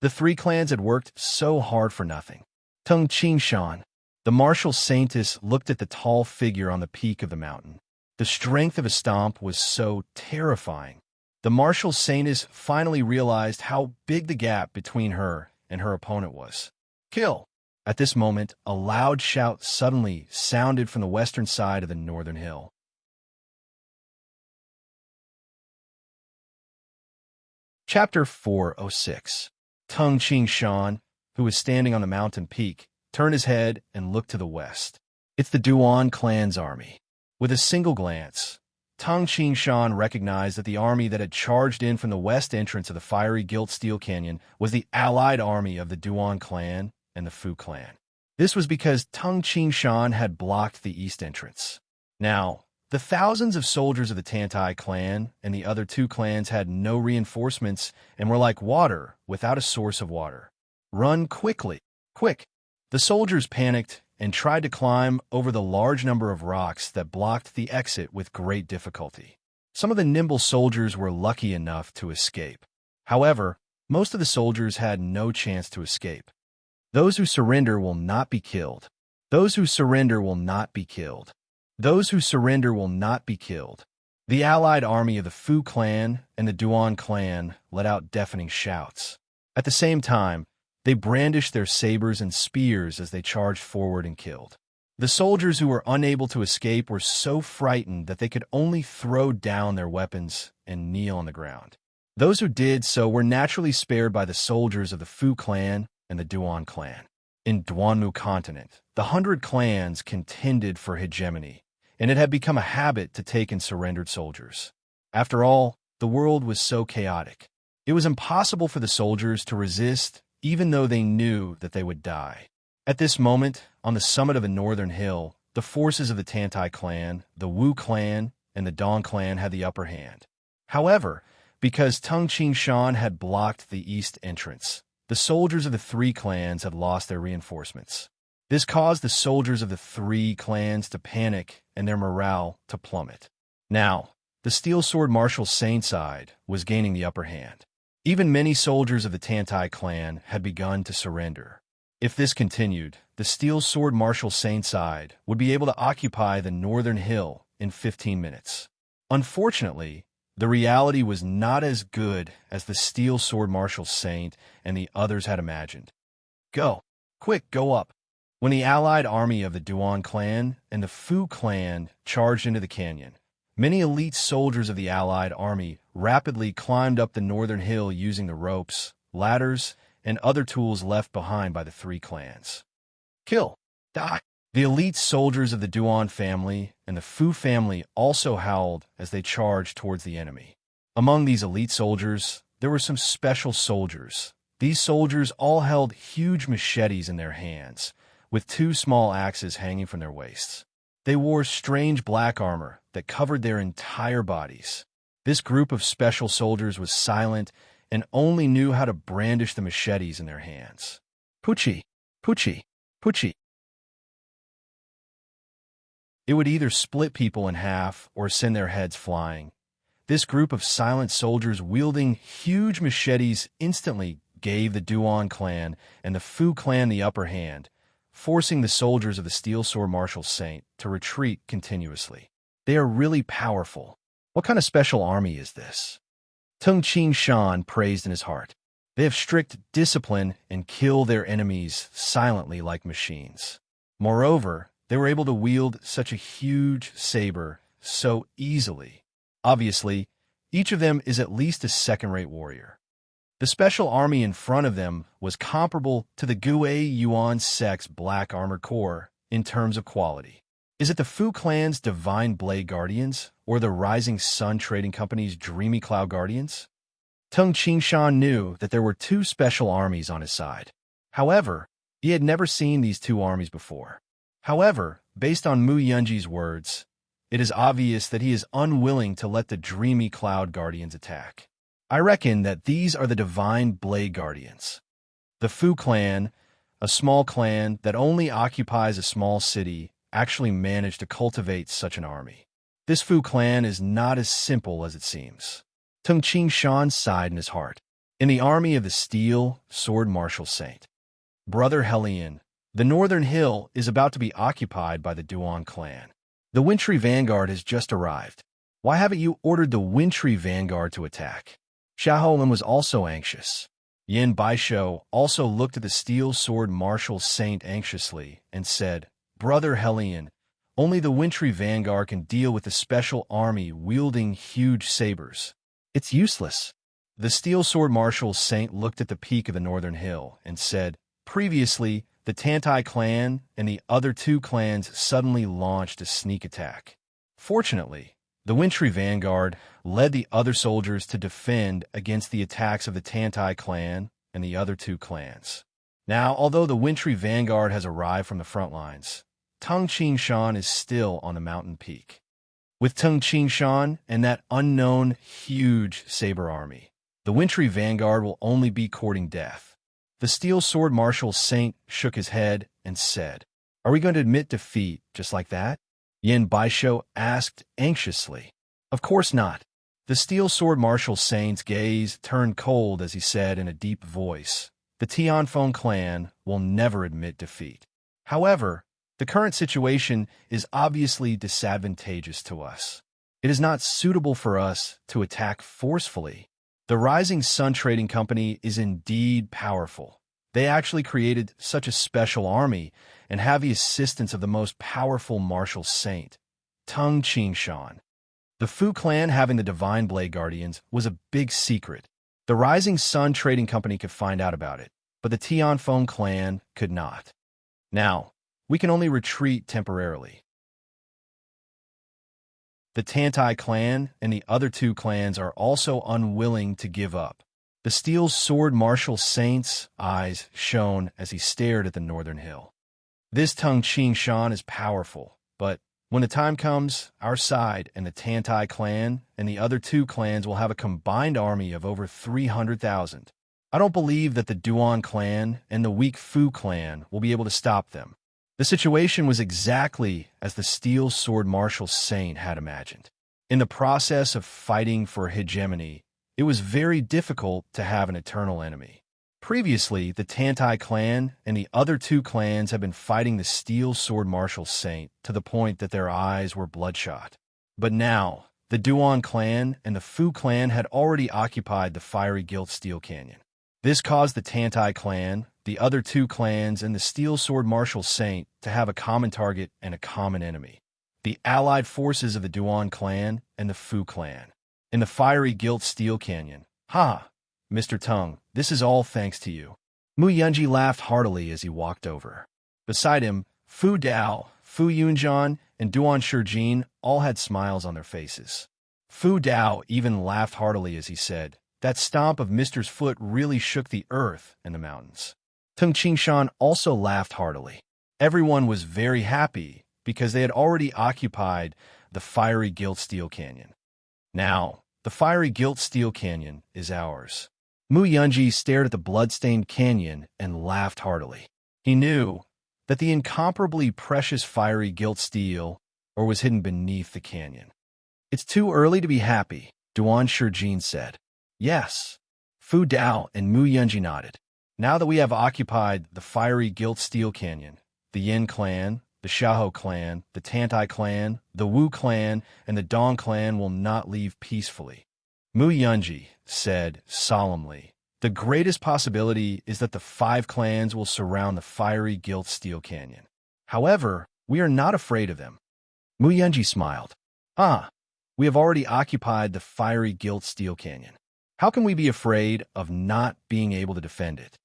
The three clans had worked so hard for nothing. Tung Qingshan, the martial saintess, looked at the tall figure on the peak of the mountain. The strength of his stomp was so terrifying. The martial saintess finally realized how big the gap between her and her opponent was. Kill! At this moment, a loud shout suddenly sounded from the western side of the northern hill. Chapter 406. Tung Qingshan, who was standing on the mountain peak, turned his head and looked to the west. It's the Duan clan's army. With a single glance, Tung Qingshan recognized that the army that had charged in from the west entrance of the fiery gilt steel canyon was the allied army of the Duan clan and the Fu clan. This was because Tung Qingshan had blocked the east entrance. Now, the thousands of soldiers of the Tantai clan and the other two clans had no reinforcements and were like water without a source of water. Run quickly! Quick! The soldiers panicked and tried to climb over the large number of rocks that blocked the exit with great difficulty. Some of the nimble soldiers were lucky enough to escape. However, most of the soldiers had no chance to escape. Those who surrender will not be killed. Those who surrender will not be killed. Those who surrender will not be killed. The allied army of the Fu clan and the Duan clan let out deafening shouts. At the same time, they brandished their sabers and spears as they charged forward and killed. The soldiers who were unable to escape were so frightened that they could only throw down their weapons and kneel on the ground. Those who did so were naturally spared by the soldiers of the Fu clan and the Duan clan. In Duanmu continent, the 100 clans contended for hegemony, and it had become a habit to take in surrendered soldiers. After all, the world was so chaotic. It was impossible for the soldiers to resist even though they knew that they would die. At this moment, on the summit of a northern hill, the forces of the Tantai clan, the Wu clan, and the Dong clan had the upper hand. However, because Tung Ching Shan had blocked the east entrance, the soldiers of the three clans had lost their reinforcements. This caused the soldiers of the three clans to panic and their morale to plummet. Now, the Steel Sword Martial Saint side was gaining the upper hand. Even many soldiers of the Tantai clan had begun to surrender. If this continued, the Steel Sword Martial Saint side would be able to occupy the northern hill in 15 minutes. Unfortunately, the reality was not as good as the Steel Sword Martial Saint and the others had imagined. Go! Quick, go up! When the allied army of the Duan clan and the Fu clan charged into the canyon, many elite soldiers of the allied army rapidly climbed up the northern hill using the ropes, ladders, and other tools left behind by the three clans. Kill! Die! The elite soldiers of the Duan family and the Fu family also howled as they charged towards the enemy. Among these elite soldiers, there were some special soldiers. These soldiers all held huge machetes in their hands, with two small axes hanging from their waists. They wore strange black armor that covered their entire bodies. This group of special soldiers was silent and only knew how to brandish the machetes in their hands. Puchi! Puchi! Puchi! It would either split people in half or send their heads flying. This group of silent soldiers wielding huge machetes instantly gave the Duan clan and the Fu clan the upper hand, forcing the soldiers of the Steel Sword Martial Saint to retreat continuously. They are really powerful. What kind of special army is this? Tung Ching Shan praised in his heart. They have strict discipline and kill their enemies silently like machines. Moreover, they were able to wield such a huge saber so easily. Obviously, each of them is at least a second-rate warrior. The special army in front of them was comparable to the Gui Yuan sect's Black Armored Corps in terms of quality. Is it the Fu clan's Divine Blade Guardians or the Rising Sun Trading Company's Dreamy Cloud Guardians? Tung Ching Shan knew that there were two special armies on his side. However, he had never seen these two armies before. However, based on Mu Yunji's words, it is obvious that he is unwilling to let the Dreamy Cloud Guardians attack. I reckon that these are the Divine Blade Guardians. The Fu clan, a small clan that only occupies a small city, actually managed to cultivate such an army. This Fu clan is not as simple as it seems. Tung Ching Shan sighed in his heart. In the army of the Steel Sword Martial Saint, Brother Helion, the northern hill is about to be occupied by the Duan clan. The Wintry Vanguard has just arrived. Why haven't you ordered the Wintry Vanguard to attack? Xiaoholin was also anxious. Yin Baisho also looked at the Steel Sword Martial Saint anxiously and said, Brother Helion, only the Wintry Vanguard can deal with the special army wielding huge sabers. It's useless. The Steel Sword Martial Saint looked at the peak of the northern hill and said, Previously, the Tantai clan and the other two clans suddenly launched a sneak attack. Fortunately, the Wintry Vanguard led the other soldiers to defend against the attacks of the Tantai clan and the other two clans. Now, although the Wintry Vanguard has arrived from the front lines, Tung Ching Shan is still on the mountain peak. With Tung Ching Shan and that unknown huge saber army, the Wintry Vanguard will only be courting death. The Steel Sword Martial Saint shook his head and said, Are we going to admit defeat just like that? Yin Baisho asked anxiously. Of course not. The Steel Sword Martial Saint's gaze turned cold as he said in a deep voice, The Tianfeng clan will never admit defeat. However, the current situation is obviously disadvantageous to us. It is not suitable for us to attack forcefully. The Rising Sun Trading Company is indeed powerful. They actually created such a special army and have the assistance of the most powerful martial saint, Tung Ching Shan. The Fu clan having the Divine Blade Guardians was a big secret. The Rising Sun Trading Company could find out about it, but the Tianfeng clan could not. Now, we can only retreat temporarily. The Tantai clan and the other two clans are also unwilling to give up. The Steel Sword Martial Saint's eyes shone as he stared at the northern hill. This Tung Ching Shan is powerful, but When the time comes, our side and the Tantai clan and the other two clans will have a combined army of over 300,000. I don't believe that the Duan clan and the weak Fu clan will be able to stop them. The situation was exactly as the Steel Sword Martial Saint had imagined. In the process of fighting for hegemony, it was very difficult to have an eternal enemy. Previously, the Tantai clan and the other two clans had been fighting the Steel Sword Martial Saint to the point that their eyes were bloodshot. But now, the Duan clan and the Fu clan had already occupied the fiery gilt Steel Canyon. This caused the Tantai clan, the other two clans, and the Steel Sword Martial Saint to have a common target and a common enemy: the allied forces of the Duan clan and the Fu clan. In the fiery gilt Steel Canyon. Ha! Mr. Tung, this is all thanks to you. Mu Yunji laughed heartily as he walked over. Beside him, Fu Dao, Fu Yunjian, and Duan Shijin all had smiles on their faces. Fu Dao even laughed heartily as he said, "That stomp of Mister's foot really shook the earth and the mountains." Tung Qingshan also laughed heartily. Everyone was very happy because they had already occupied the fiery gilt Steel Canyon. Now, the fiery gilt Steel Canyon is ours. Mu Yunji stared at the blood-stained canyon and laughed heartily. He knew that the incomparably precious fiery gilt steel was hidden beneath the canyon. "It's too early to be happy," Duan Shijin said. "Yes." Fu Dao and Mu Yunji nodded. "Now that we have occupied the fiery gilt Steel Canyon, the Yin clan, the Xiahou clan, the Tantai clan, the Wu clan, and the Dong clan will not leave peacefully." Mu Yunji said solemnly, "The greatest possibility is that the 5 clans will surround the fiery gilt Steel Canyon. However, we are not afraid of them." Mu Yunji smiled. "Ah, we have already occupied the fiery gilt Steel Canyon. How can we be afraid of not being able to defend it?"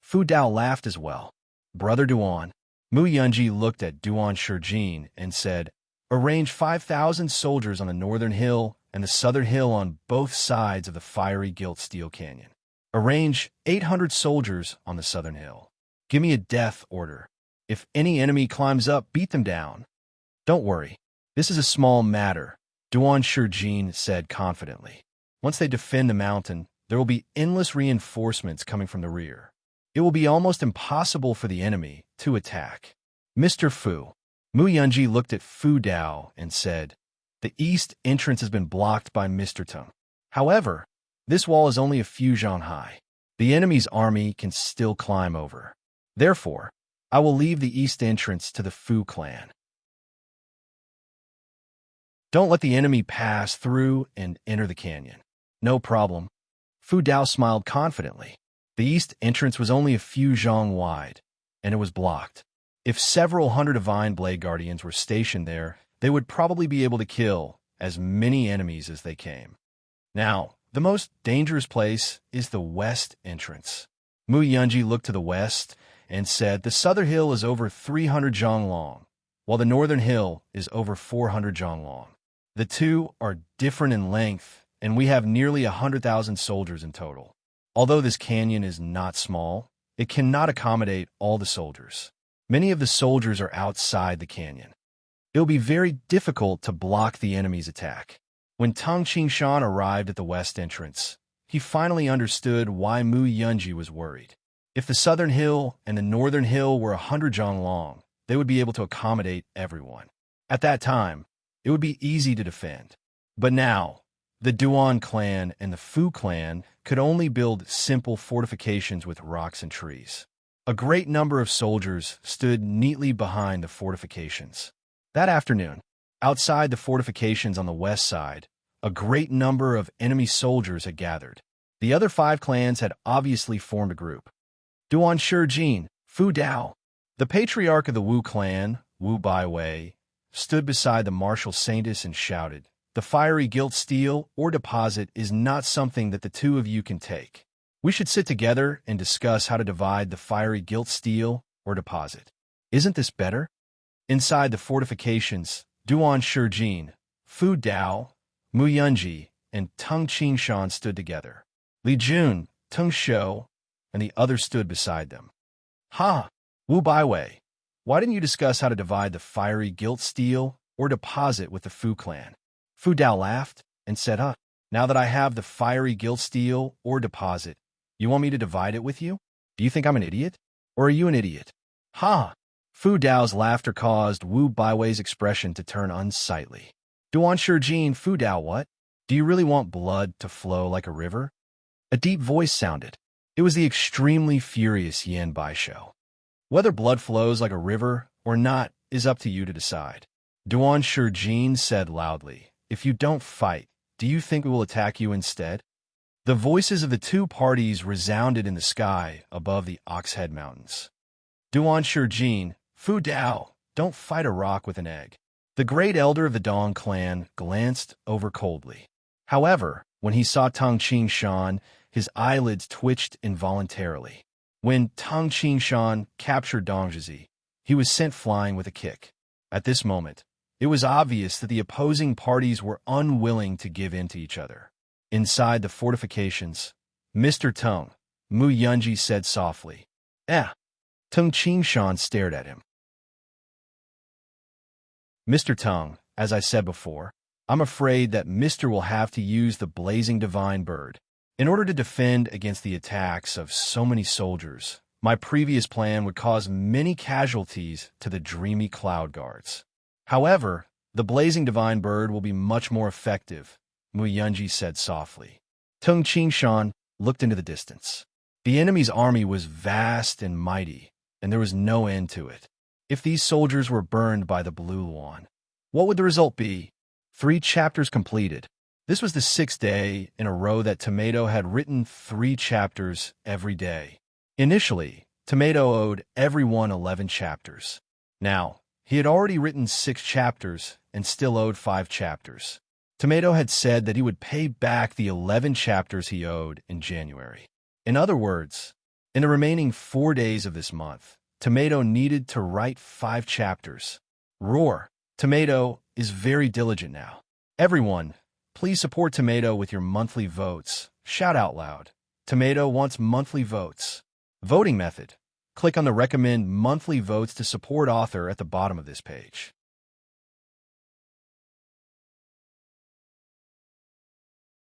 Fu Dao laughed as well. "Brother Duan." Mu Yunji looked at Duan Shijin and said, "Arrange 5,000 soldiers on the northern hill and the southern hill on both sides of the fiery gilt Steel Canyon. Arrange 800 soldiers on the southern hill. Give me a death order. If any enemy climbs up, beat them down. Don't worry, this is a small matter," Duan Shijin said confidently. "Once they defend the mountain, there will be endless reinforcements coming from the rear. It will be almost impossible for the enemy to attack." "Mr. Fu." Mu Yunji looked at Fu Dao and said, "The east entrance has been blocked by Mr. Tung. However, this wall is only a few zhang high. The enemy's army can still climb over. Therefore, I will leave the east entrance to the Fu clan. Don't let the enemy pass through and enter the canyon." "No problem." Fu Dao smiled confidently. The east entrance was only a few zhang wide, and it was blocked. If several hundred Divine Blade Guardians were stationed there, they would probably be able to kill as many enemies as they came. Now, the most dangerous place is the west entrance. Mu Yunji looked to the west and said, "The southern hill is over 300 zhang long, while the northern hill is over 400 zhang long. The two are different in length, and we have nearly 100,000 soldiers in total. Although this canyon is not small, it cannot accommodate all the soldiers. Many of the soldiers are outside the canyon. It will be very difficult to block the enemy's attack." When Tung Qingshan arrived at the west entrance, he finally understood why Mu Yunji was worried. If the southern hill and the northern hill were 100 zhang long, they would be able to accommodate everyone. At that time, it would be easy to defend. But now, the Duan clan and the Fu clan could only build simple fortifications with rocks and trees. A great number of soldiers stood neatly behind the fortifications. That afternoon, outside the fortifications on the west side, a great number of enemy soldiers had gathered. The other 5 clans had obviously formed a group. Duan Shijin, Fu Dao, the patriarch of the Wu clan, Wu Baiwei, stood beside the martial saintess and shouted, "The fiery gilt steel or deposit is not something that the two of you can take. We should sit together and discuss how to divide the fiery gilt steel or deposit. Isn't this better?" Inside the fortifications, Duan Shijin, Fu Dao, Mu Yunji, and Tung Qingshan stood together. Li Jun, Tung Shou, and the others stood beside them. "Ha! Wu Baiwei, why didn't you discuss how to divide the fiery gilt steel or deposit with the Fu clan. Fu Dao laughed and said, now that I have the fiery gilt steel or deposit, you want me to divide it with you? Do you think I'm an idiot? Or are you an idiot? Ha! Fu Dao's laughter caused Wu Baiwei's expression to turn unsightly. Duan Shijin, Fu Dao, what? Do you really want blood to flow like a river? A deep voice sounded. It was the extremely furious Yan Baisho. Whether blood flows like a river or not is up to you to decide. Duan Shijin said loudly, if you don't fight, do you think we will attack you instead? The voices of the two parties resounded in the sky above the Oxhead Mountains. Duan Shijin, Fu Dao, don't fight a rock with an egg. The great elder of the Dong clan glanced over coldly. However, when he saw Tang Qingshan, his eyelids twitched involuntarily. When Tang Qingshan captured Dongzhi, he was sent flying with a kick. At this moment, it was obvious that the opposing parties were unwilling to give in to each other. Inside the fortifications, Mr. Tang, Mu Yunji said softly. Tang Qingshan stared at him. Mr. Tang, as I said before, I'm afraid that Mr. will have to use the blazing divine bird. In order to defend against the attacks of so many soldiers, my previous plan would cause many casualties to the dreamy cloud guards. However, the blazing divine bird will be much more effective, Mu Yunji said softly. Tang Qingshan looked into the distance. The enemy's army was vast and mighty, and there was no end to it. If these soldiers were burned by the Blue Luan, what would the result be? 3 chapters completed. This was the 6th day in a row that Tomato had written 3 chapters every day. Initially, Tomato owed everyone 11 chapters. Now, he had already written 6 chapters and still owed 5 chapters. Tomato had said that he would pay back the 11 chapters he owed in January. In other words, in the remaining 4 days of this month, Tomato needed to write 5 chapters. Roar! Tomato is very diligent now. Everyone, please support Tomato with your monthly votes. Shout out loud. Tomato wants monthly votes. Voting method. Click on the Recommend Monthly Votes to support author at the bottom of this page.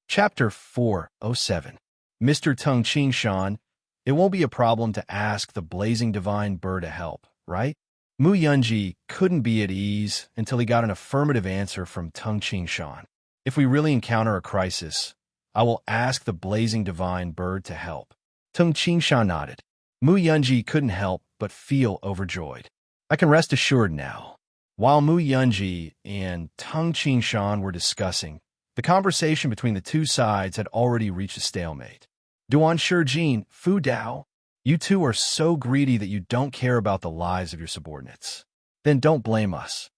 Chapter 407. Mr. Tang Qingshan, it won't be a problem to ask the blazing divine bird to help, right? Mu Yunji couldn't be at ease until he got an affirmative answer from Tang Qingshan. If we really encounter a crisis, I will ask the blazing divine bird to help. Tang Qingshan nodded. Mu Yunji couldn't help but feel overjoyed. I can rest assured now. While Mu Yunji and Tang Qingshan were discussing, the conversation between the two sides had already reached a stalemate. Duan Shijin, Fu Dao, you two are so greedy that you don't care about the lives of your subordinates. Then don't blame us.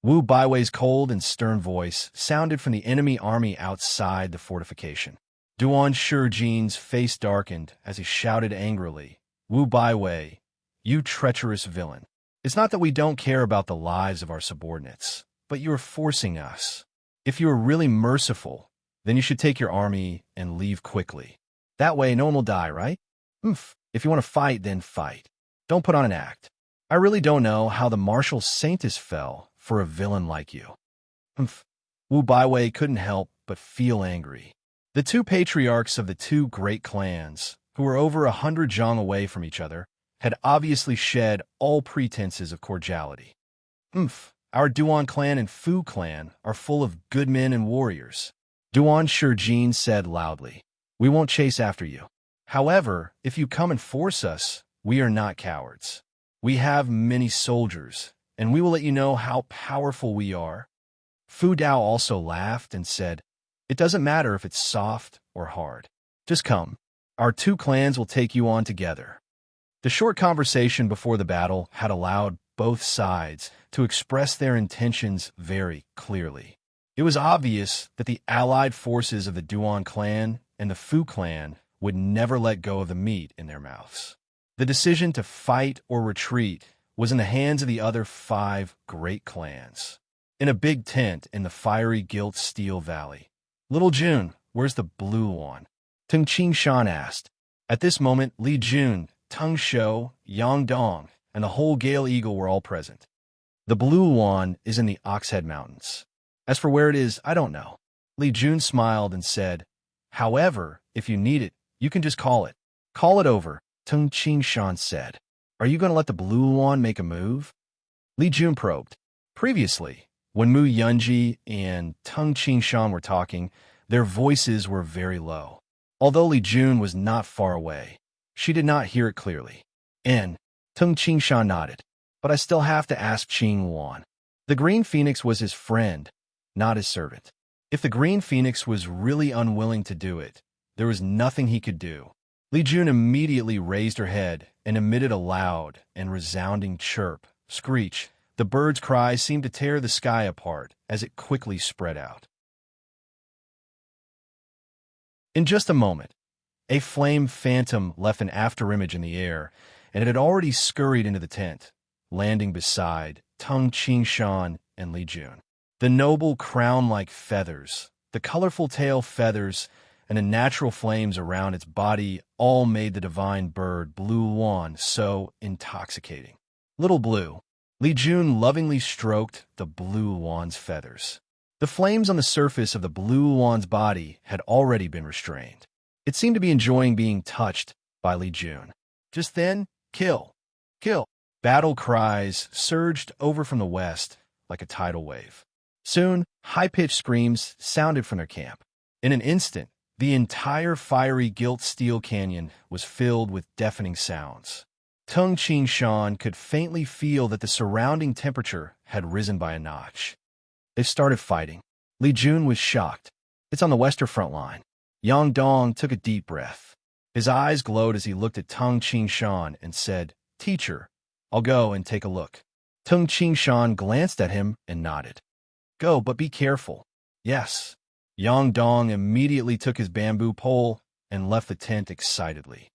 Wu Baiwei's cold and stern voice sounded from the enemy army outside the fortification. Duan Shijin's face darkened as he shouted angrily, Wu Baiwei, you treacherous villain. It's not that we don't care about the lives of our subordinates, but you are forcing us. If you are really merciful, then you should take your army and leave quickly. That way no one will die, right? If you want to fight, then fight. Don't put on an act. I really don't know how the martial saintess fell for a villain like you. Wu Baiwei couldn't help but feel angry. The two patriarchs of the two great clans, who were over 100 zhang away from each other, had obviously shed all pretenses of cordiality. Our Duan clan and Fu clan are full of good men and warriors. Duan Shijin said loudly. We won't chase after you. However, if you come and force us, we are not cowards. We have many soldiers, and we will let you know how powerful we are. Fu Dao also laughed and said, it doesn't matter if it's soft or hard. Just come. Our two clans will take you on together. The short conversation before the battle had allowed both sides to express their intentions very clearly. It was obvious that the allied forces of the Duan clan and the Fu clan would never let go of the meat in their mouths. The decision to fight or retreat was in the hands of the other 5 great clans. In a big tent in the fiery gilt steel valley. Little June, where's the Blue Luan? Tang Qingshan asked. At this moment, Li Jun, Tang Shou, Yang Dong, and the whole Gale Eagle were all present. The Blue Wand is in the Oxhead Mountains. As for where it is, I don't know. Li Jun smiled and said, however, if you need it, you can just call it. Call it over, Tung Qingshan said. Are you going to let the Blue Wand make a move? Li Jun probed. Previously, when Mu Yunji and Tung Qingshan were talking, their voices were very low. Although Li Jun was not far away, she did not hear it clearly. And Tung Qingshan nodded. But I still have to ask Qing Wan. The Green Phoenix was his friend, not his servant. If the Green Phoenix was really unwilling to do it, there was nothing he could do. Li Jun immediately raised her head and emitted a loud and resounding chirp, screech. The bird's cry seemed to tear the sky apart as it quickly spread out. In just a moment, a flame phantom left an afterimage in the air, and it had already scurried into the tent, landing beside Tung Qingshan and Li Jun. The noble crown-like feathers, the colorful tail feathers, and the natural flames around its body all made the divine bird Blue Wand so intoxicating. Little Blue, Li Jun lovingly stroked the Blue Wand's feathers. The flames on the surface of the Blue Wand's body had already been restrained. It seemed to be enjoying being touched by Li Jun. Just then, kill, kill. Battle cries surged over from the west like a tidal wave. Soon, high-pitched screams sounded from their camp. In an instant, the entire fiery gilt steel canyon was filled with deafening sounds. Tung Qingshan could faintly feel that the surrounding temperature had risen by a notch. They started fighting. Li Jun was shocked. It's on the western front line. Yang Dong took a deep breath. His eyes glowed as he looked at Tung Qingshan and said, Teacher, I'll go and take a look. Tung Qingshan glanced at him and nodded. Go, but be careful. Yes. Yang Dong immediately took his bamboo pole and left the tent excitedly.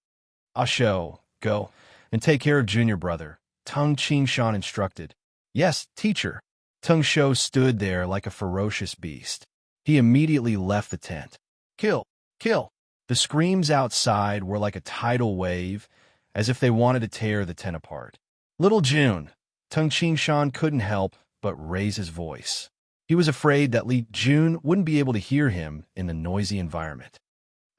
Ah Shou, go and take care of junior brother, Tung Qingshan instructed. Yes, teacher. Tung Shou stood there like a ferocious beast. He immediately left the tent. Kill, kill. The screams outside were like a tidal wave, as if they wanted to tear the tent apart. Little Jun, Tung Qingshan couldn't help but raise his voice. He was afraid that Li Jun wouldn't be able to hear him in the noisy environment.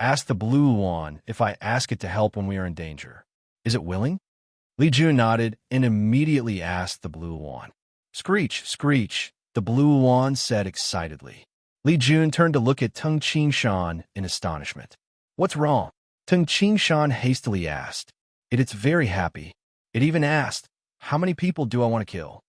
Ask the Blue Wand if I ask it to help when we are in danger. Is it willing? Li Jun nodded and immediately asked the Blue Wand. Screech, screech, the Blue Wand said excitedly. Li Jun turned to look at Tung Qingshan in astonishment. What's wrong? Tung Qingshan hastily asked. It's very happy. It even asked, how many people do I want to kill?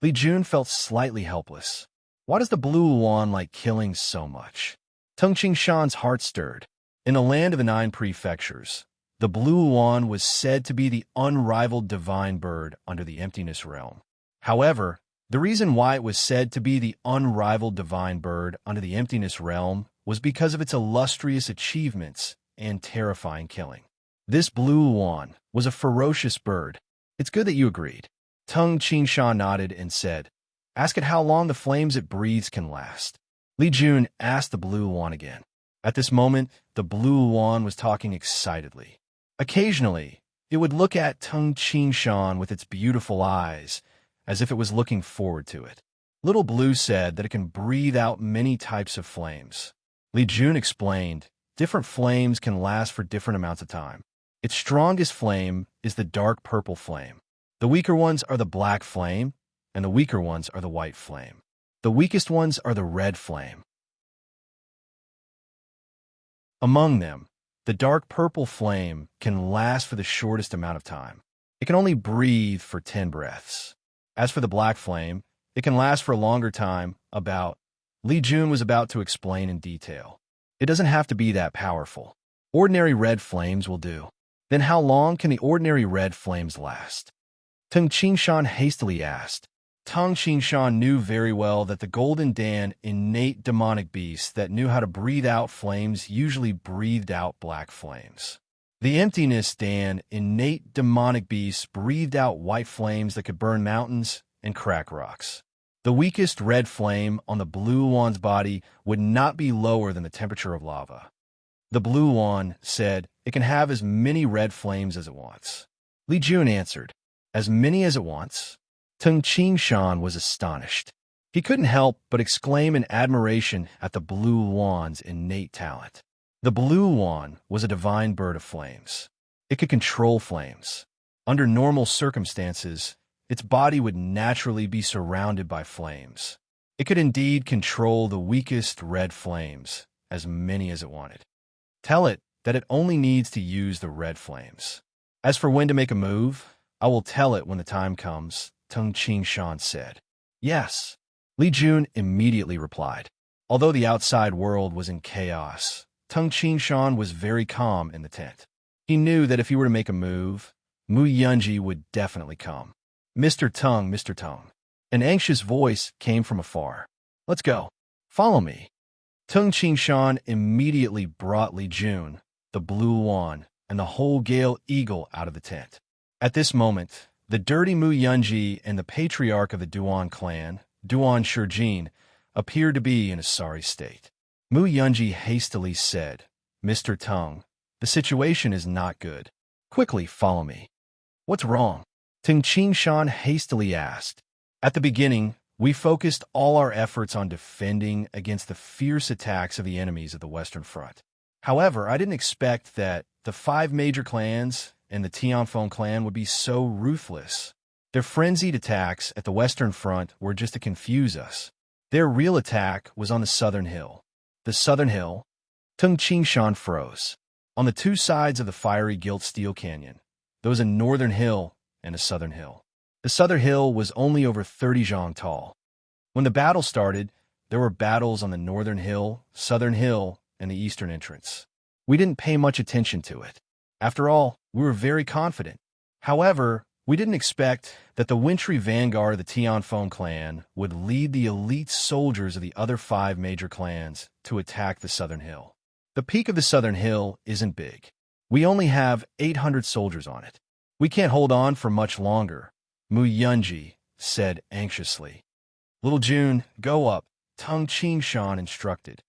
Li Jun felt slightly helpless. Why does the Blue Wand like killing so much? Tung Qingshan's heart stirred. In the land of the 9 prefectures, the Blue Wand was said to be the unrivaled divine bird under the emptiness realm. However, the reason why it was said to be the unrivaled divine bird under the emptiness realm was because of its illustrious achievements and terrifying killing. This Blue Wand was a ferocious bird. It's good that you agreed. Tung Qingshan nodded and said, ask it how long the flames it breathes can last. Li Jun asked the Blue Wand again. At this moment, the Blue Wand was talking excitedly. Occasionally, it would look at Tung Qingshan with its beautiful eyes, as if it was looking forward to it. Little Blue said that it can breathe out many types of flames. Li Jun explained, different flames can last for different amounts of time. Its strongest flame is the dark purple flame. The weaker ones are the black flame, and the weaker ones are the white flame. The weakest ones are the red flame. Among them, the dark purple flame can last for the shortest amount of time. It can only breathe for 10 breaths. As for the black flame, it can last for a longer time, Li Jun was about to explain in detail. It doesn't have to be that powerful. Ordinary red flames will do. Then how long can the ordinary red flames last? Tung Qingshan hastily asked. Tung Qingshan knew very well that the Golden Dan innate demonic beasts that knew how to breathe out flames usually breathed out black flames. The Emptiness Dan innate demonic beasts breathed out white flames that could burn mountains and crack rocks. The weakest red flame on the Blue Wand's body would not be lower than the temperature of lava. The Blue Wand said it can have as many red flames as it wants. Li Jun answered, as many as it wants. Tung Shan was astonished. He couldn't help but exclaim in admiration at the blue wan's innate talent. The blue wan was a divine bird of flames. It could control flames. Under normal circumstances, its body would naturally be surrounded by flames. It could indeed control the weakest red flames, as many as it wanted. Tell it that it only needs to use the red flames. As for when to make a move, I will tell it when the time comes, Tung Shan said. Yes, Li Jun immediately replied. Although the outside world was in chaos, Tung Shan was very calm in the tent. He knew that if he were to make a move, Mu Yunji would definitely come. Mr. Tung. An anxious voice came from afar. Let's go. Follow me. Tung Shan immediately brought Li Jun, the blue wan, and the whole Gale Eagle out of the tent. At this moment, the dirty Mu Yunji and the patriarch of the Duan clan, Duan Shijin, appeared to be in a sorry state. Mu Yunji hastily said, Mr. Tung, the situation is not good. Quickly follow me. What's wrong? Tung Shan hastily asked. At the beginning, we focused all our efforts on defending against the fierce attacks of the enemies of the Western Front. However, I didn't expect that the 5 major clans and the Tianfeng clan would be so ruthless. Their frenzied attacks at the Western Front were just to confuse us. Their real attack was on the Southern Hill. The Southern Hill? Tung Shan froze. On the 2 sides of the fiery gilt steel canyon, there was a northern hill and a southern hill. The southern hill was only over 30 zhang tall. When the battle started, there were battles on the northern hill, southern hill, and the eastern entrance. We didn't pay much attention to it. After all, we were very confident. However, we didn't expect that the wintry vanguard of the Tianfeng clan would lead the elite soldiers of the other 5 major clans to attack the southern hill. The peak of the southern hill isn't big. We only have 800 soldiers on it. We can't hold on for much longer, Mu Yunji said anxiously. Little June, go up, Tung Shan instructed.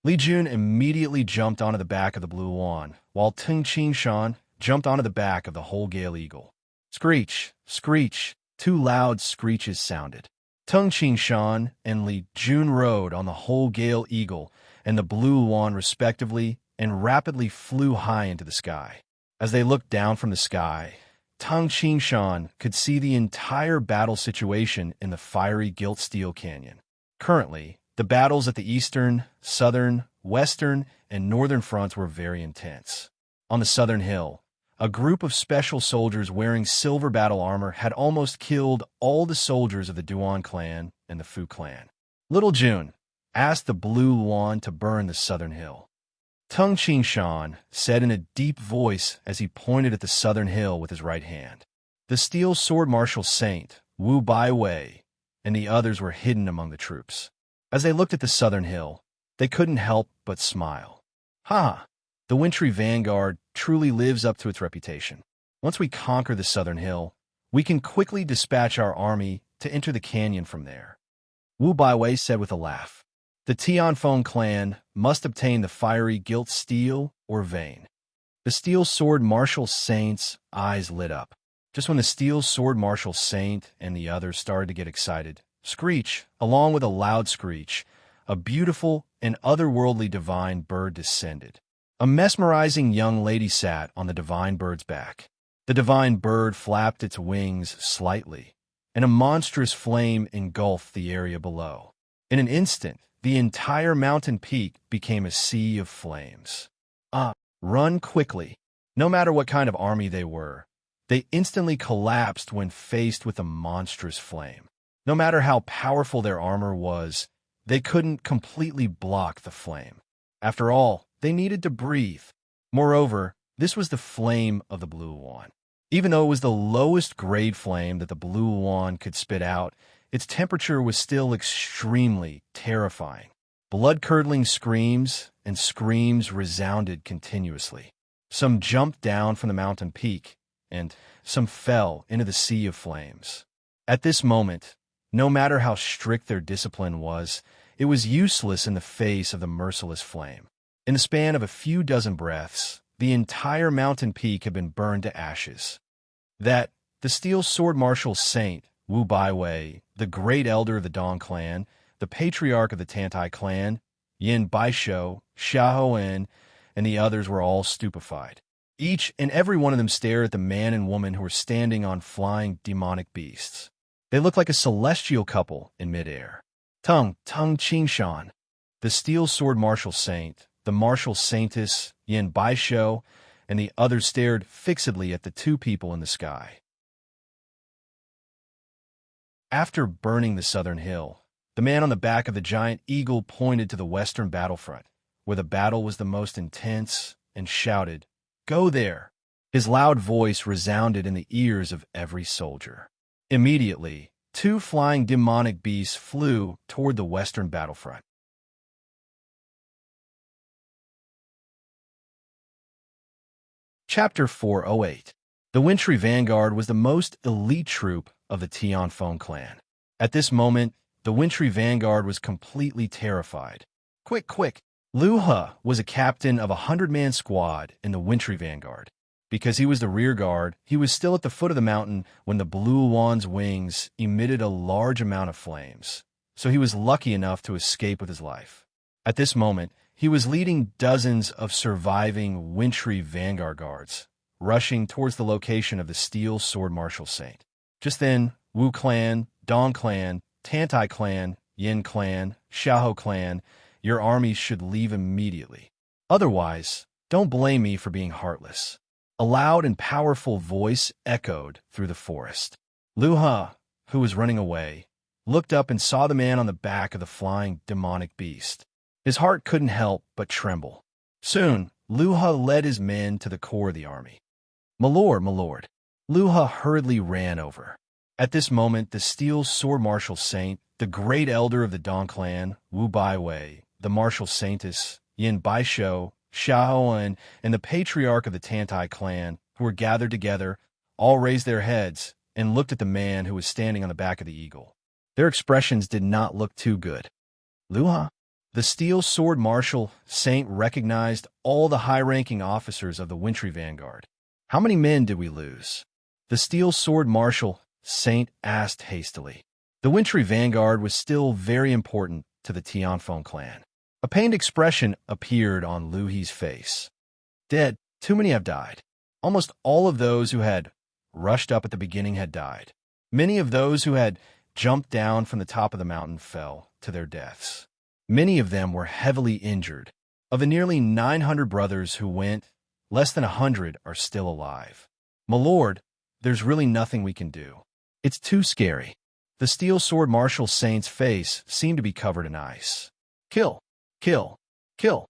Li Jun immediately jumped onto the back of the blue wan, while Tung Shan jumped onto the back of the whole Gale Eagle. Screech, screech, 2 loud screeches sounded. Tung Shan and Li Jun rode on the whole Gale Eagle and the blue wan respectively and rapidly flew high into the sky. As they looked down from the sky, Tung Shan could see the entire battle situation in the fiery gilt steel canyon. Currently, the battles at the eastern, southern, western, and northern fronts were very intense. On the southern hill, a group of special soldiers wearing silver battle armor had almost killed all the soldiers of the Duan clan and the Fu clan. Little June asked the blue wan to burn the southern hill. Tung Shan said in a deep voice as he pointed at the southern hill with his right hand. The steel sword martial saint, Wu Baiwei, and the others were hidden among the troops. As they looked at the southern hill, they couldn't help but smile. Ha! The wintry vanguard truly lives up to its reputation. Once we conquer the southern hill, we can quickly dispatch our army to enter the canyon from there. Wu Baiwei said with a laugh. The Tianfeng clan must obtain the fiery gilt steel or vein. The steel sword martial saint's eyes lit up. Just when the steel sword martial saint and the others started to get excited, screech, along with a loud screech, a beautiful and otherworldly divine bird descended. A mesmerizing young lady sat on the divine bird's back. The divine bird flapped its wings slightly, and a monstrous flame engulfed the area below. In an instant, the entire mountain peak became a sea of flames. Run quickly. No matter what kind of army they were, they instantly collapsed when faced with a monstrous flame. No matter how powerful their armor was, they couldn't completely block the flame. After all, they needed to breathe. Moreover, this was the flame of the blue wan. Even though it was the lowest grade flame that the blue wan could spit out, its temperature was still extremely terrifying. Blood-curdling screams and screams resounded continuously. Some jumped down from the mountain peak, and some fell into the sea of flames. At this moment, no matter how strict their discipline was, it was useless in the face of the merciless flame. In the span of a few dozen breaths, the entire mountain peak had been burned to ashes. That the Steel Sword Martial Saint, Wu Baiwei, the great elder of the Dong clan, the patriarch of the Tantai clan, Yin Baisho, Xiaoen, and the others were all stupefied. Each and every one of them stared at the man and woman who were standing on flying demonic beasts. They looked like a celestial couple in midair. Tung Qingshan, the Steel Sword Martial Saint, the Martial Saintess, Yin Baisho, and the others stared fixedly at the two people in the sky. After burning the southern hill, the man on the back of the giant eagle pointed to the western battlefront, where the battle was the most intense, and shouted, "Go there!" His loud voice resounded in the ears of every soldier. Immediately, two flying demonic beasts flew toward the western battlefront. Chapter 408. The Wintry Vanguard was the most elite troop of the Tianfeng clan. At this moment, the Wintry Vanguard was completely terrified. Quick, quick! Lu He was a captain of a 100-man squad in the Wintry Vanguard. Because he was the rear guard, he was still at the foot of the mountain when the Blue Wan's wings emitted a large amount of flames, so he was lucky enough to escape with his life. At this moment, he was leading dozens of surviving Wintry Vanguard guards, rushing towards the location of the Steel Sword Martial Saint. Just then, Wu clan, Dong clan, Tantai clan, Yin clan, Xiahou clan, your armies should leave immediately. Otherwise, don't blame me for being heartless. A loud and powerful voice echoed through the forest. Lu He, who was running away, looked up and saw the man on the back of the flying demonic beast. His heart couldn't help but tremble. Soon, Lu He led his men to the core of the army. My lord. Lu He hurriedly ran over. At this moment, the Steel Sword Martial Saint, the great elder of the Dong clan, Wu Baiwei, the Martial Saintess, Yin Baisho, Xiaoen, and the patriarch of the Tantai clan, who were gathered together, all raised their heads and looked at the man who was standing on the back of the eagle. Their expressions did not look too good. Lu He, the Steel Sword Martial Saint, recognized all the high-ranking officers of the Wintry Vanguard. How many men did we lose? The Steel Sword Martial Saint asked hastily. The Wintry Vanguard was still very important to the Tianfeng clan. A pained expression appeared on Lu He's face. Dead. Too many have died. Almost all of those who had rushed up at the beginning had died. Many of those who had jumped down from the top of the mountain fell to their deaths. Many of them were heavily injured. Of the nearly 900 brothers who went, less than 100 are still alive. My lord, there's really nothing we can do. It's too scary. The Steel Sword Martial Saint's face seemed to be covered in ice. Kill! Kill! Kill!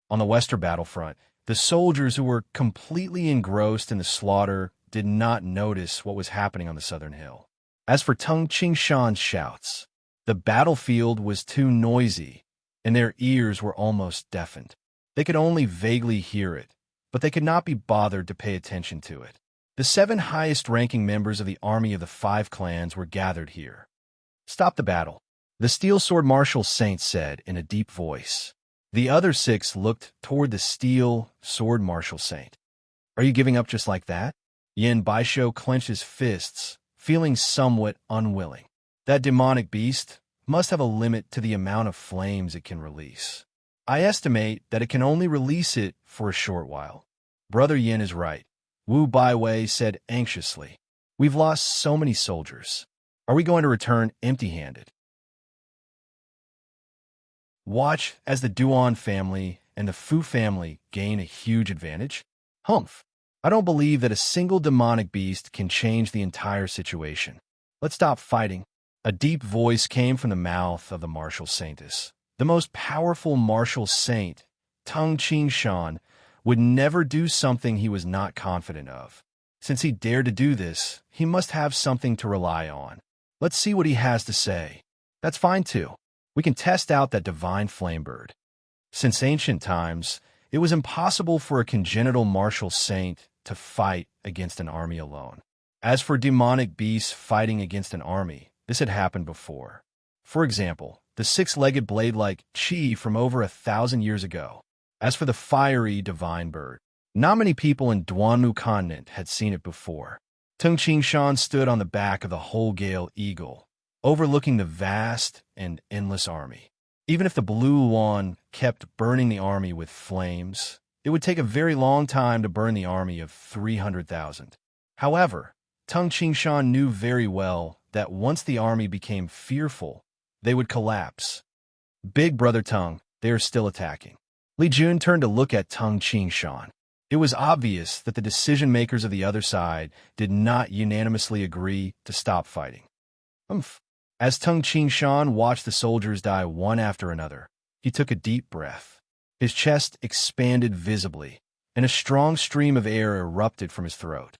On the western battlefront, the soldiers who were completely engrossed in the slaughter did not notice what was happening on the southern hill. As for Tung Qingshan's shouts, the battlefield was too noisy, and their ears were almost deafened. They could only vaguely hear it, but they could not be bothered to pay attention to it. The 7 highest-ranking members of the army of the 5 clans were gathered here. Stop the battle, the Steel Sword Martial Saint said in a deep voice. The other 6 looked toward the Steel Sword Martial Saint. Are you giving up just like that? Yin Baisho clenched his fists, feeling somewhat unwilling. That demonic beast must have a limit to the amount of flames it can release. I estimate that it can only release it for a short while. Brother Yin is right, Wu Baiwei said anxiously. We've lost so many soldiers. Are we going to return empty-handed? Watch as the Duan family and the Fu family gain a huge advantage. Humph. I don't believe that a single demonic beast can change the entire situation. Let's stop fighting. A deep voice came from the mouth of the Martial Saintess. The most powerful Martial Saint, Tung Qingshan, would never do something he was not confident of. Since he dared to do this, he must have something to rely on. Let's see what he has to say. That's fine too. We can test out that divine flame bird. Since ancient times, it was impossible for a congenital martial saint to fight against an army alone. As for demonic beasts fighting against an army, this had happened before. For example, the 6-legged blade-like Qi from over 1,000 years ago. As for the fiery divine bird, not many people in Duanmu continent had seen it before. Tung Shan stood on the back of the whole gale eagle, overlooking the vast and endless army. Even if the blue one kept burning the army with flames, it would take a very long time to burn the army of 300,000. However, Tung Shan knew very well that once the army became fearful, they would collapse. Big Brother Tung, they are still attacking. Li Jun turned to look at Tung Shan. It was obvious that the decision-makers of the other side did not unanimously agree to stop fighting. As Tung Shan watched the soldiers die one after another, he took a deep breath. His chest expanded visibly, and a strong stream of air erupted from his throat.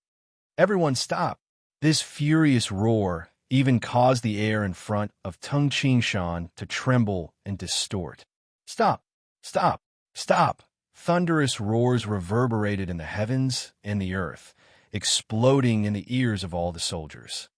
Everyone stop! This furious roar even caused the air in front of Tung Shan to tremble and distort. Stop! Stop! Stop! Thunderous roars reverberated in the heavens and the earth, exploding in the ears of all the soldiers.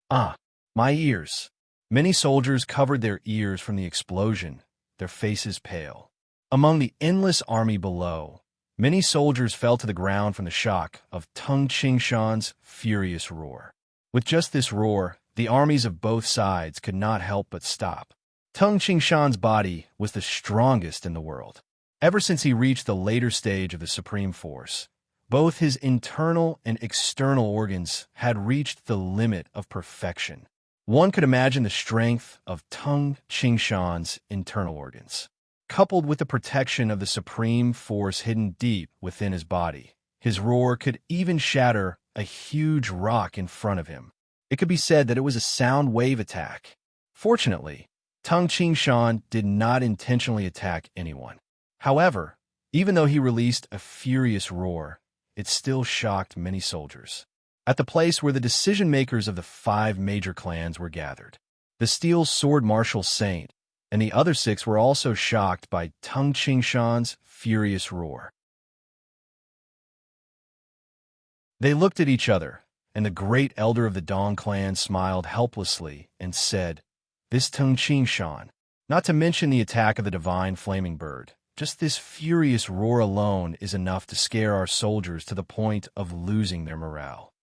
Ah, my ears! Many soldiers covered their ears from the explosion, their faces pale. Among the endless army below, many soldiers fell to the ground from the shock of Tung Shan's furious roar. With just this roar, the armies of both sides could not help but stop. Tung Shan's body was the strongest in the world. Ever since he reached the later stage of the Supreme Force, both his internal and external organs had reached the limit of perfection. One could imagine the strength of Tung Shan's internal organs, coupled with the protection of the Supreme Force hidden deep within his body. His roar could even shatter a huge rock in front of him. It could be said that it was a sound wave attack. Fortunately, Tung Shan did not intentionally attack anyone. However, even though he released a furious roar, it still shocked many soldiers. At the place where the decision-makers of the 5 major clans were gathered, the Steel Sword Martial Saint and the other 6 were also shocked by Tung Shan's furious roar. They looked at each other, and the great elder of the Dong clan smiled helplessly and said, "This Tung Shan, not to mention the attack of the divine flaming bird, just this furious roar alone is enough to scare our soldiers to the point of losing their morale."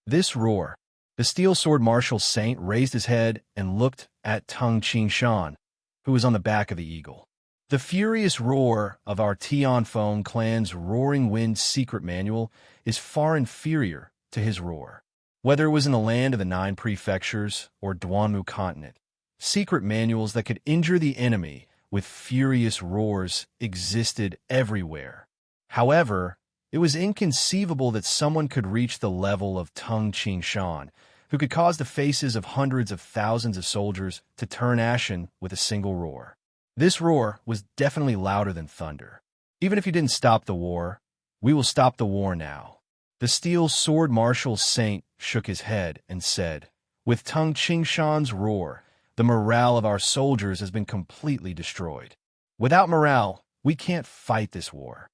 This roar, the Steel Sword Martial Saint raised his head and looked at Tung Shan, who was on the back of the eagle. The furious roar of our Tianfeng clan's Roaring Wind secret manual is far inferior to his roar. Whether it was in the land of the 9 prefectures or Duanmu continent, secret manuals that could injure the enemy with furious roars existed everywhere. However, it was inconceivable that someone could reach the level of Tung Shan, who could cause the faces of hundreds of thousands of soldiers to turn ashen with a single roar. This roar was definitely louder than thunder. Even if you didn't stop the war, we will stop the war now. The Steel Sword Martial Saint shook his head and said, "With Tung Shan's roar, the morale of our soldiers has been completely destroyed. Without morale, we can't fight this war."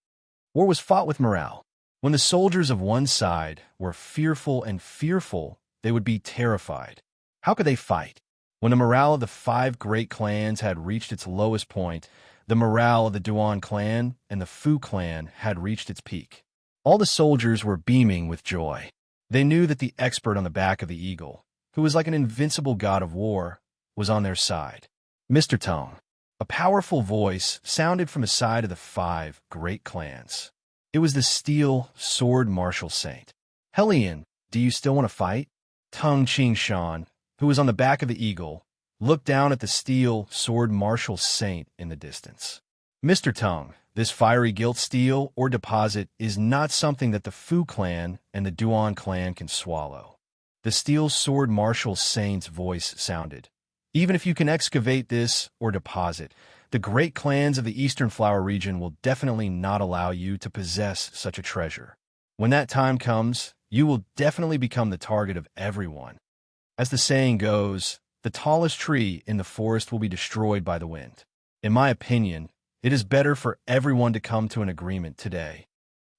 War was fought with morale. When the soldiers of one side were fearful, they would be terrified. How could they fight? When the morale of the 5 great clans had reached its lowest point, the morale of the Duan clan and the Fu clan had reached its peak. All the soldiers were beaming with joy. They knew that the expert on the back of the eagle, who was like an invincible god of war, was on their side. "Mr. Tung." A powerful voice sounded from the side of the 5 great clans. It was the Steel Sword Martial Saint. "Hellion, do you still want to fight?" Tung Shan, who was on the back of the eagle, looked down at the Steel Sword Martial Saint in the distance. "Mr. Tung, this fiery gilt steel or deposit is not something that the Fu clan and the Duan clan can swallow." The Steel Sword Martial Saint's voice sounded. "Even if you can excavate this or deposit, the great clans of the Eastern Flower region will definitely not allow you to possess such a treasure. When that time comes, you will definitely become the target of everyone. As the saying goes, the tallest tree in the forest will be destroyed by the wind. In my opinion, it is better for everyone to come to an agreement today."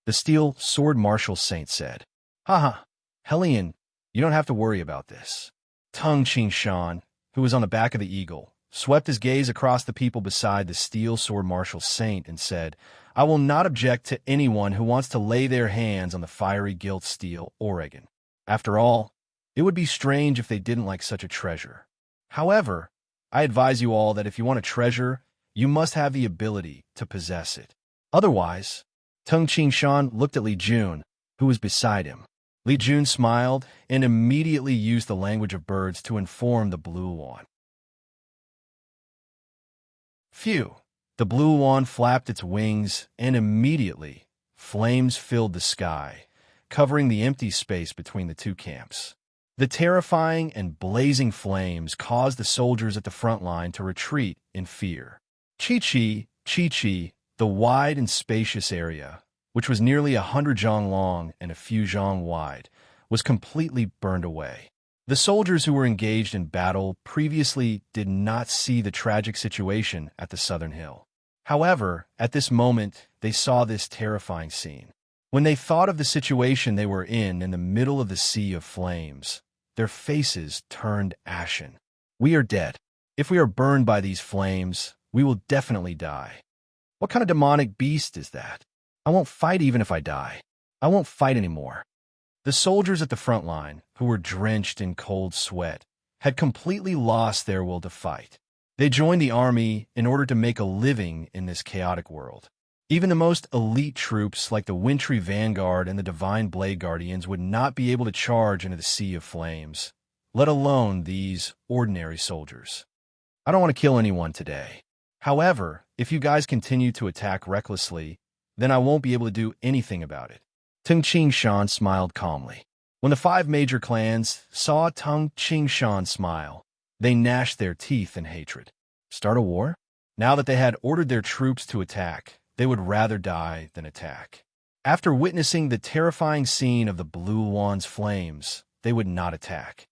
The Steel Sword Martial Saint said. "Haha, Hellion, you don't have to worry about this." Tung Shan, who was on the back of the eagle, swept his gaze across the people beside the Steel Sword Martial Saint and said, "I will not object to anyone who wants to lay their hands on the fiery gilt steel Oregon. After all, it would be strange if they didn't like such a treasure. However, I advise you all that if you want a treasure, you must have the ability to possess it. Otherwise, Tung Qingshan looked at Li Jun, who was beside him. Li Jun smiled and immediately used the language of birds to inform the blue wand. Phew! The blue wand flapped its wings, and immediately, flames filled the sky, covering the empty space between the two camps. The terrifying and blazing flames caused the soldiers at the front line to retreat in fear. Chi-Chi, the wide and spacious area, which was nearly 100 zhang long and a few zhang wide, was completely burned away. The soldiers who were engaged in battle previously did not see the tragic situation at the southern hill. However, at this moment, they saw this terrifying scene. When they thought of the situation they were in the middle of the sea of flames, their faces turned ashen. We are dead. If we are burned by these flames, we will definitely die. What kind of demonic beast is that? I won't fight even if I die. I won't fight anymore. The soldiers at the front line, who were drenched in cold sweat, had completely lost their will to fight. They joined the army in order to make a living in this chaotic world. Even the most elite troops like the Wintry Vanguard and the Divine Blade Guardians would not be able to charge into the sea of flames, let alone these ordinary soldiers. I don't want to kill anyone today. However, if you guys continue to attack recklessly, then I won't be able to do anything about it. Tung Qingshan smiled calmly. When the 5 major clans saw Tung Qingshan smile, they gnashed their teeth in hatred. Start a war? Now that they had ordered their troops to attack, they would rather die than attack. After witnessing the terrifying scene of the blue wand's flames, they would not attack.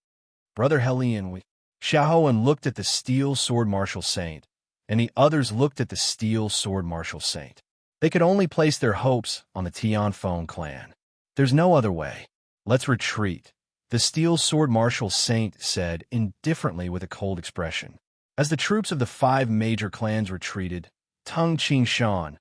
Brother Helian Xiaohan looked at the steel sword martial saint, and the others looked at the steel sword martial saint. They could only place their hopes on the Tianfeng clan. There's no other way. Let's retreat, the steel sword martial saint said indifferently with a cold expression. As the troops of the 5 major clans retreated, Tung Qingshan,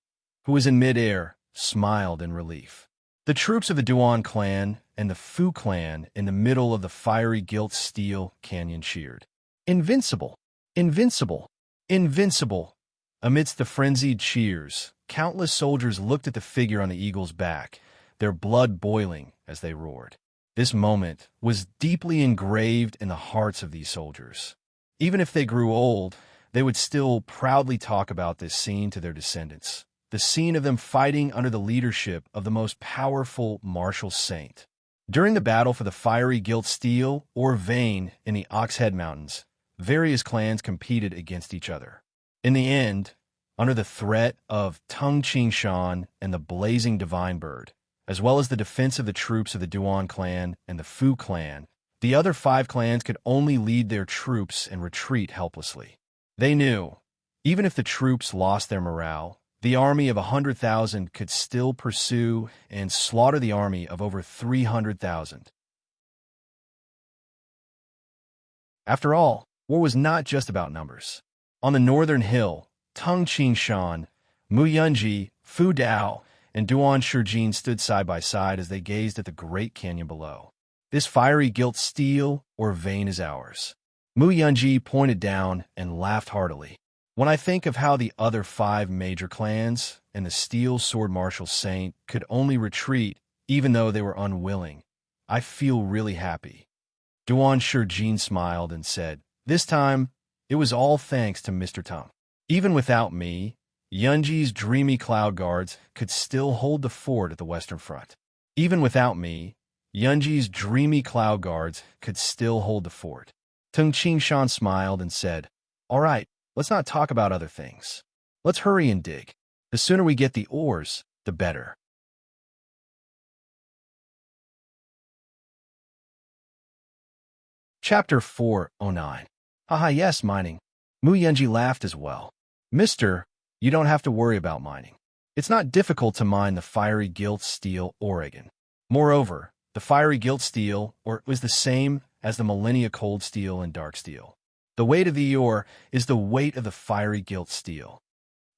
who was in midair, smiled in relief. The troops of the Duan clan and the Fu clan in the middle of the fiery gilt steel canyon cheered. Invincible! Invincible! Invincible! Amidst the frenzied cheers, countless soldiers looked at the figure on the eagle's back, their blood boiling as they roared. This moment was deeply engraved in the hearts of these soldiers. Even if they grew old, they would still proudly talk about this scene to their descendants. The scene of them fighting under the leadership of the most powerful martial saint. During the battle for the fiery gilt steel or vein in the Oxhead Mountains, various clans competed against each other. In the end, under the threat of Tung Qingshan and the blazing divine bird, as well as the defense of the troops of the Duan clan and the Fu clan, the other 5 clans could only lead their troops and retreat helplessly. They knew, even if the troops lost their morale, the army of 100,000 could still pursue and slaughter the army of over 300,000. After all, war was not just about numbers. On the northern hill, Tung Qingshan, Mu Yunji, Fu Dao, and Duan Shijin stood side by side as they gazed at the great canyon below. This fiery gilt steel or vein is ours. Mu Yunji pointed down and laughed heartily. When I think of how the other 5 major clans and the steel sword martial saint could only retreat even though they were unwilling, I feel really happy. Duan Shijin smiled and said, "This time, it was all thanks to Mr. Tung. Even without me, Yunji's dreamy cloud guards could still hold the fort at the western front. Even without me, Yunji's dreamy cloud guards could still hold the fort." Tung Qingshan smiled and said, "All right, let's not talk about other things. Let's hurry and dig. The sooner we get the ores, the better." Chapter 409. Haha, yes, mining. Mu Yunji laughed as well. "Mister, you don't have to worry about mining. It's not difficult to mine the fiery gilt steel Oregon. Moreover, the fiery gilt steel ore was the same as the millennia cold steel and dark steel. The weight of the ore is the weight of the fiery gilt steel."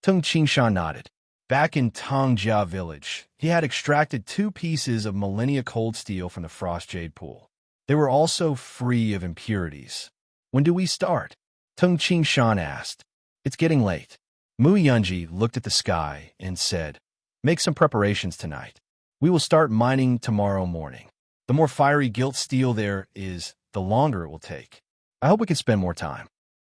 Tung Qingshan nodded. Back in Tongjia village, he had extracted 2 pieces of millennia cold steel from the frost jade pool. They were also free of impurities. When do we start? Tung Qingshan asked. It's getting late. Mu Yunji looked at the sky and said, make some preparations tonight. We will start mining tomorrow morning. The more fiery gilt steel there is, the longer it will take. I hope we can spend more time.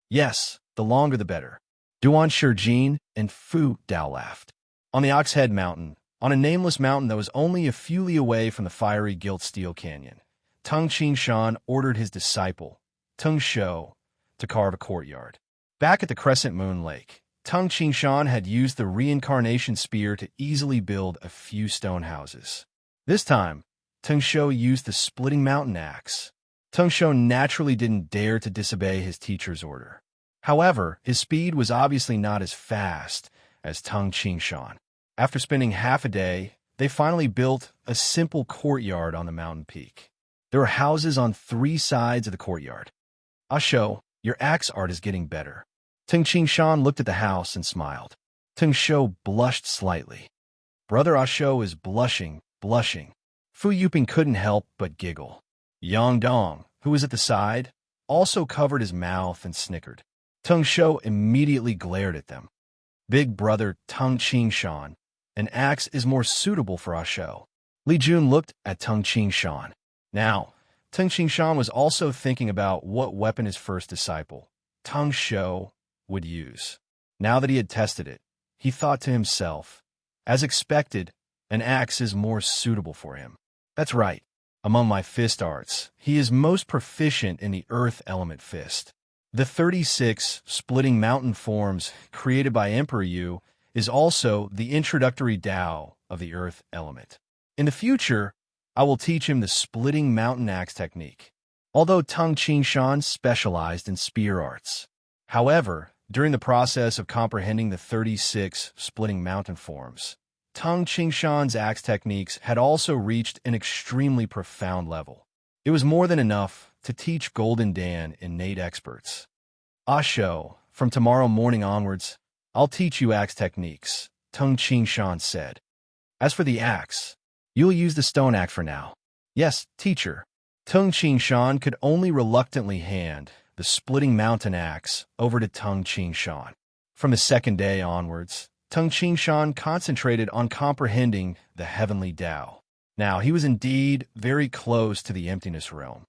Yes, the longer the better. Duan Shijin and Fu Dao laughed. On the Oxhead Mountain, on a nameless mountain that was only a few li away from the fiery gilt steel canyon, Tung Qingshan ordered his disciple, Tung Shou, to carve a courtyard. Back at the Crescent Moon Lake, Tung Qingshan had used the reincarnation spear to easily build a few stone houses. This time, Tung Shou used the splitting mountain axe. Tung Shou naturally didn't dare to disobey his teacher's order. However, his speed was obviously not as fast as Tung Qingshan. After spending half a day, they finally built a simple courtyard on the mountain peak. There were houses on 3 sides of the courtyard. Shou, your axe art is getting better. Tung Qingshan looked at the house and smiled. Tung Shou blushed slightly. Brother Shou is blushing. Fu Yuping couldn't help but giggle. Yang Dong, who was at the side, also covered his mouth and snickered. Tung Shou immediately glared at them. Big brother Tung Qingshan, an axe is more suitable for Shou. Li Jun looked at Tung Qingshan. Now, Tung Qingshan was also thinking about what weapon his first disciple, Tung Shou, would use. Now that he had tested it, he thought to himself, as expected, an axe is more suitable for him. That's right. Among my fist arts, he is most proficient in the earth element fist. The 36 splitting mountain forms created by Emperor Yu is also the introductory Tao of the earth element. In the future, I will teach him the splitting mountain axe technique, although Tung Qingshan specialized in spear arts. However, during the process of comprehending the 36 splitting mountain forms, Tung Qingshan's axe techniques had also reached an extremely profound level. It was more than enough to teach Golden Dan innate experts. Shou, from tomorrow morning onwards, I'll teach you axe techniques, Tung Qingshan said. As for the axe, you'll use the stone axe for now. Yes, teacher. Tung Qingshan could only reluctantly hand the splitting mountain axe over to Tung Qingshan. From the second day onwards, Tung Qingshan concentrated on comprehending the heavenly Tao. Now, he was indeed very close to the emptiness realm.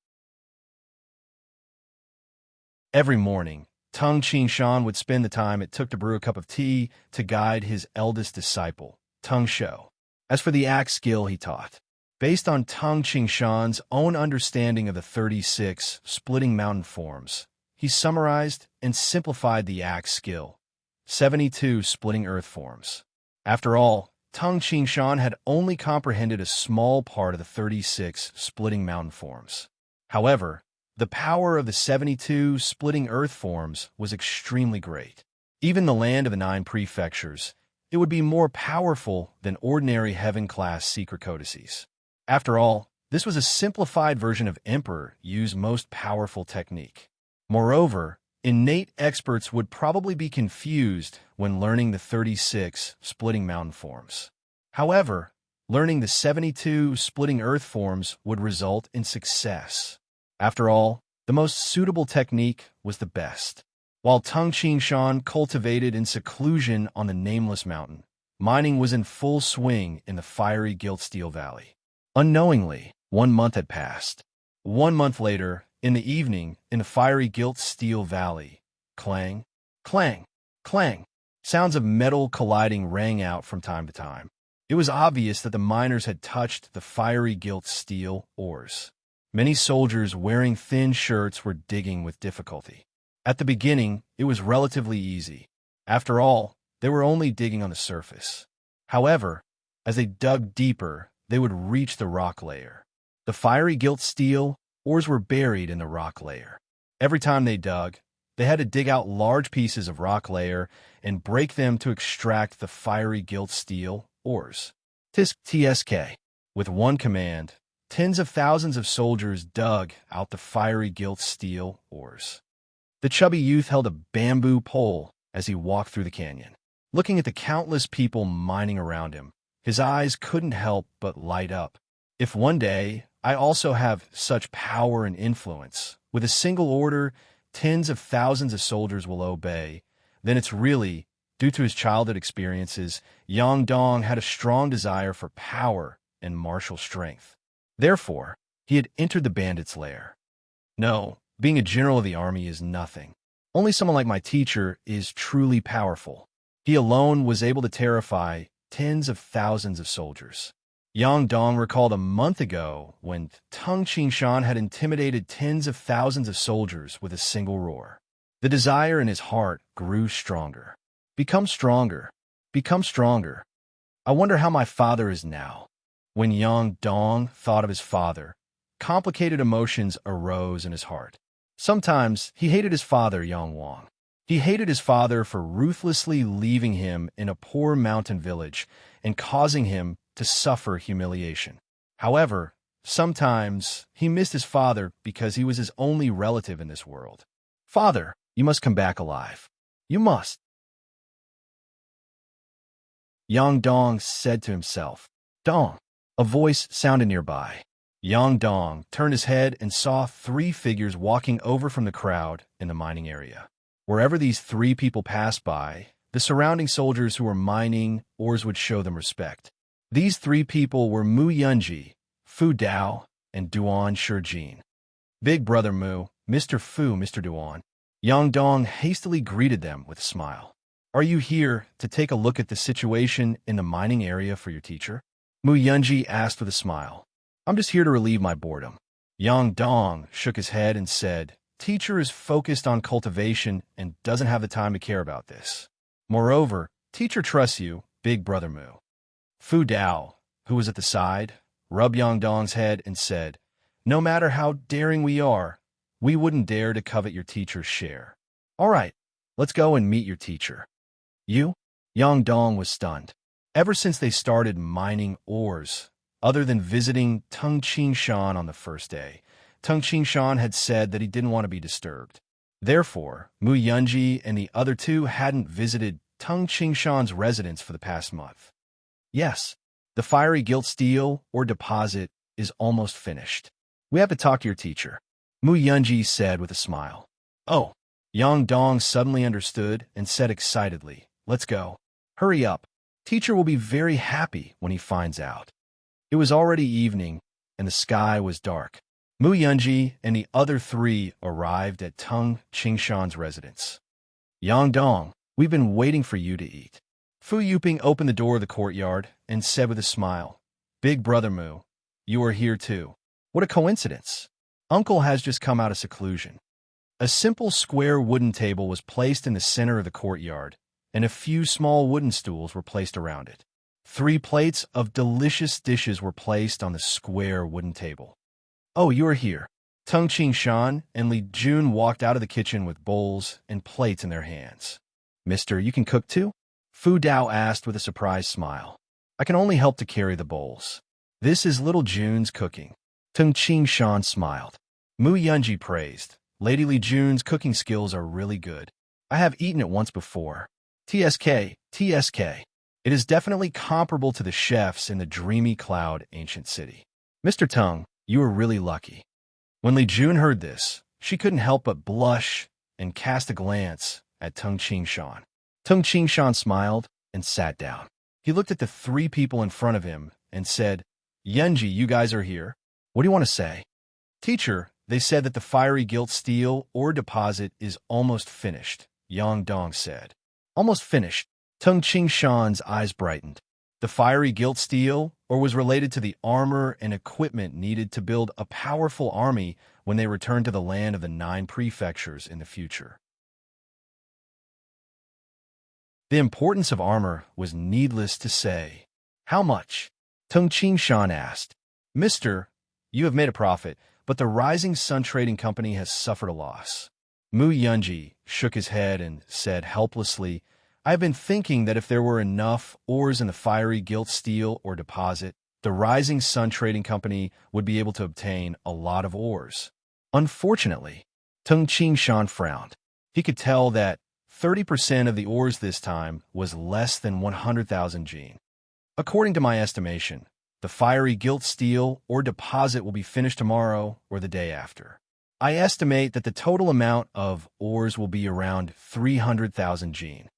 Every morning, Tung Qingshan would spend the time it took to brew a cup of tea to guide his eldest disciple, Tung Shou. As for the axe skill he taught, based on Tung Qingshan's own understanding of the 36 splitting mountain forms, he summarized and simplified the axe skill, 72 splitting earth forms. After all, Tung Qingshan had only comprehended a small part of the 36 splitting mountain forms. However, the power of the 72 splitting earth forms was extremely great. Even the land of the 9 prefectures, it would be more powerful than ordinary heaven-class secret codices. After all, this was a simplified version of Emperor Yu's most powerful technique. Moreover, innate experts would probably be confused when learning the 36 splitting mountain forms. However, learning the 72 splitting earth forms would result in success. After all, the most suitable technique was the best. While Tung Qingshan cultivated in seclusion on the nameless mountain, mining was in full swing in the fiery gilt steel valley. Unknowingly, 1 month had passed. 1 month later, in the evening, in the fiery gilt steel valley, clang, clang, clang, sounds of metal colliding rang out from time to time. It was obvious that the miners had touched the fiery gilt steel ores. Many soldiers wearing thin shirts were digging with difficulty. At the beginning, it was relatively easy. After all, they were only digging on the surface. However, as they dug deeper, they would reach the rock layer. The fiery gilt steel ores were buried in the rock layer. Every time they dug, they had to dig out large pieces of rock layer and break them to extract the fiery gilt steel ores. TSK. With one command, tens of thousands of soldiers dug out the fiery gilt steel ores. The chubby youth held a bamboo pole as he walked through the canyon. Looking at the countless people mining around him, his eyes couldn't help but light up. If one day I also have such power and influence, with a single order, tens of thousands of soldiers will obey, then it's really, due to his childhood experiences, Yang Dong had a strong desire for power and martial strength. Therefore, he had entered the bandits' lair. No, being a general of the army is nothing. Only someone like my teacher is truly powerful. He alone was able to terrify tens of thousands of soldiers. Yang Dong recalled a month ago when Tung Qingshan had intimidated tens of thousands of soldiers with a single roar. The desire in his heart grew stronger. Become stronger. Become stronger. I wonder how my father is now. When Yang Dong thought of his father, complicated emotions arose in his heart. Sometimes he hated his father, Yang Wang. He hated his father for ruthlessly leaving him in a poor mountain village and causing him to suffer humiliation. However, sometimes he missed his father because he was his only relative in this world. Father, you must come back alive. You must. Yang Dong said to himself. Dong. A voice sounded nearby. Yang Dong turned his head and saw 3 figures walking over from the crowd in the mining area. Wherever these 3 people passed by, the surrounding soldiers who were mining ores would show them respect. These 3 people were Mu Yunji, Fu Dao, and Duan Shijin. Big brother Mu, Mr. Fu, Mr. Duan. Yang Dong hastily greeted them with a smile. Are you here to take a look at the situation in the mining area for your teacher? Mu Yunji asked with a smile. I'm just here to relieve my boredom. Yang Dong shook his head and said, Teacher is focused on cultivation and doesn't have the time to care about this. Moreover, teacher trusts you, big brother Mu. Fu Dao, who was at the side, rubbed Yang Dong's head and said, No matter how daring we are, we wouldn't dare to covet your teacher's share. All right, let's go and meet your teacher. You? Yang Dong was stunned. Ever since they started mining ores, other than visiting Tung Qingshan on the first day, Tung Qingshan had said that he didn't want to be disturbed. Therefore, Mu Yunji and the other 2 hadn't visited Tung Qingshan's residence for the past month. Yes, the fiery gilt steel or deposit is almost finished. We have to talk to your teacher, Mu Yunji said with a smile. Oh, Yang Dong suddenly understood and said excitedly, Let's go. Hurry up. Teacher will be very happy when he finds out. It was already evening, and the sky was dark. Mu Yunji and the other 3 arrived at Tung Qingshan's residence. Yang Dong, we've been waiting for you to eat. Fu Yuping opened the door of the courtyard and said with a smile, Big brother Mu, you are here too. What a coincidence. Uncle has just come out of seclusion. A simple square wooden table was placed in the center of the courtyard, and a few small wooden stools were placed around it. 3 plates of delicious dishes were placed on the square wooden table. Oh, you are here. Tung Qingshan and Li Jun walked out of the kitchen with bowls and plates in their hands. Mister, you can cook too? Fu Dao asked with a surprised smile. I can only help to carry the bowls. This is little Jun's cooking. Tung Qingshan smiled. Mu Yunji praised. Lady Li Jun's cooking skills are really good. I have eaten it once before. TSK, TSK. It is definitely comparable to the chefs in the dreamy cloud ancient city. Mr. Tung, you are really lucky. When Li Jun heard this, she couldn't help but blush and cast a glance at Tung Qingshan. Tung Qingshan smiled and sat down. He looked at the 3 people in front of him and said, Yunji, you guys are here. What do you want to say? Teacher, they said that the fiery gilt steel ore deposit is almost finished, Yang Dong said. Almost finished. Tung Qingshan's eyes brightened. The fiery gilt steel ore was related to the armor and equipment needed to build a powerful army when they returned to the land of the 9 prefectures in the future. The importance of armor was needless to say. How much? Tung Qingshan asked. Mister, you have made a profit, but the Rising Sun Trading Company has suffered a loss. Mu Yunji shook his head and said helplessly, I have been thinking that if there were enough ores in the fiery gilt steel or deposit, the Rising Sun Trading Company would be able to obtain a lot of ores. Unfortunately, Tung Qingshan frowned. He could tell that 30% of the ores this time was less than 100,000 gene. According to my estimation, the fiery gilt steel or deposit will be finished tomorrow or the day after. I estimate that the total amount of ores will be around 300,000 gene.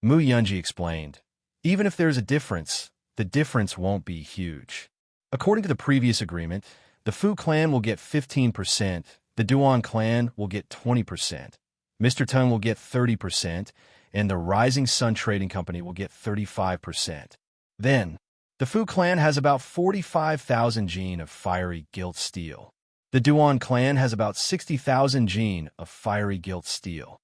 Mu Yunji explained. Even if there's a difference, the difference won't be huge. According to the previous agreement, the Fu clan will get 15%, the Duan clan will get 20%, Mr. Tung will get 30%, and the Rising Sun Trading Company will get 35%. Then, the Fu clan has about 45,000 gene of fiery gilt steel. The Duan clan has about 60,000 gene of fiery gilt steel.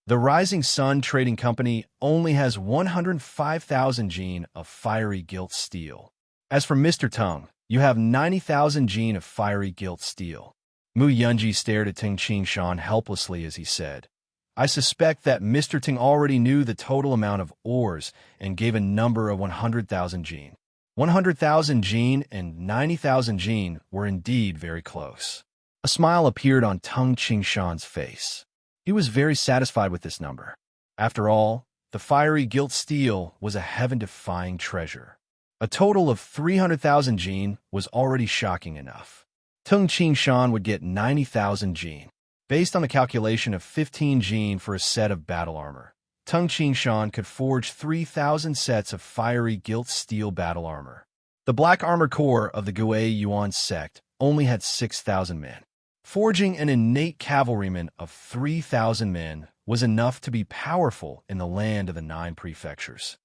The Rising Sun Trading Company only has 105,000 gene of fiery gilt steel. As for Mr. Tung, you have 90,000 gene of fiery gilt steel. Mu Yunji stared at Ting Qingshan helplessly as he said, I suspect that Mr. Ting already knew the total amount of ores and gave a number of 100,000 gene. 100,000 gene and 90,000 gene were indeed very close. A smile appeared on Tung Qingshan's face. He was very satisfied with this number. After all, the fiery gilt steel was a heaven-defying treasure. A total of 300,000 gene was already shocking enough. Tung Qingshan would get 90,000 gene. Based on the calculation of 15 gene for a set of battle armor, Tung Qingshan could forge 3,000 sets of fiery gilt steel battle armor. The Black Armor Corps of the Gui Yuan sect only had 6,000 men. Forging an innate cavalryman of 3,000 men was enough to be powerful in the land of the 9 prefectures.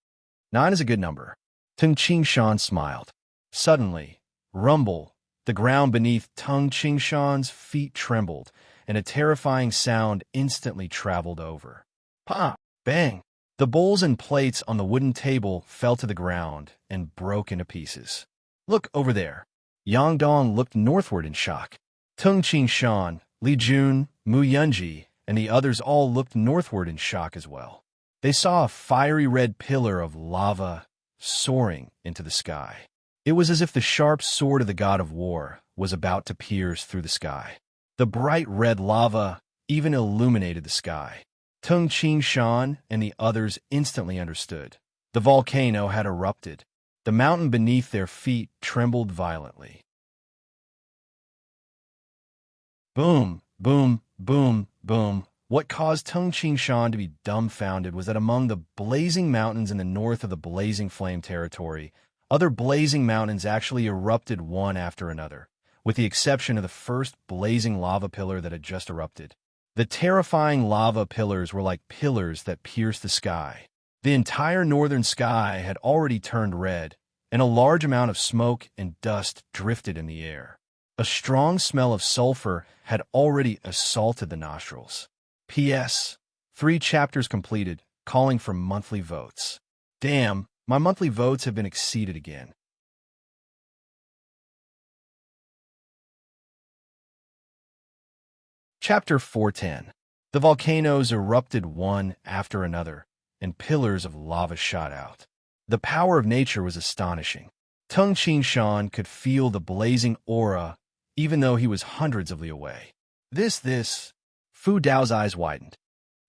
9 is a good number. Tung Qingshan smiled. Suddenly, rumble, the ground beneath Tung Qingshan's feet trembled, and a terrifying sound instantly traveled over. Pop! Bang! The bowls and plates on the wooden table fell to the ground and broke into pieces. Look over there. Yang Dong looked northward in shock. Tung Qingshan, Li Jun, Mu Yunji, and the others all looked northward in shock as well. They saw a fiery red pillar of lava soaring into the sky. It was as if the sharp sword of the god of war was about to pierce through the sky. The bright red lava even illuminated the sky. Tung Qingshan and the others instantly understood. The volcano had erupted. The mountain beneath their feet trembled violently. Boom, boom, boom, boom. What caused Tung Qingshan to be dumbfounded was that among the blazing mountains in the north of the blazing flame territory, other blazing mountains actually erupted one after another, with the exception of the first blazing lava pillar that had just erupted. The terrifying lava pillars were like pillars that pierced the sky. The entire northern sky had already turned red, and a large amount of smoke and dust drifted in the air. A strong smell of sulfur had already assaulted the nostrils. P.S. 3 chapters completed, calling for monthly votes. Damn, my monthly votes have been exceeded again. Chapter 410. The volcanoes erupted one after another, and pillars of lava shot out. The power of nature was astonishing. Tung Qingshan could feel the blazing aura even though he was hundreds of li away. Fu Dao's eyes widened.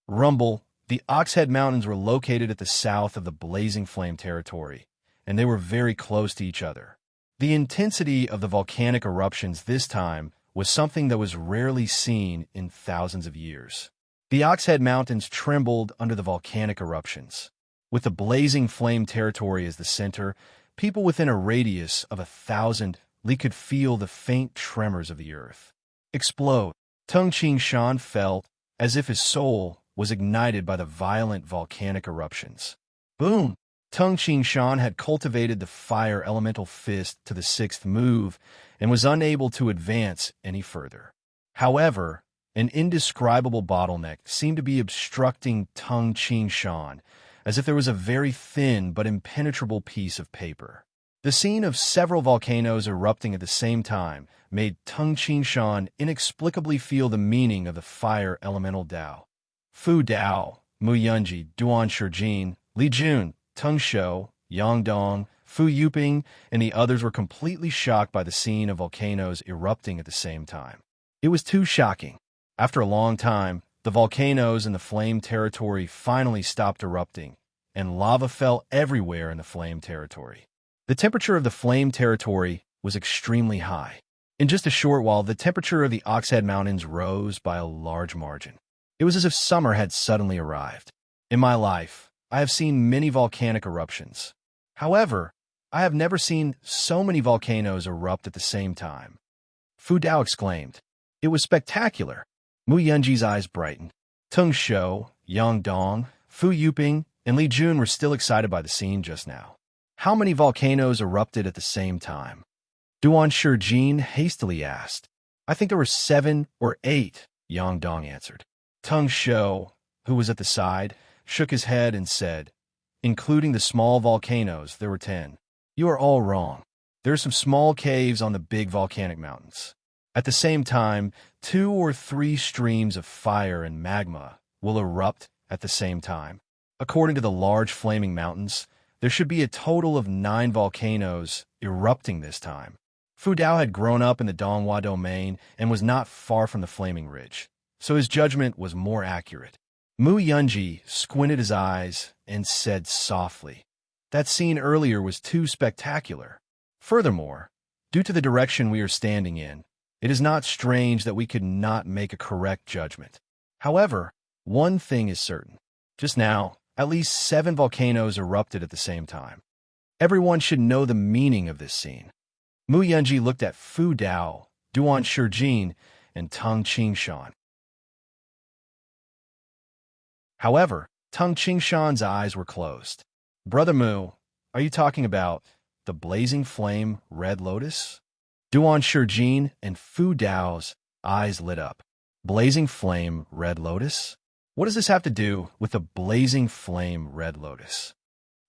Rumble, the Oxhead Mountains were located at the south of the blazing flame territory, and they were very close to each other. The intensity of the volcanic eruptions this time was something that was rarely seen in thousands of years. The Oxhead Mountains trembled under the volcanic eruptions. With the blazing flame territory as the center, people within a radius of 1,000 li could feel the faint tremors of the earth explode. Tung Qingshan felt as if his soul was ignited by the violent volcanic eruptions. Boom! Tung Qingshan had cultivated the fire elemental fist to the 6th move and was unable to advance any further. However, an indescribable bottleneck seemed to be obstructing Tung Qingshan, as if there was a very thin but impenetrable piece of paper. The scene of several volcanoes erupting at the same time made Tung Qingshan inexplicably feel the meaning of the fire elemental Dao. Fu Dao, Mu Yunji, Duan Shijin, Li Jun, Tung Shou, Yang Dong, Fu Yuping, and the others were completely shocked by the scene of volcanoes erupting at the same time. It was too shocking. After a long time, The volcanoes in the flame territory finally stopped erupting, and lava fell everywhere in the flame territory. The temperature of the flame territory was extremely high. In just a short while, the temperature of the Oxhead Mountains rose by a large margin. It was as if summer had suddenly arrived. In my life, I have seen many volcanic eruptions. However, I have never seen so many volcanoes erupt at the same time. Fu Dao exclaimed. It was spectacular. Mu Yunji's eyes brightened. Tung Shou, Yang Dong, Fu Yuping, and Li Jun were still excited by the scene just now. How many volcanoes erupted at the same time? Duan Shijin hastily asked. I think there were 7 or 8, Yang Dong answered. Tung Shou, who was at the side, shook his head and said, including the small volcanoes, there were 10. You are all wrong. There are some small caves on the big volcanic mountains. At the same time, 2 or 3 streams of fire and magma will erupt at the same time. According to the large flaming mountains, there should be a total of 9 volcanoes erupting this time. Fu Dao had grown up in the Donghua domain and was not far from the Flaming Ridge, so his judgment was more accurate. Mu Yunji squinted his eyes and said softly, that scene earlier was too spectacular. Furthermore, due to the direction we are standing in, it is not strange that we could not make a correct judgment. However, one thing is certain. Just now, at least 7 volcanoes erupted at the same time. Everyone should know the meaning of this scene. Mu Yunji looked at Fu Dao, Duan Shijin, and Tung Qingshan. However, Tung Qingshan's eyes were closed. Brother Mu, are you talking about the blazing flame red lotus? Duan Shijin and Fu Dao's eyes lit up. Blazing flame red lotus? What does this have to do with the blazing flame red lotus?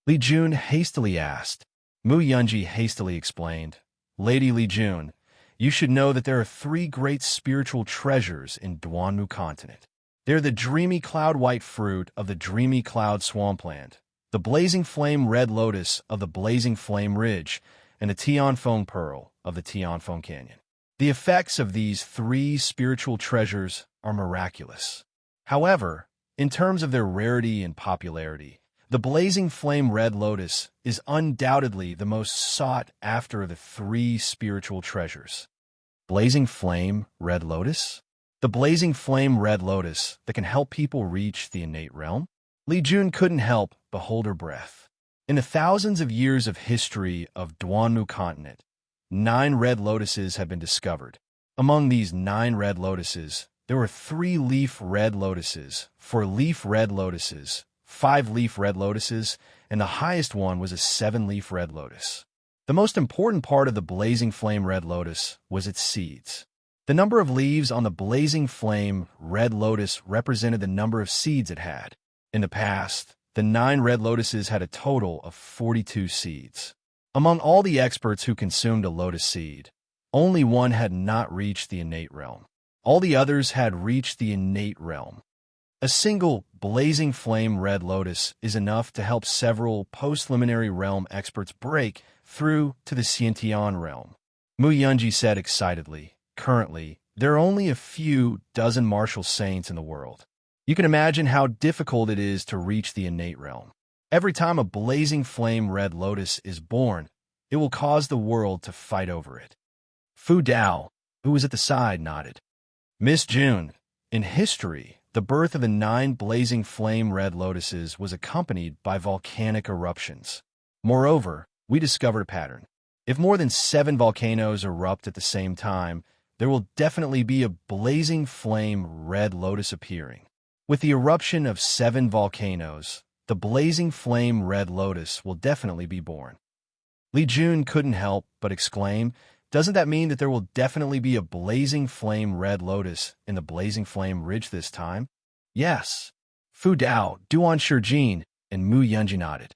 Li Jun hastily asked. Mu Yunji hastily explained. Lady Li Jun, you should know that there are 3 great spiritual treasures in Duanmu continent. They're the dreamy cloud-white fruit of the dreamy cloud swampland, the blazing flame red lotus of the blazing flame ridge, and the Tianfeng pearl of the Tianfeng canyon. The effects of these 3 spiritual treasures are miraculous. However, in terms of their rarity and popularity, the blazing flame red lotus is undoubtedly the most sought after of the 3 spiritual treasures. Blazing flame red lotus? The blazing flame red lotus that can help people reach the innate realm? Li Jun couldn't help but hold her breath. In the thousands of years of history of Duanmu continent, 9 red lotuses have been discovered. Among these 9 red lotuses, there were 3 leaf red lotuses, 4 leaf red lotuses, 5 leaf red lotuses, and the highest one was a 7-leaf red lotus. The most important part of the blazing flame red lotus was its seeds. The number of leaves on the blazing flame red lotus represented the number of seeds it had. In the past, the 9 red lotuses had a total of 42 seeds. Among all the experts who consumed a lotus seed, only one had not reached the innate realm. All the others had reached the innate realm. A single blazing flame red lotus is enough to help several post-liminary realm experts break through to the Xiantian realm. Mu Yunji said excitedly, currently, there are only a few dozen martial saints in the world. You can imagine how difficult it is to reach the innate realm. Every time a blazing flame red lotus is born, it will cause the world to fight over it. Fu Dao, who was at the side, nodded. Miss June, in history, the birth of the 9 blazing flame red lotuses was accompanied by volcanic eruptions. Moreover, we discovered a pattern. If more than 7 volcanoes erupt at the same time, there will definitely be a blazing flame red lotus appearing. With the eruption of 7 volcanoes, the blazing flame red lotus will definitely be born. Li Jun couldn't help but exclaim, doesn't that mean that there will definitely be a blazing flame red lotus in the blazing flame ridge this time? Yes. Fu Dao, Duan Shijin, and Mu Yunji nodded.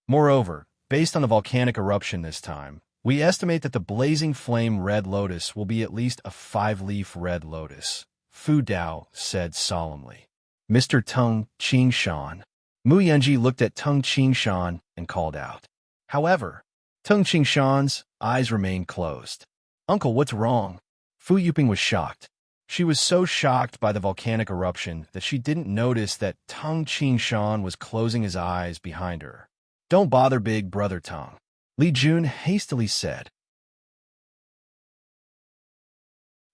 Moreover, based on the volcanic eruption this time, we estimate that the blazing flame red lotus will be at least a 5-leaf red lotus, Fu Dao said solemnly. Mr. Tung Qingshan. Mu Yunji looked at Tung Qingshan and called out. However, Tung Qingshan's eyes remained closed. Uncle, what's wrong? Fu Yuping was shocked. She was so shocked by the volcanic eruption that she didn't notice that Tung Qingshan was closing his eyes behind her. "Don't bother, big brother Tung," Li Jun hastily said.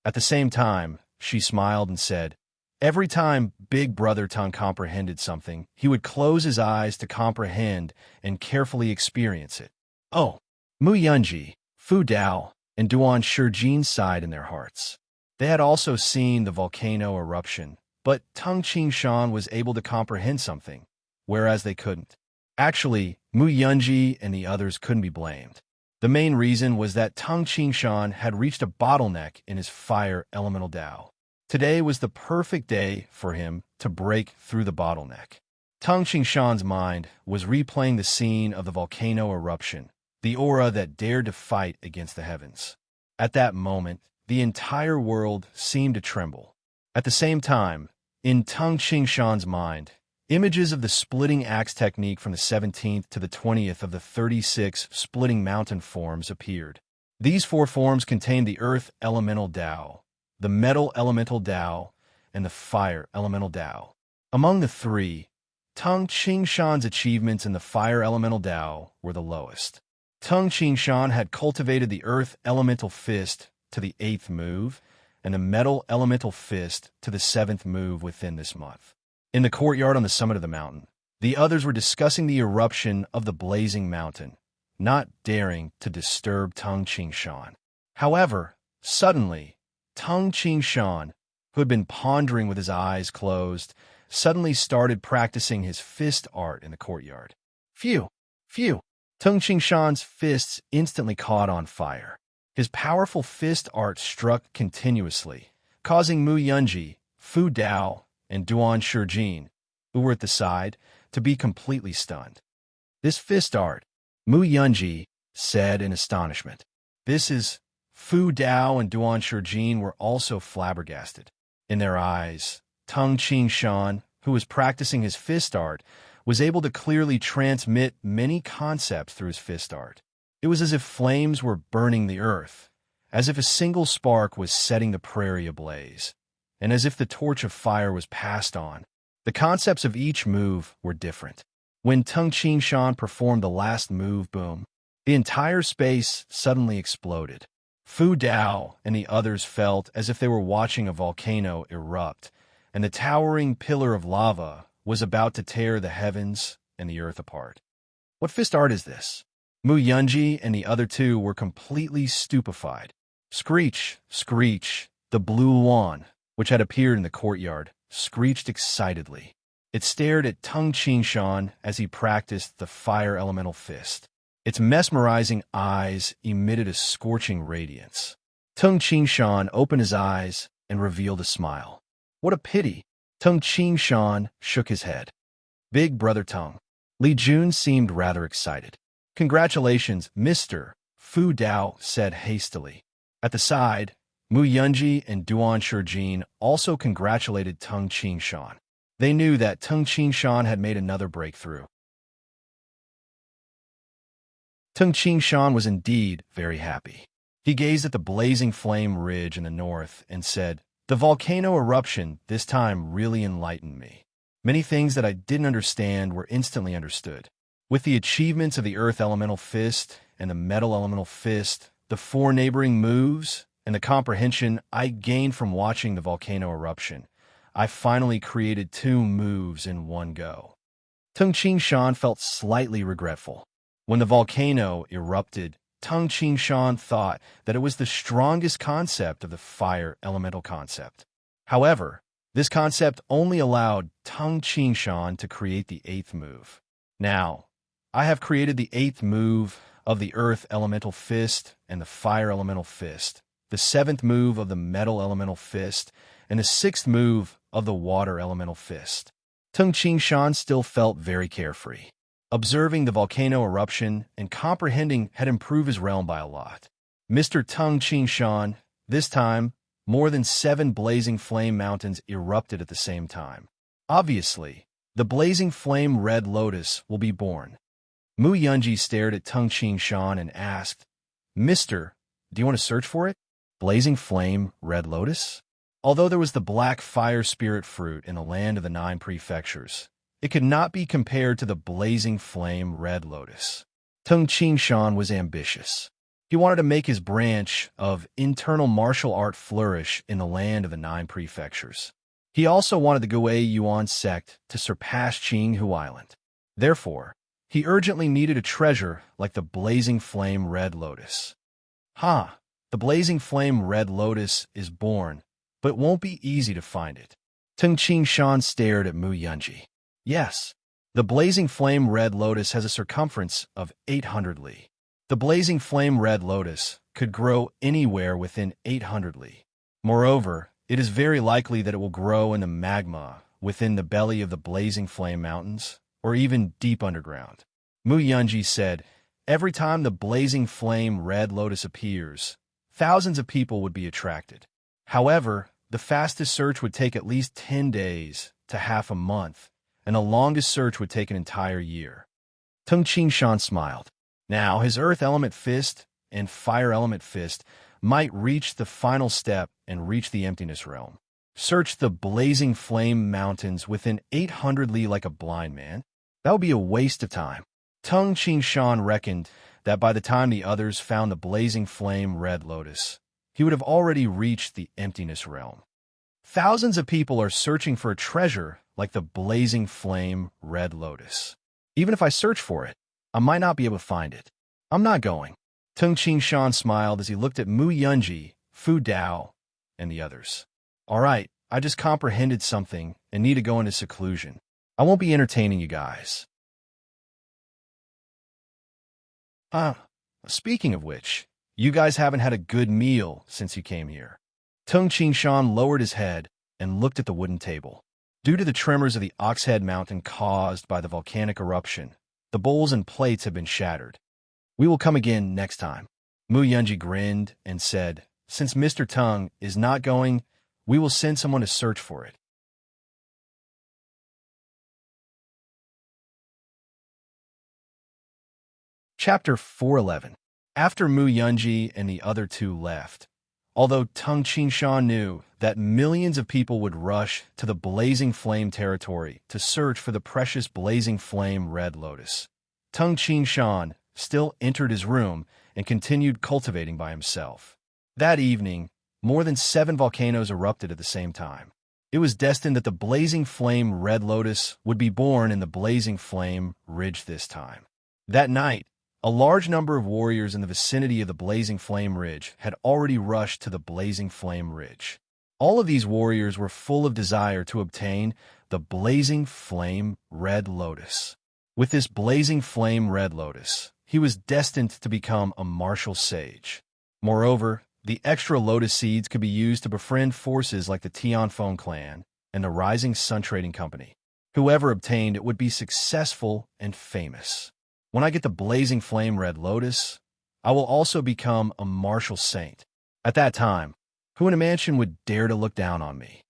At the same time, she smiled and said, "Every time Big Brother Tung comprehended something, he would close his eyes to comprehend and carefully experience it." Oh, Mu Yunji, Fu Dao, and Duan Shijin sighed in their hearts. They had also seen the volcano eruption, but Tung Qingshan was able to comprehend something, whereas they couldn't. Actually, Mu Yunji and the others couldn't be blamed. The main reason was that Tung Qingshan had reached a bottleneck in his fire elemental Dao. Today was the perfect day for him to break through the bottleneck. Tung Qingshan's mind was replaying the scene of the volcano eruption, the aura that dared to fight against the heavens. At that moment, the entire world seemed to tremble. At the same time, in Tung Qingshan's mind, images of the splitting axe technique from the 17th to the 20th of the 36 splitting mountain forms appeared. These 4 forms contained the earth elemental Dao, the metal elemental Dao, and the fire elemental Dao. Among the 3, Tung Qingshan's achievements in the fire elemental Dao were the lowest. Tung Qingshan had cultivated the earth elemental fist to the 8th move, and the metal elemental fist to the 7th move within this month. In the courtyard on the summit of the mountain, the others were discussing the eruption of the blazing mountain, not daring to disturb Tung Qingshan. However, suddenly, Tung Qingshan, who had been pondering with his eyes closed, suddenly started practicing his fist art in the courtyard. Phew! Phew! Tung Qingshan's fists instantly caught on fire. His powerful fist art struck continuously, causing Mu Yunji, Fu Dao, and Duan Shijin, who were at the side, to be completely stunned. "This fist art," Mu Yunji said in astonishment. "This is..." Fu Dao and Duan Shijin were also flabbergasted. In their eyes, Tung Qingshan, who was practicing his fist art, was able to clearly transmit many concepts through his fist art. It was as if flames were burning the earth, as if a single spark was setting the prairie ablaze, and as if the torch of fire was passed on. The concepts of each move were different. When Tung Qingshan performed the last move, boom, the entire space suddenly exploded. Fu Dao and the others felt as if they were watching a volcano erupt, and the towering pillar of lava was about to tear the heavens and the earth apart. "What fist art is this?" Mu Yunji and the other 2 were completely stupefied. Screech, screech, the blue wand, which had appeared in the courtyard, screeched excitedly. It stared at Tung Qingshan as he practiced the fire elemental fist. Its mesmerizing eyes emitted a scorching radiance. Tung Qingshan opened his eyes and revealed a smile. "What a pity!" Tung Qingshan shook his head. "Big brother Tung." Li Jun seemed rather excited. "Congratulations, Mr. Fu Dao said hastily. At the side, Mu Yunji and Duan Shijin also congratulated Tung Qingshan. They knew that Tung Qingshan had made another breakthrough. Tung Qingshan was indeed very happy. He gazed at the blazing flame ridge in the north and said, "The volcano eruption this time really enlightened me. Many things that I didn't understand were instantly understood. With the achievements of the earth elemental fist and the metal elemental fist, the 4 neighboring moves, and the comprehension I gained from watching the volcano eruption, I finally created 2 moves in one go." Tung Qingshan felt slightly regretful. When the volcano erupted, Tung Qingshan thought that it was the strongest concept of the fire elemental concept. However, this concept only allowed Tung Qingshan to create the 8th move. Now, I have created the 8th move of the earth elemental fist and the fire elemental fist, the 7th move of the metal elemental fist, and the 6th move of the water elemental fist. Tung Qingshan still felt very carefree. Observing the volcano eruption and comprehending had improved his realm by a lot. Mr. Tung Qingshan, this time, more than 7 blazing flame mountains erupted at the same time. Obviously, the blazing flame red lotus will be born. Mu Yunji stared at Tung Qingshan and asked, "Mister, do you want to search for it? Blazing flame red lotus?" Although there was the black fire spirit fruit in the land of the 9 prefectures, it could not be compared to the blazing flame red lotus. Tung Qingshan was ambitious. He wanted to make his branch of internal martial art flourish in the land of the 9 prefectures. He also wanted the Gui Yuan sect to surpass Qinghu Island. Therefore, he urgently needed a treasure like the blazing flame red lotus. The blazing flame red lotus is born, but it won't be easy to find it. Tung Qingshan stared at Mu Yunji. Yes, the blazing flame red lotus has a circumference of 800 li. The blazing flame red lotus could grow anywhere within 800 li. Moreover, it is very likely that it will grow in the magma within the belly of the blazing flame mountains, or even deep underground. Mu Yunji said, every time the blazing flame red lotus appears, thousands of people would be attracted. However, the fastest search would take at least 10 days to half a month, and the longest search would take an entire year. Tung Qingshan smiled. Now, his earth element fist and fire element fist might reach the final step and reach the emptiness realm. Search the blazing flame mountains within 800 li like a blind man. That would be a waste of time. Tung Qingshan reckoned that by the time the others found the blazing flame red lotus, he would have already reached the emptiness realm. Thousands of people are searching for a treasure like the blazing flame red lotus. Even if I search for it, I might not be able to find it. I'm not going. Tung Qingshan smiled as he looked at Mu Yunji, Fu Dao, and the others. All right, I just comprehended something and need to go into seclusion. I won't be entertaining you guys. Speaking of which, you guys haven't had a good meal since you came here. Tung Qingshan lowered his head and looked at the wooden table. Due to the tremors of the Oxhead Mountain caused by the volcanic eruption, the bowls and plates have been shattered. We will come again next time. Mu Yunji grinned and said, since Mr. Tung is not going, we will send someone to search for it. Chapter 411. After Mu Yunji and the other 2 left, although Tung Qingshan knew that millions of people would rush to the blazing flame territory to search for the precious blazing flame red lotus, Tung Qingshan still entered his room and continued cultivating by himself. That evening, more than 7 volcanoes erupted at the same time. It was destined that the blazing flame red lotus would be born in the blazing flame ridge this time. That night, a large number of warriors in the vicinity of the blazing flame ridge had already rushed to the blazing flame ridge. All of these warriors were full of desire to obtain the blazing flame red lotus. With this blazing flame red lotus, he was destined to become a martial sage. Moreover, the extra lotus seeds could be used to befriend forces like the Tianfeng clan and the Rising Sun Trading Company. Whoever obtained it would be successful and famous. When I get the blazing flame red lotus, I will also become a martial saint. At that time, who in a mansion would dare to look down on me?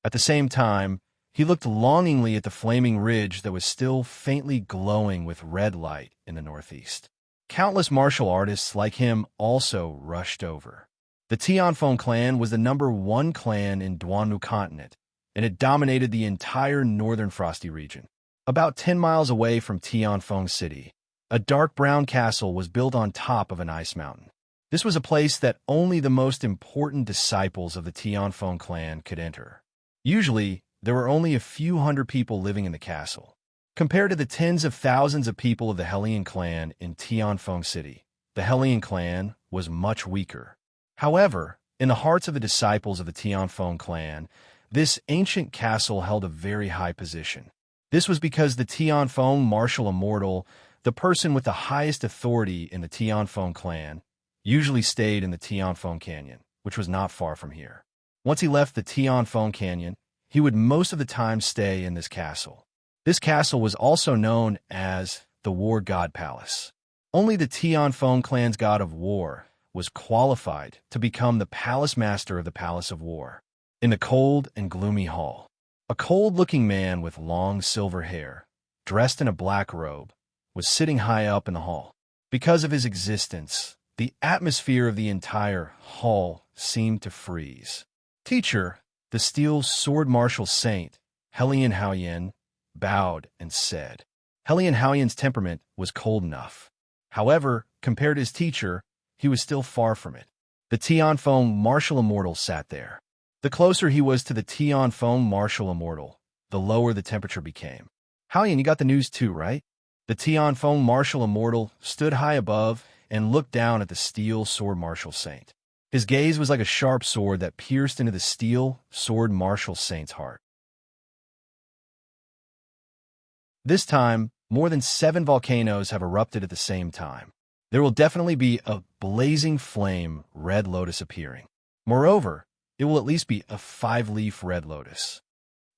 At the same time, he looked longingly at the flaming ridge that was still faintly glowing with red light in the northeast. Countless martial artists like him also rushed over. The Tianfeng clan was the #1 clan in Duanmu continent, and it dominated the entire northern Frosty region. About 10 miles away from Tianfeng City, a dark brown castle was built on top of an ice mountain. This was a place that only the most important disciples of the Tianfeng clan could enter. Usually, there were only a few hundred people living in the castle. Compared to the tens of thousands of people of the Hellion clan in Tianfeng City, the Hellion clan was much weaker. However, in the hearts of the disciples of the Tianfeng clan, this ancient castle held a very high position. This was because the Tianfeng martial immortal, the person with the highest authority in the Tianfeng clan, usually stayed in the Tianfeng Canyon, which was not far from here. Once he left the Tianfeng Canyon, he would most of the time stay in this castle. This castle was also known as the War God Palace. Only the Tianfeng clan's god of war was qualified to become the palace master of the Palace of War. In the cold and gloomy hall, a cold-looking man with long silver hair, dressed in a black robe, was sitting high up in the hall. Because of his existence, the atmosphere of the entire hall seemed to freeze. "Teacher, The steel sword martial saint, Helian Haoyan, bowed and said. Helian Haoyan's temperament was cold enough. However, compared to his teacher, he was still far from it. The Tianfeng martial immortal sat there. The closer he was to the Tianfeng martial immortal, the lower the temperature became. Haoyan, you got the news too, right? The Tianfeng martial immortal stood high above and looked down at the steel sword martial saint. His gaze was like a sharp sword that pierced into the steel sword martial saint's heart. This time, more than 7 volcanoes have erupted at the same time. There will definitely be a blazing flame red lotus appearing. Moreover, it will at least be a 5-leaf red lotus.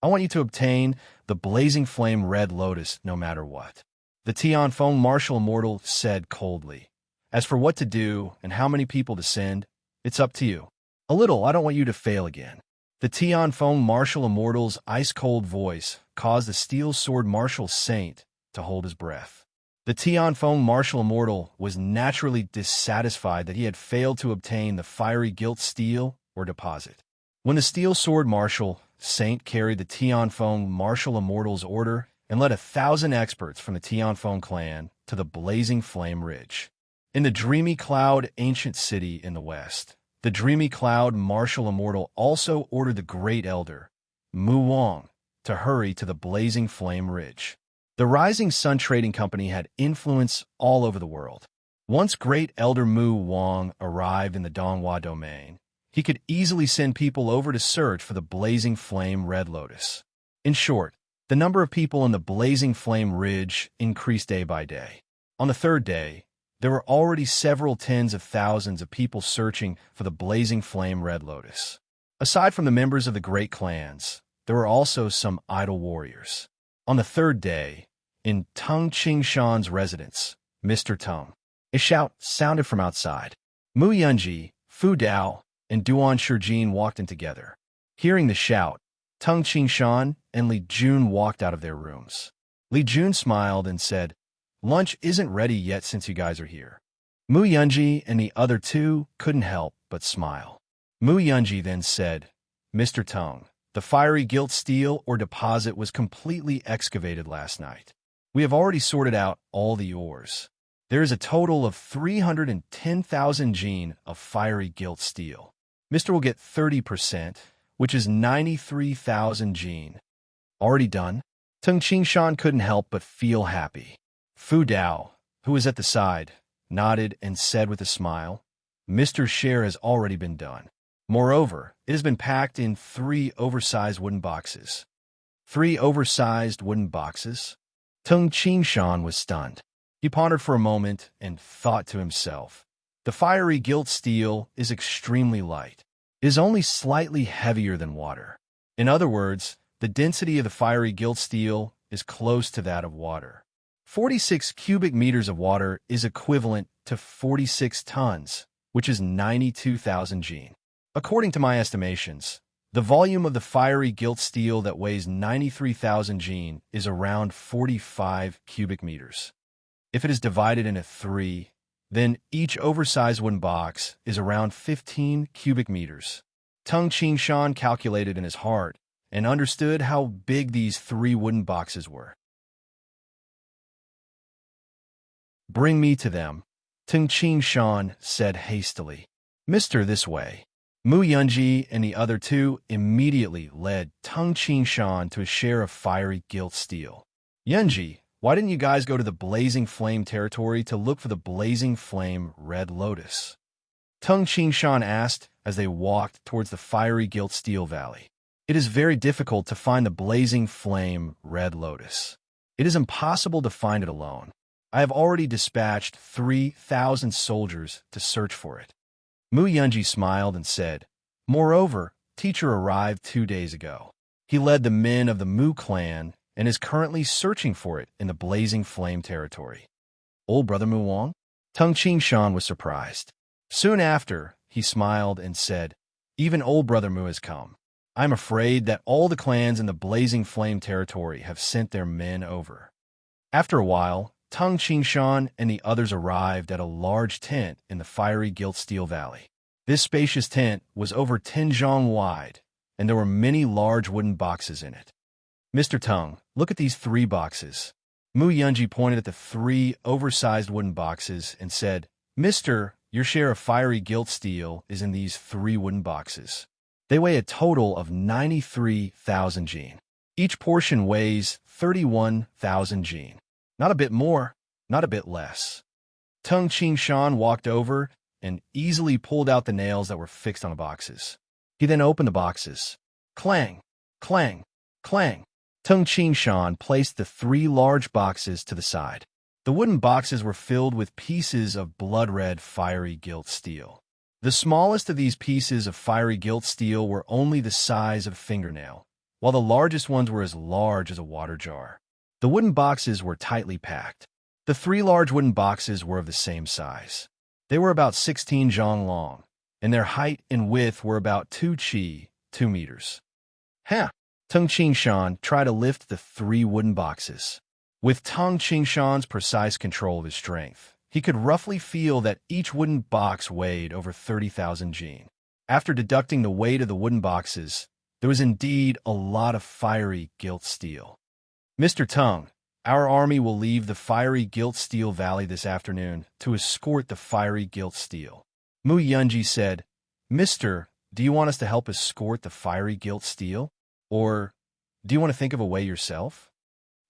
I want you to obtain the blazing flame red lotus no matter what. The Tianfeng martial immortal said coldly. As for what to do and how many people to send, it's up to you. A little, I don't want you to fail again. The Tianfeng martial immortal's ice-cold voice caused the steel sword martial saint to hold his breath. The Tianfeng martial immortal was naturally dissatisfied that he had failed to obtain the fiery gilt steel or deposit. When the steel sword martial saint carried the Tianfeng martial immortal's order and led 1,000 experts from the Tianfeng clan to the blazing flame ridge. In the dreamy cloud ancient city in the west, the dreamy cloud martial immortal also ordered the great elder, Mu Wang, to hurry to the blazing flame ridge. The Rising Sun Trading Company had influence all over the world. Once great elder Mu Wang arrived in the Donghua domain, he could easily send people over to search for the blazing flame red lotus. In short, the number of people in the blazing flame ridge increased day by day. On the 3rd day, there were already several tens of thousands of people searching for the blazing flame red lotus. Aside from the members of the great clans, there were also some idle warriors. On the 3rd day, in Tung Qingshan's residence, Mr. Tung, a shout sounded from outside. Mu Yunji, Fu Dao, and Duan Shijin walked in together. Hearing the shout, Tung Qingshan and Li Jun walked out of their rooms. Li Jun smiled and said, "Lunch isn't ready yet since you guys are here." Mu Yunji and the other two couldn't help but smile. Mu Yunji then said, "Mr. Tung, the fiery gilt steel or deposit was completely excavated last night. We have already sorted out all the ores. There is a total of 310,000 jin of fiery gilt steel. Mr. will get 30%, which is 93,000 jin. Already done?" Tung Qingshan couldn't help but feel happy. Fu Dao, who was at the side, nodded and said with a smile, "Mr.'s share has already been done. Moreover, it has been packed in 3 oversized wooden boxes." 3 oversized wooden boxes? Tung Qingshan was stunned. He pondered for a moment and thought to himself, "The fiery gilt steel is extremely light. It is only slightly heavier than water. In other words, the density of the fiery gilt steel is close to that of water. 46 cubic meters of water is equivalent to 46 tons, which is 92,000 jin. According to my estimations, the volume of the fiery gilt steel that weighs 93,000 jin is around 45 cubic meters. If it is divided into 3, then each oversized wooden box is around 15 cubic meters." Tung Qingshan calculated in his heart and understood how big these 3 wooden boxes were. "Bring me to them," Tung Qingshan said hastily. "Mr. This way." Mu Yunji and the other two immediately led Tung Qingshan to a share of fiery gilt steel. "Yunji, why didn't you guys go to the Blazing Flame territory to look for the Blazing Flame Red Lotus?" Tung Qingshan asked as they walked towards the fiery gilt steel valley. "It is very difficult to find the Blazing Flame Red Lotus. It is impossible to find it alone. I have already dispatched 3,000 soldiers to search for it." Mu Yunji smiled and said, "Moreover, teacher arrived 2 days ago. He led the men of the Mu clan and is currently searching for it in the Blazing Flame territory." "Old brother Mu Wang?" Tung Qingshan was surprised. Soon after, he smiled and said, "Even old brother Mu has come. I'm afraid that all the clans in the Blazing Flame territory have sent their men over." After a while, Tung Qingshan and the others arrived at a large tent in the fiery gilt steel valley. This spacious tent was over 10 zhong wide and there were many large wooden boxes in it. Mr. Tongue, look at these 3 boxes. Mu Yunji pointed at the 3 oversized wooden boxes and said, Mister, your share of fiery gilt steel is in these 3 wooden boxes. They weigh a total of 93,000 jin. Each portion weighs 31,000 jin. Not a bit more, not a bit less. Tung Qingshan walked over and easily pulled out the nails that were fixed on the boxes. He then opened the boxes. Clang, clang, clang. Tung Qingshan placed the 3 large boxes to the side. The wooden boxes were filled with pieces of blood-red fiery gilt steel. The smallest of these pieces of fiery gilt steel were only the size of a fingernail, while the largest ones were as large as a water jar. The wooden boxes were tightly packed. The 3 large wooden boxes were of the same size. They were about 16 zhang long, and their height and width were about 2 qi, 2 meters. Ha! Tung Qingshan tried to lift the 3 wooden boxes. With Tung Qingshan's precise control of his strength, he could roughly feel that each wooden box weighed over 30,000 jin. After deducting the weight of the wooden boxes, there was indeed a lot of fiery gilt steel. Mr. Tung, our army will leave the fiery gilt steel valley this afternoon to escort the fiery gilt steel. Mu Yunji said, Mister, do you want us to help escort the fiery gilt steel? Or do you want to think of a way yourself?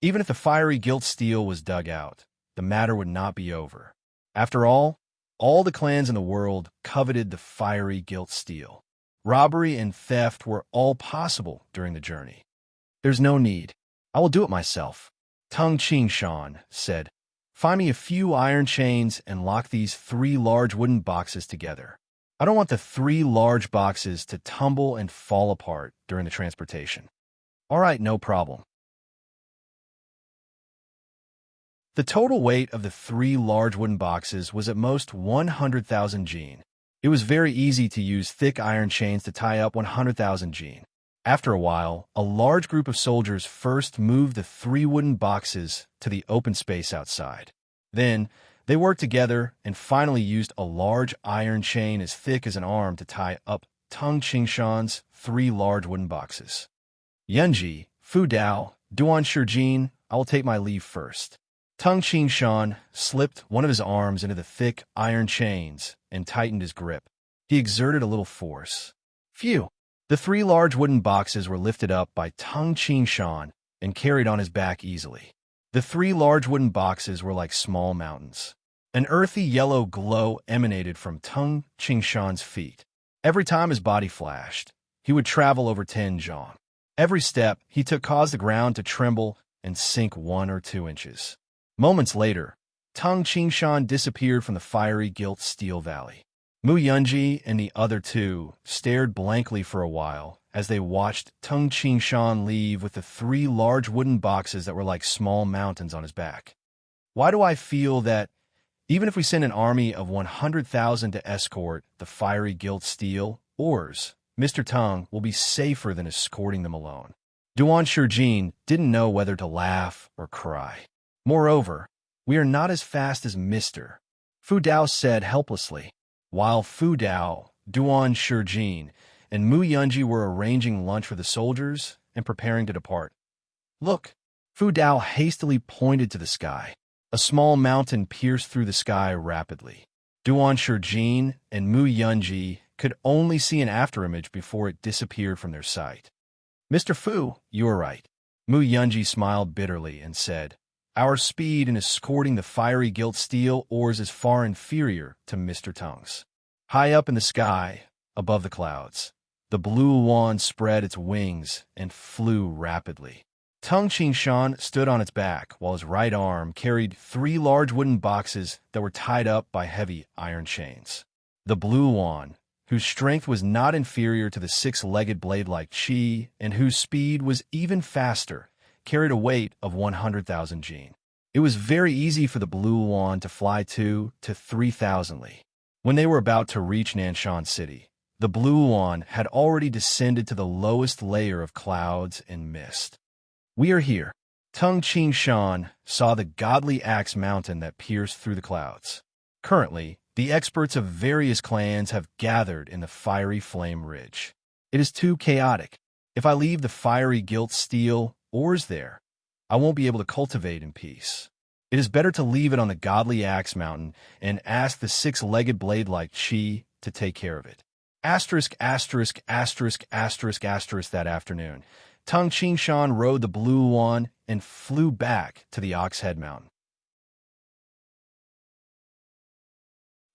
Even if the fiery gilt steel was dug out, the matter would not be over. After all the clans in the world coveted the fiery gilt steel. Robbery and theft were all possible during the journey. There's no need. I will do it myself. Tung Qingshan said, Find me a few iron chains and lock these 3 large wooden boxes together. I don't want the 3 large boxes to tumble and fall apart during the transportation. All right, no problem. The total weight of the 3 large wooden boxes was at most 100,000 jin. It was very easy to use thick iron chains to tie up 100,000 jin. After a while, a large group of soldiers first moved the 3 wooden boxes to the open space outside. Then, they worked together and finally used a large iron chain as thick as an arm to tie up Tung Qingshan's 3 large wooden boxes. Yunji, Fu Dao, Duan Shijin, I will take my leave first. Tung Qingshan slipped one of his arms into the thick iron chains and tightened his grip. He exerted a little force. Phew! The 3 large wooden boxes were lifted up by Tung Qingshan and carried on his back easily. The 3 large wooden boxes were like small mountains. An earthy yellow glow emanated from Tung Qingshan's feet. Every time his body flashed, he would travel over 10 zhang. Every step he took caused the ground to tremble and sink 1 or 2 inches. Moments later, Tung Qingshan disappeared from the fiery gilt steel valley. Mu Yunji and the other 2 stared blankly for a while as they watched Tung Qingshan leave with the 3 large wooden boxes that were like small mountains on his back. Why do I feel that even if we send an army of 100,000 to escort the fiery gilt steel ores, Mr. Tung will be safer than escorting them alone? Duan Shijin didn't know whether to laugh or cry. Moreover, we are not as fast as Mr. Fu Dao said helplessly. While Fu Dao, Duan Shijin, and Mu Yunji were arranging lunch for the soldiers and preparing to depart. Look! Fu Dao hastily pointed to the sky. A small mountain pierced through the sky rapidly. Duan Shijin and Mu Yunji could only see an afterimage before it disappeared from their sight. Mr. Fu, you are right. Mu Yunji smiled bitterly and said, Our speed in escorting the fiery gilt steel ores is far inferior to Mr. Tung's. High up in the sky, above the clouds, the blue wand spread its wings and flew rapidly. Tung Qingshan stood on its back while his right arm carried 3 large wooden boxes that were tied up by heavy iron chains. The blue wand, whose strength was not inferior to the 6-legged blade-like Qi and whose speed was even faster, carried a weight of 100,000 jin. It was very easy for the blue wand to fly 2 to 3,000 li. When they were about to reach Nanshan City, the blue wand had already descended to the lowest layer of clouds and mist. We are here. Tung Qingshan saw the godly axe mountain that pierced through the clouds. Currently, the experts of various clans have gathered in the fiery flame ridge. It is too chaotic. If I leave the fiery gilt steel ores there, I won't be able to cultivate in peace. It is better to leave it on the godly axe mountain and ask the six-legged blade like Chi to take care of it. Asterisk, asterisk, asterisk, asterisk, asterisk that afternoon. Tung Qingshan rode the blue one and flew back to the Oxhead Mountain.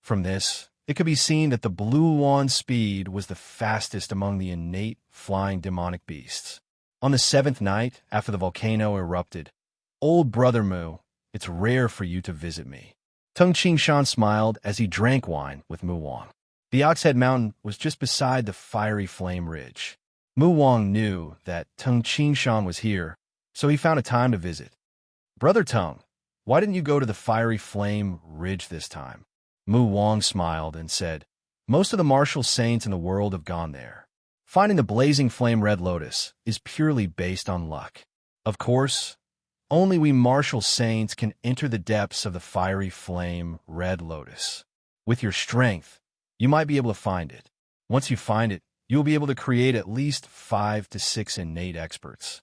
From this, it could be seen that the blue wan's speed was the fastest among the innate flying demonic beasts. On the seventh night, after the volcano erupted, "Old Brother Mu, it's rare for you to visit me." Tung Qingshan smiled as he drank wine with Mu Wang. The Oxhead Mountain was just beside the fiery flame ridge. Mu Wang knew that Tung Qingshan was here, so he found a time to visit. "Brother Tung, why didn't you go to the fiery flame ridge this time?" Mu Wang smiled and said, "Most of the martial saints in the world have gone there. Finding the blazing flame red lotus is purely based on luck. Of course, only we martial saints can enter the depths of the fiery flame red lotus. With your strength, you might be able to find it. Once you find it, you'll be able to create at least 5 to 6 innate experts."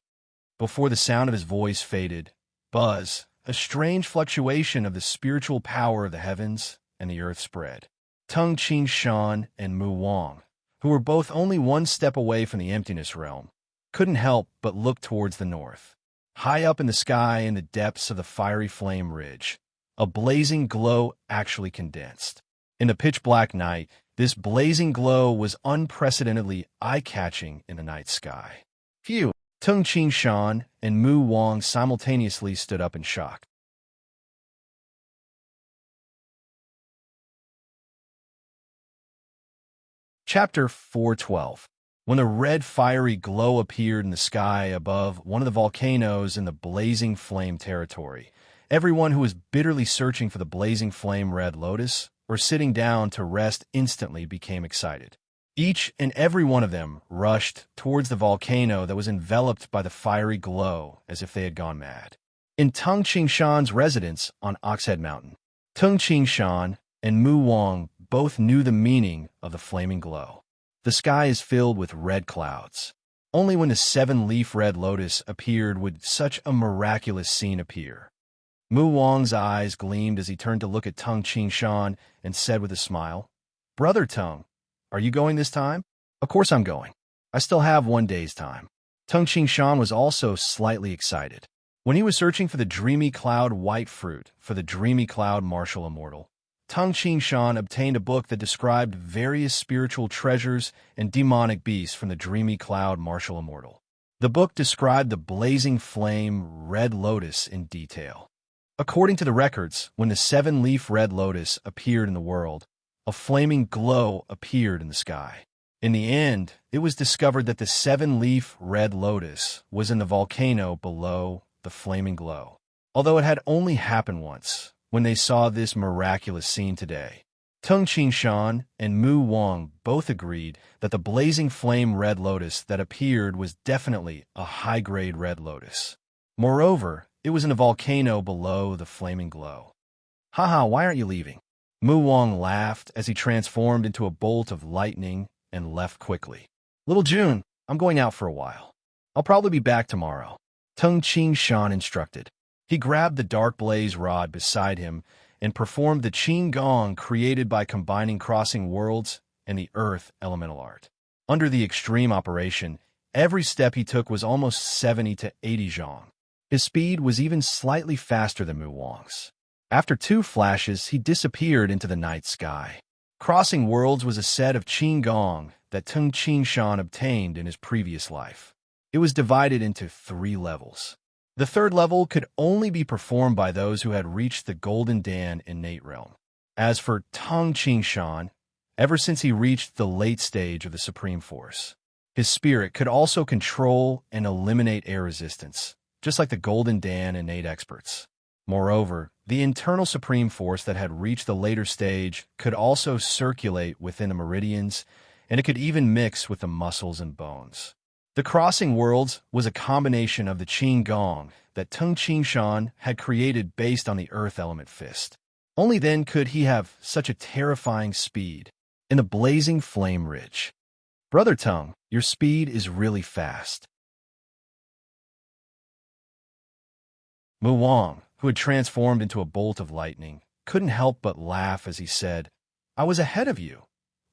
Before the sound of his voice faded, buzz, a strange fluctuation of the spiritual power of the heavens and the earth spread. Tung Qingshan and Mu Wang, who were both only one step away from the emptiness realm, couldn't help but look towards the north. High up in the sky in the depths of the fiery flame ridge, a blazing glow actually condensed. In the pitch-black night, this blazing glow was unprecedentedly eye-catching in the night sky. Phew! Tung Qingshan and Mu Wang simultaneously stood up in shock. Chapter 412. When the red fiery glow appeared in the sky above one of the volcanoes in the blazing flame territory, everyone who was bitterly searching for the blazing flame red lotus or sitting down to rest instantly became excited. Each and every one of them rushed towards the volcano that was enveloped by the fiery glow as if they had gone mad. In Tung Qingshan's residence on Oxhead Mountain, Tung Qingshan and Mu Wang both knew the meaning of the flaming glow. The sky is filled with red clouds. Only when the 7-leaf red lotus appeared would such a miraculous scene appear. Mu Wang's eyes gleamed as he turned to look at Tung Qingshan and said with a smile, "Brother Tung, are you going this time?" "Of course I'm going. I still have 1 day's time." Tung Qingshan was also slightly excited. When he was searching for the dreamy cloud white fruit for the dreamy cloud martial immortal, Tung Qingshan obtained a book that described various spiritual treasures and demonic beasts from the dreamy cloud martial immortal. The book described the blazing flame red lotus in detail. According to the records, when the 7-leaf red lotus appeared in the world, a flaming glow appeared in the sky. In the end, it was discovered that the 7-leaf red lotus was in the volcano below the flaming glow. Although it had only happened once, when they saw this miraculous scene today, Tung Qingshan and Mu Wang both agreed that the blazing flame red lotus that appeared was definitely a high-grade red lotus. Moreover, it was in a volcano below the flaming glow. "Haha, why aren't you leaving?" Mu Wang laughed as he transformed into a bolt of lightning and left quickly. "Little June, I'm going out for a while. I'll probably be back tomorrow," Tung Qingshan instructed. He grabbed the dark blaze rod beside him and performed the Qing Gong created by combining crossing worlds and the earth elemental art. Under the extreme operation, every step he took was almost 70 to 80 zhong. His speed was even slightly faster than Mu Wang's. After 2 flashes, he disappeared into the night sky. Crossing worlds was a set of Qing Gong that Tung Qingshan obtained in his previous life. It was divided into 3 levels. The 3rd level could only be performed by those who had reached the Golden Dan innate realm. As for Tung Qingshan, ever since he reached the late stage of the Supreme Force, his spirit could also control and eliminate air resistance, just like the Golden Dan innate experts. Moreover, the internal Supreme Force that had reached the later stage could also circulate within the meridians, and it could even mix with the muscles and bones. The Crossing Worlds was a combination of the Qing Gong that Tung Qingshan had created based on the Earth Element Fist. Only then could he have such a terrifying speed. In the blazing flame ridge, Brother Tung, your speed is really fast. Mu Wang, who had transformed into a bolt of lightning, couldn't help but laugh as he said, I was ahead of you,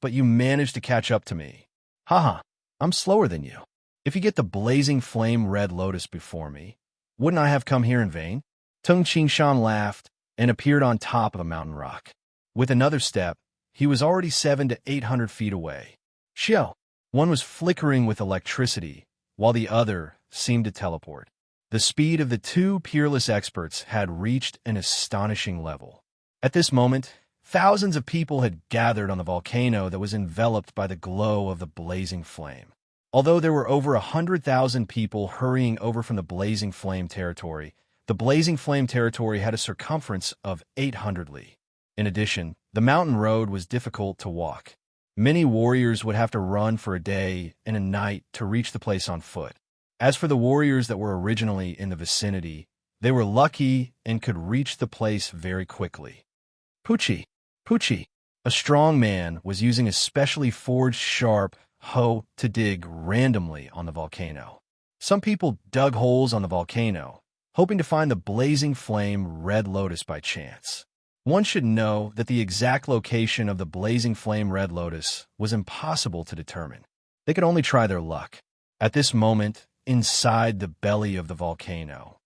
but you managed to catch up to me. Haha, I'm slower than you. If you get the blazing flame red lotus before me, wouldn't I have come here in vain? Tung Qingshan laughed and appeared on top of a mountain rock. With another step, he was already 700 to 800 feet away. Xiao, one was flickering with electricity, while the other seemed to teleport. The speed of the two peerless experts had reached an astonishing level. At this moment, thousands of people had gathered on the volcano that was enveloped by the glow of the blazing flame. Although there were over 100,000 people hurrying over from the blazing flame territory, the blazing flame territory had a circumference of 800 li. In addition, the mountain road was difficult to walk. Many warriors would have to run for a day and a night to reach the place on foot. As for the warriors that were originally in the vicinity, they were lucky and could reach the place very quickly. Pucci, a strong man, was using a specially forged sharp hoe to dig randomly on the volcano. Some people dug holes on the volcano, hoping to find the blazing flame red lotus by chance. One should know that the exact location of the blazing flame red lotus was impossible to determine. They could only try their luck. At this moment, inside the belly of the volcano,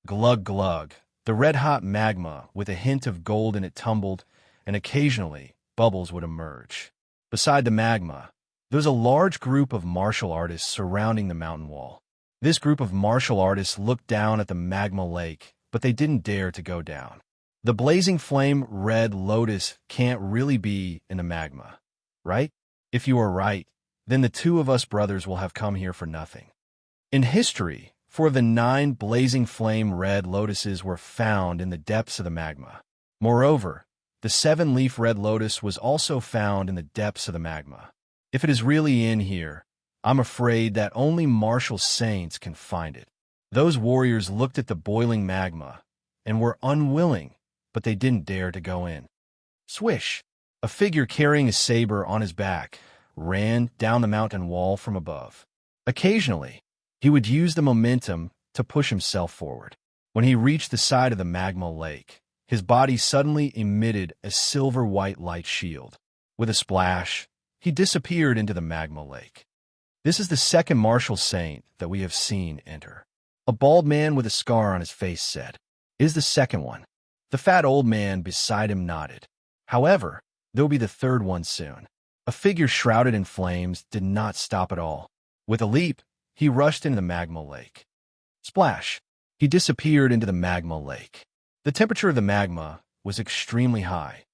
glug glug, the red-hot magma with a hint of gold in it tumbled, and occasionally bubbles would emerge. Beside the magma, there was a large group of martial artists surrounding the mountain wall. This group of martial artists looked down at the magma lake, but they didn't dare to go down. The blazing flame red lotus can't really be in the magma, right? If you are right, then the two of us brothers will have come here for nothing. In history, 4 of the 9 blazing flame red lotuses were found in the depths of the magma. Moreover, the 7-leaf red lotus was also found in the depths of the magma. If it is really in here, I'm afraid that only martial saints can find it. Those warriors looked at the boiling magma and were unwilling, but they didn't dare to go in. Swish! A figure carrying a saber on his back ran down the mountain wall from above. Occasionally, he would use the momentum to push himself forward. When he reached the side of the magma lake, his body suddenly emitted a silver-white light shield. With a splash, he disappeared into the magma lake. This is the second martial saint that we have seen enter. A bald man with a scar on his face said, "It is the second one." The fat old man beside him nodded. However, there will be the third one soon. A figure shrouded in flames did not stop at all. With a leap, he rushed into the magma lake. Splash! He disappeared into the magma lake. The temperature of the magma was extremely high.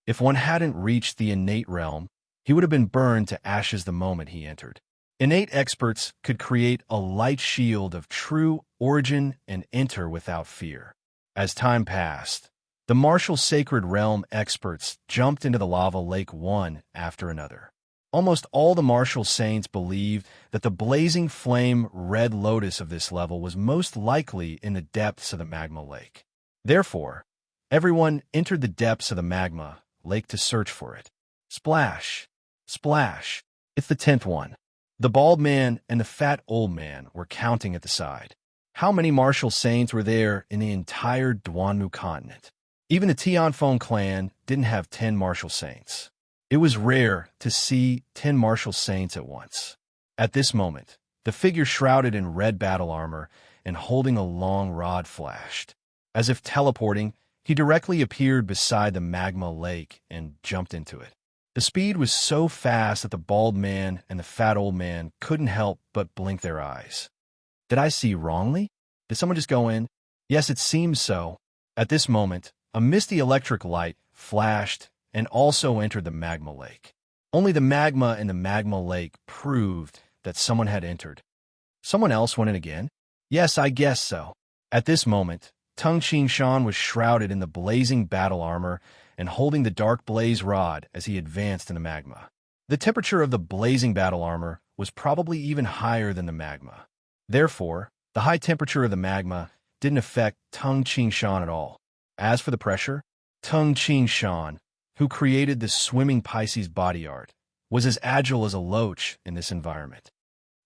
If one hadn't reached the innate realm, he would have been burned to ashes the moment he entered. Innate experts could create a light shield of true origin and enter without fear. As time passed, the martial sacred realm experts jumped into the lava lake one after another. Almost all the martial saints believed that the blazing flame red lotus of this level was most likely in the depths of the magma lake. Therefore, everyone entered the depths of the magma lake to search for it. Splash! Splash! It's the 10th one. The bald man and the fat old man were counting at the side. How many martial saints were there in the entire Duanmu continent? Even the Tianfeng clan didn't have 10 martial saints. It was rare to see 10 martial saints at once. At this moment, the figure shrouded in red battle armor and holding a long rod flashed. As if teleporting, he directly appeared beside the magma lake and jumped into it. The speed was so fast that the bald man and the fat old man couldn't help but blink their eyes. Did I see wrongly? Did someone just go in? Yes, it seems so. At this moment, a misty electric light flashed and also entered the magma lake. Only the magma in the magma lake proved that someone had entered. Someone else went in again? Yes, I guess so. At this moment, Tung Qingshan was shrouded in the blazing battle armor and holding the dark blaze rod as he advanced in the magma. The temperature of the blazing battle armor was probably even higher than the magma. Therefore, the high temperature of the magma didn't affect Tung Qingshan at all. As for the pressure, Tung Qingshan who created the swimming Pisces body art, was as agile as a loach in this environment.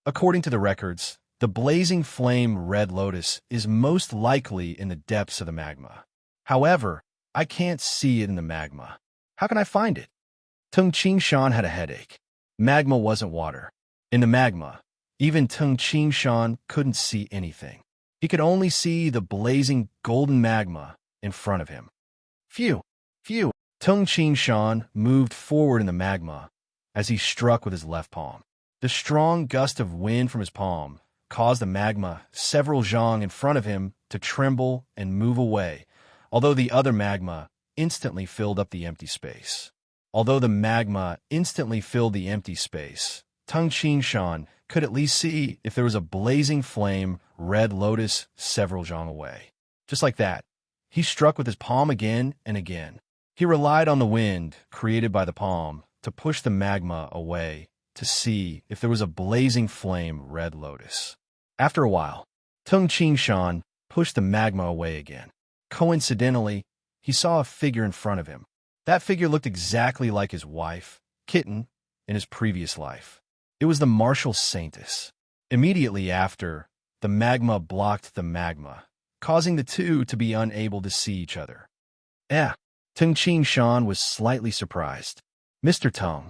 According to the records, the blazing flame red lotus is most likely in the depths of the magma. However, I can't see it in the magma. How can I find it? Tung Ching Shan had a headache. Magma wasn't water. In the magma, even Tung Ching Shan couldn't see anything. He could only see the blazing golden magma in front of him. Phew! Phew! Tung Ching Shan moved forward in the magma as he struck with his left palm. The strong gust of wind from his palm caused the magma several zhang in front of him to tremble and move away, although the other magma instantly filled up the empty space. Tung Ching Shan could at least see if there was a blazing flame red lotus several zhang away. Just like that, he struck with his palm again and again. He relied on the wind created by the palm to push the magma away to see if there was a blazing flame red lotus. After a while, Tung Ching Shan pushed the magma away again. Coincidentally, he saw a figure in front of him. That figure looked exactly like his wife, Kitten, in his previous life. It was the martial saintess. Immediately after, the magma blocked the magma, causing the two to be unable to see each other. Tung Ching Shan was slightly surprised. Mr. Tung.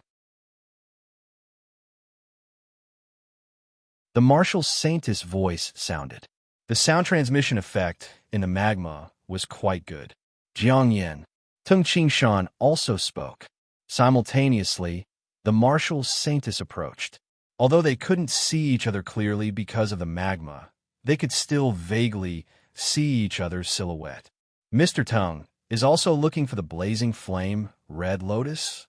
The martial saintess voice sounded. The sound transmission effect in the magma was quite good. Jiang Yen. Tung Ching Shan also spoke. Simultaneously, the martial saintess approached. Although they couldn't see each other clearly because of the magma, they could still vaguely see each other's silhouette. Mr. Tung is also looking for the blazing flame red lotus?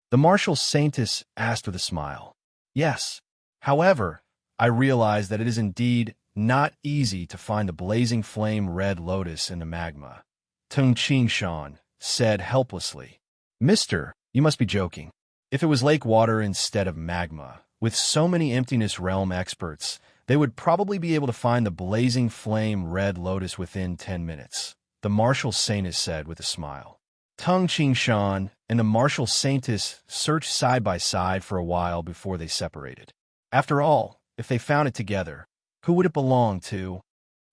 The martial saintess asked with a smile. Yes. However, I realize that it is indeed not easy to find the blazing flame red lotus in the magma. Tung Ching Shan said helplessly. Mister, you must be joking. If it was lake water instead of magma, with so many emptiness realm experts, they would probably be able to find the blazing flame red lotus within 10 minutes, the martial saintess said with a smile. Tung Ching Shan and the martial saintess searched side by side for a while before they separated. After all, if they found it together, who would it belong to?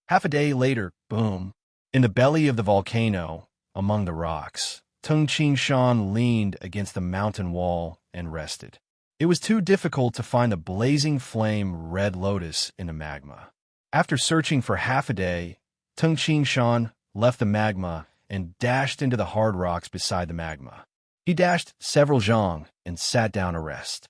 Half a day later, boom. In the belly of the volcano, among the rocks, Tung Ching Shan leaned against the mountain wall and rested. It was too difficult to find the blazing flame red lotus in the magma. After searching for half a day, Tung Ching Shan left the magma and dashed into the hard rocks beside the magma. He dashed several zhang and sat down to rest.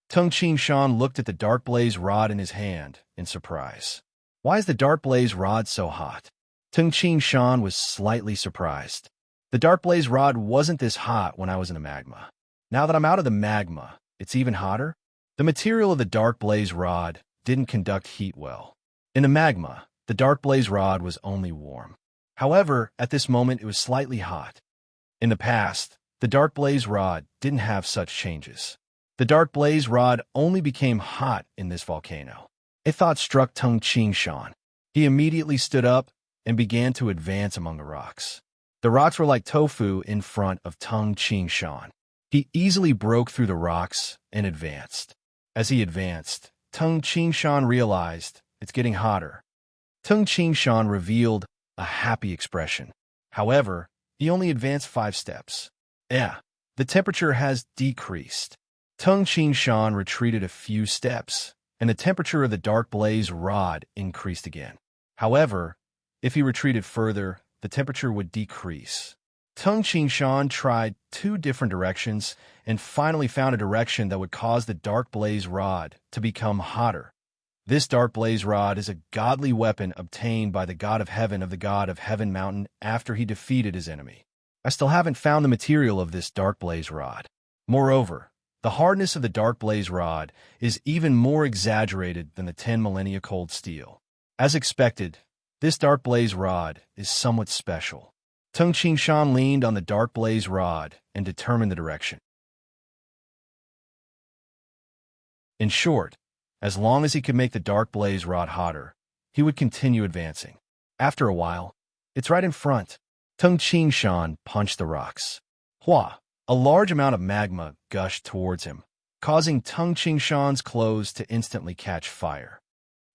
Tung Ching Shan looked at the dark blaze rod in his hand in surprise. Why is the dark blaze rod so hot? Tung Ching Shan was slightly surprised. The dark blaze rod wasn't this hot when I was in the magma. Now that I'm out of the magma, it's even hotter? The material of the dark blaze rod didn't conduct heat well. In the magma, the dark blaze rod was only warm. However, at this moment it was slightly hot. In the past, the dark blaze rod didn't have such changes. The dark blaze rod only became hot in this volcano. A thought struck Tung Ching Shan. He immediately stood up and began to advance among the rocks. The rocks were like tofu in front of Tung Ching Shan. He easily broke through the rocks and advanced. As he advanced, Tung Ching Shan realized it's getting hotter. Tung Ching Shan revealed a happy expression. However, he only advanced 5 steps. The temperature has decreased. Tung Ching Shan retreated a few steps, and the temperature of the dark blaze rod increased again. However, if he retreated further, the temperature would decrease. Tung Ching Shan tried 2 different directions and finally found a direction that would cause the dark blaze rod to become hotter. This dark blaze rod is a godly weapon obtained by the god of the god of heaven mountain after he defeated his enemy. I still haven't found the material of this dark blaze rod. Moreover, the hardness of the dark blaze rod is even more exaggerated than the 10 millennia cold steel. As expected, this dark blaze rod is somewhat special. Tung Ching Shan leaned on the dark blaze rod and determined the direction. In short, as long as he could make the dark blaze rod hotter, he would continue advancing. After a while, it's right in front. Tung Ching Shan punched the rocks. Hua! A large amount of magma gushed towards him, causing Tung Qingshan's clothes to instantly catch fire.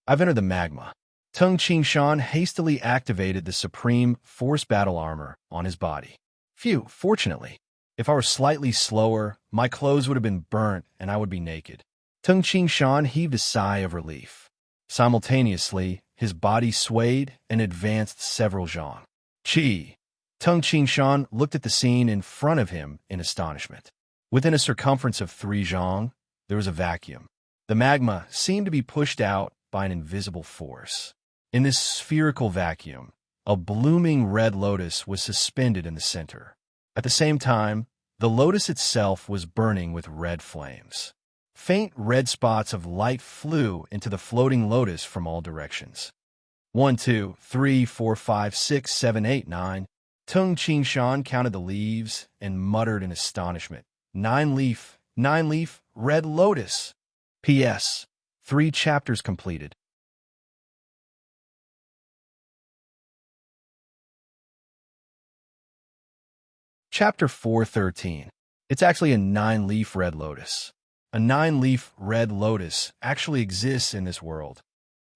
I've entered the magma. Tung Qingshan hastily activated the supreme force battle armor on his body. Phew, fortunately. If I were slightly slower, my clothes would have been burnt and I would be naked. Tung Qingshan heaved a sigh of relief. Simultaneously, his body swayed and advanced several zhang. Chi! Tung Qingshan looked at the scene in front of him in astonishment. Within a circumference of 3 zhang, there was a vacuum. The magma seemed to be pushed out by an invisible force. In this spherical vacuum, a blooming red lotus was suspended in the center. At the same time, the lotus itself was burning with red flames. Faint red spots of light flew into the floating lotus from all directions. 1, 2, 3, 4, 5, 6, 7, 8, 9. Tung Qingshan counted the leaves and muttered in astonishment. 9 leaf, red lotus. P.S. 3 chapters completed. Chapter 413. It's actually a 9-leaf red lotus. A 9-leaf red lotus actually exists in this world.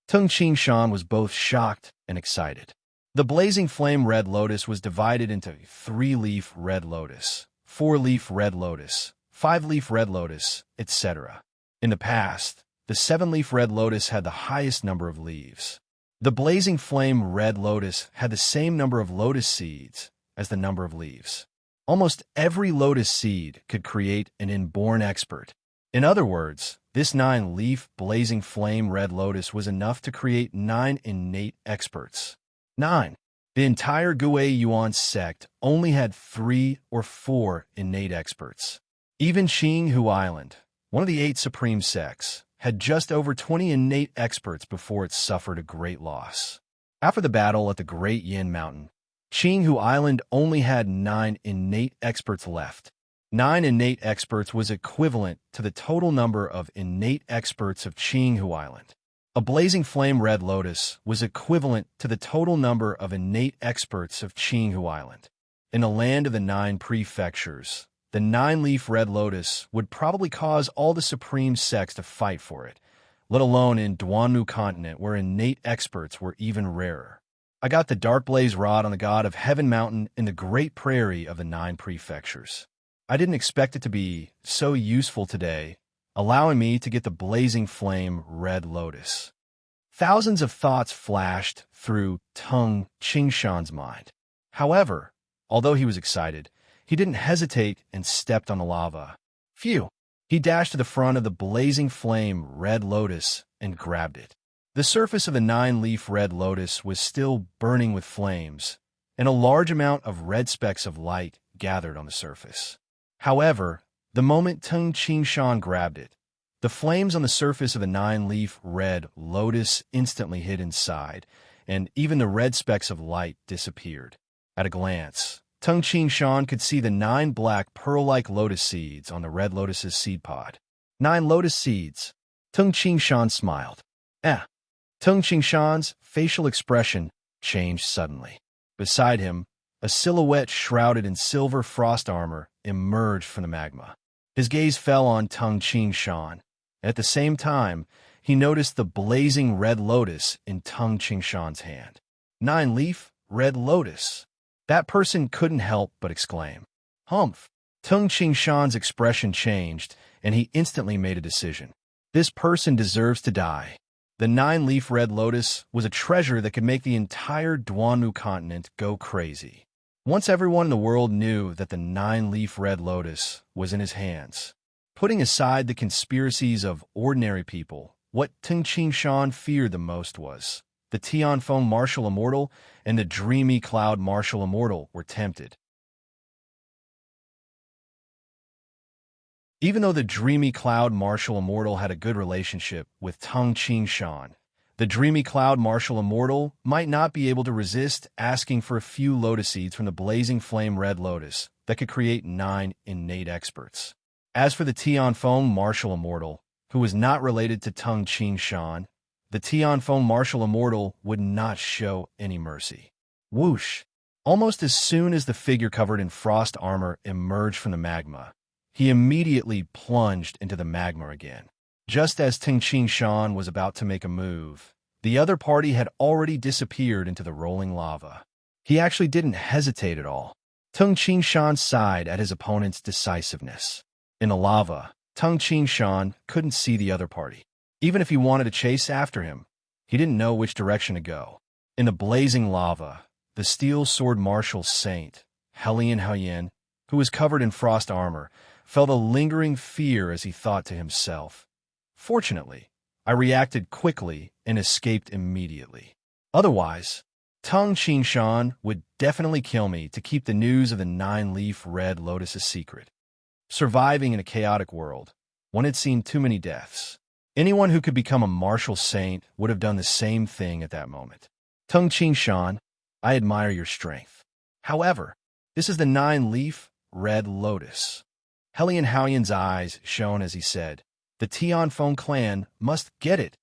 Tung Qingshan was both shocked and excited. The blazing flame red lotus was divided into 3-leaf red lotus, 4-leaf red lotus, 5-leaf red lotus, etc. In the past, the 7-leaf red lotus had the highest number of leaves. The blazing flame red lotus had the same number of lotus seeds as the number of leaves. Almost every lotus seed could create an inborn expert. In other words, this 9-leaf blazing flame red lotus was enough to create 9 innate experts. 9. The entire Gui Yuan sect only had 3 or 4 innate experts. Even Qinghu Island, one of the 8 supreme sects, had just over 20 innate experts before it suffered a great loss. After the battle at the Great Yin Mountain, Qinghu Island only had 9 innate experts left. 9 innate experts was equivalent to the total number of innate experts of Qinghu Island. A blazing flame red lotus was equivalent to the total number of innate experts of Qinghu Island. In the land of the 9 prefectures, the 9-leaf red lotus would probably cause all the supreme sects to fight for it, let alone in Duanmu continent where innate experts were even rarer. I got the Dark Blaze Rod on the God of Heaven Mountain in the Great Prairie of the 9 prefectures. I didn't expect it to be so useful today, allowing me to get the blazing flame red lotus. Thousands of thoughts flashed through Tung Qingshan's mind. However, although he was excited, he didn't hesitate and stepped on the lava. Phew! He dashed to the front of the blazing flame red lotus and grabbed it. The surface of the 9-leaf red lotus was still burning with flames, and a large amount of red specks of light gathered on the surface. However, the moment Tung Qingshan grabbed it, the flames on the surface of the 9-leaf red lotus instantly hid inside, and even the red specks of light disappeared. At a glance, Tung Qingshan could see the 9 black pearl-like lotus seeds on the red lotus's seed pod. 9 lotus seeds. Tung Qingshan smiled. Tung Qingshan's facial expression changed suddenly. Beside him, a silhouette shrouded in silver frost armor emerged from the magma. His gaze fell on Tung Qingshan. At the same time, he noticed the blazing red lotus in Tung Qingshan's hand. 9-leaf red lotus. That person couldn't help but exclaim. Humph! Tung Qingshan's expression changed, and he instantly made a decision. This person deserves to die. The 9-leaf red lotus was a treasure that could make the entire Duanmu continent go crazy. Once everyone in the world knew that the 9-leaf red lotus was in his hands. Putting aside the conspiracies of ordinary people, what Tung Qingshan feared the most was the Tianfeng Martial Immortal and the Dreamy Cloud Martial Immortal were tempted. Even though the Dreamy Cloud Martial Immortal had a good relationship with Tung Qingshan, the Dreamy Cloud Martial Immortal might not be able to resist asking for a few lotus seeds from the blazing flame red lotus that could create 9 innate experts. As for the Tianfeng Martial Immortal, who was not related to Tung Qingshan, the Tianfeng Martial Immortal would not show any mercy. Whoosh! Almost as soon as the figure covered in frost armor emerged from the magma, he immediately plunged into the magma again. Just as Tung Shan was about to make a move, the other party had already disappeared into the rolling lava. He actually didn't hesitate at all. Tung Shan sighed at his opponent's decisiveness. In the lava, Tung Shan couldn't see the other party. Even if he wanted to chase after him, he didn't know which direction to go. In the blazing lava, the steel sword martial saint, Helian Haoyan, who was covered in frost armor, felt a lingering fear as he thought to himself, "Fortunately, I reacted quickly and escaped immediately. Otherwise, Tung Shan would definitely kill me to keep the news of the 9-leaf red lotus a secret." Surviving in a chaotic world, one had seen too many deaths. Anyone who could become a martial saint would have done the same thing at that moment. Tung Shan, I admire your strength. However, this is the 9-leaf red lotus. Helian Haoyan's eyes shone as he said, "The Tianfeng clan must get it."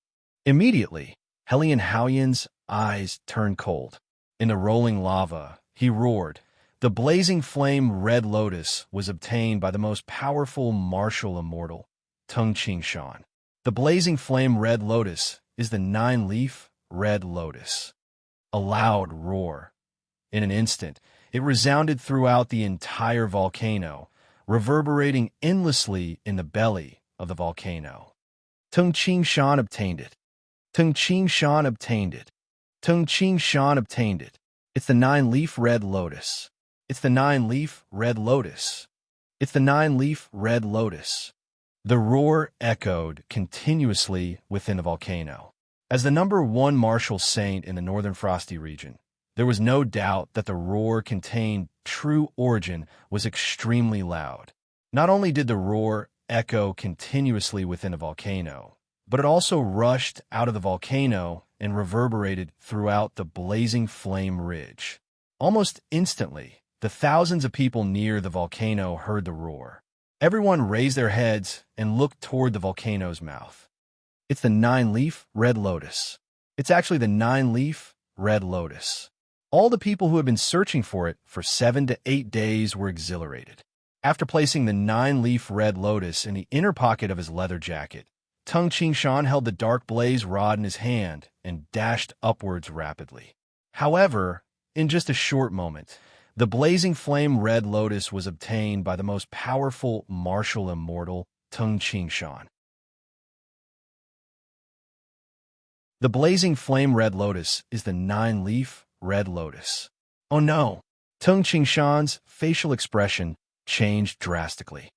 Immediately, Helian Haoyan's eyes turned cold. In the rolling lava, he roared. The blazing flame red lotus was obtained by the most powerful martial immortal, Tung Shan. The blazing flame red lotus is the 9-leaf red lotus. A loud roar. In an instant, it resounded throughout the entire volcano, reverberating endlessly in the belly of the volcano. Tung Shan obtained it. Tung Shan obtained it. Tung Shan obtained it. It's the 9-leaf red lotus. It's the 9-leaf red lotus. It's the 9-leaf red lotus. The roar echoed continuously within the volcano. As the #1 martial saint in the northern frosty region, there was no doubt that the roar contained true origin was extremely loud. Not only did the roar echo continuously within the volcano, but it also rushed out of the volcano and reverberated throughout the blazing flame ridge. Almost instantly, the thousands of people near the volcano heard the roar. Everyone raised their heads and looked toward the volcano's mouth. It's the 9-leaf red lotus. It's actually the 9-leaf red lotus. All the people who had been searching for it for 7 to 8 days were exhilarated. After placing the 9-leaf red lotus in the inner pocket of his leather jacket, Tung Shan held the dark blaze rod in his hand and dashed upwards rapidly. However, in just a short moment, the blazing flame red lotus was obtained by the most powerful martial immortal, Tung Shan. The blazing flame red lotus is the 9-leaf red lotus. Oh no! Tung Shan's facial expression changed drastically.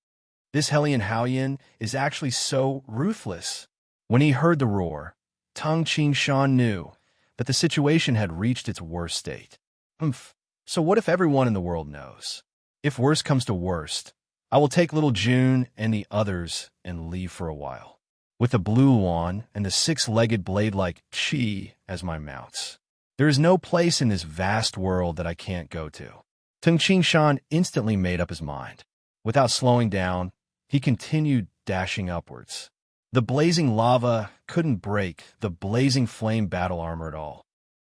This Helian Haoyan is actually so ruthless. When he heard the roar, Tung Shan knew that the situation had reached its worst state. So what if everyone in the world knows? If worst comes to worst, I will take little June and the others and leave for a while, with the blue one and the 6-legged blade-like Chi as my mounts. There is no place in this vast world that I can't go to. Tung Shan instantly made up his mind. Without slowing down, he continued dashing upwards. The blazing lava couldn't break the blazing flame battle armor at all.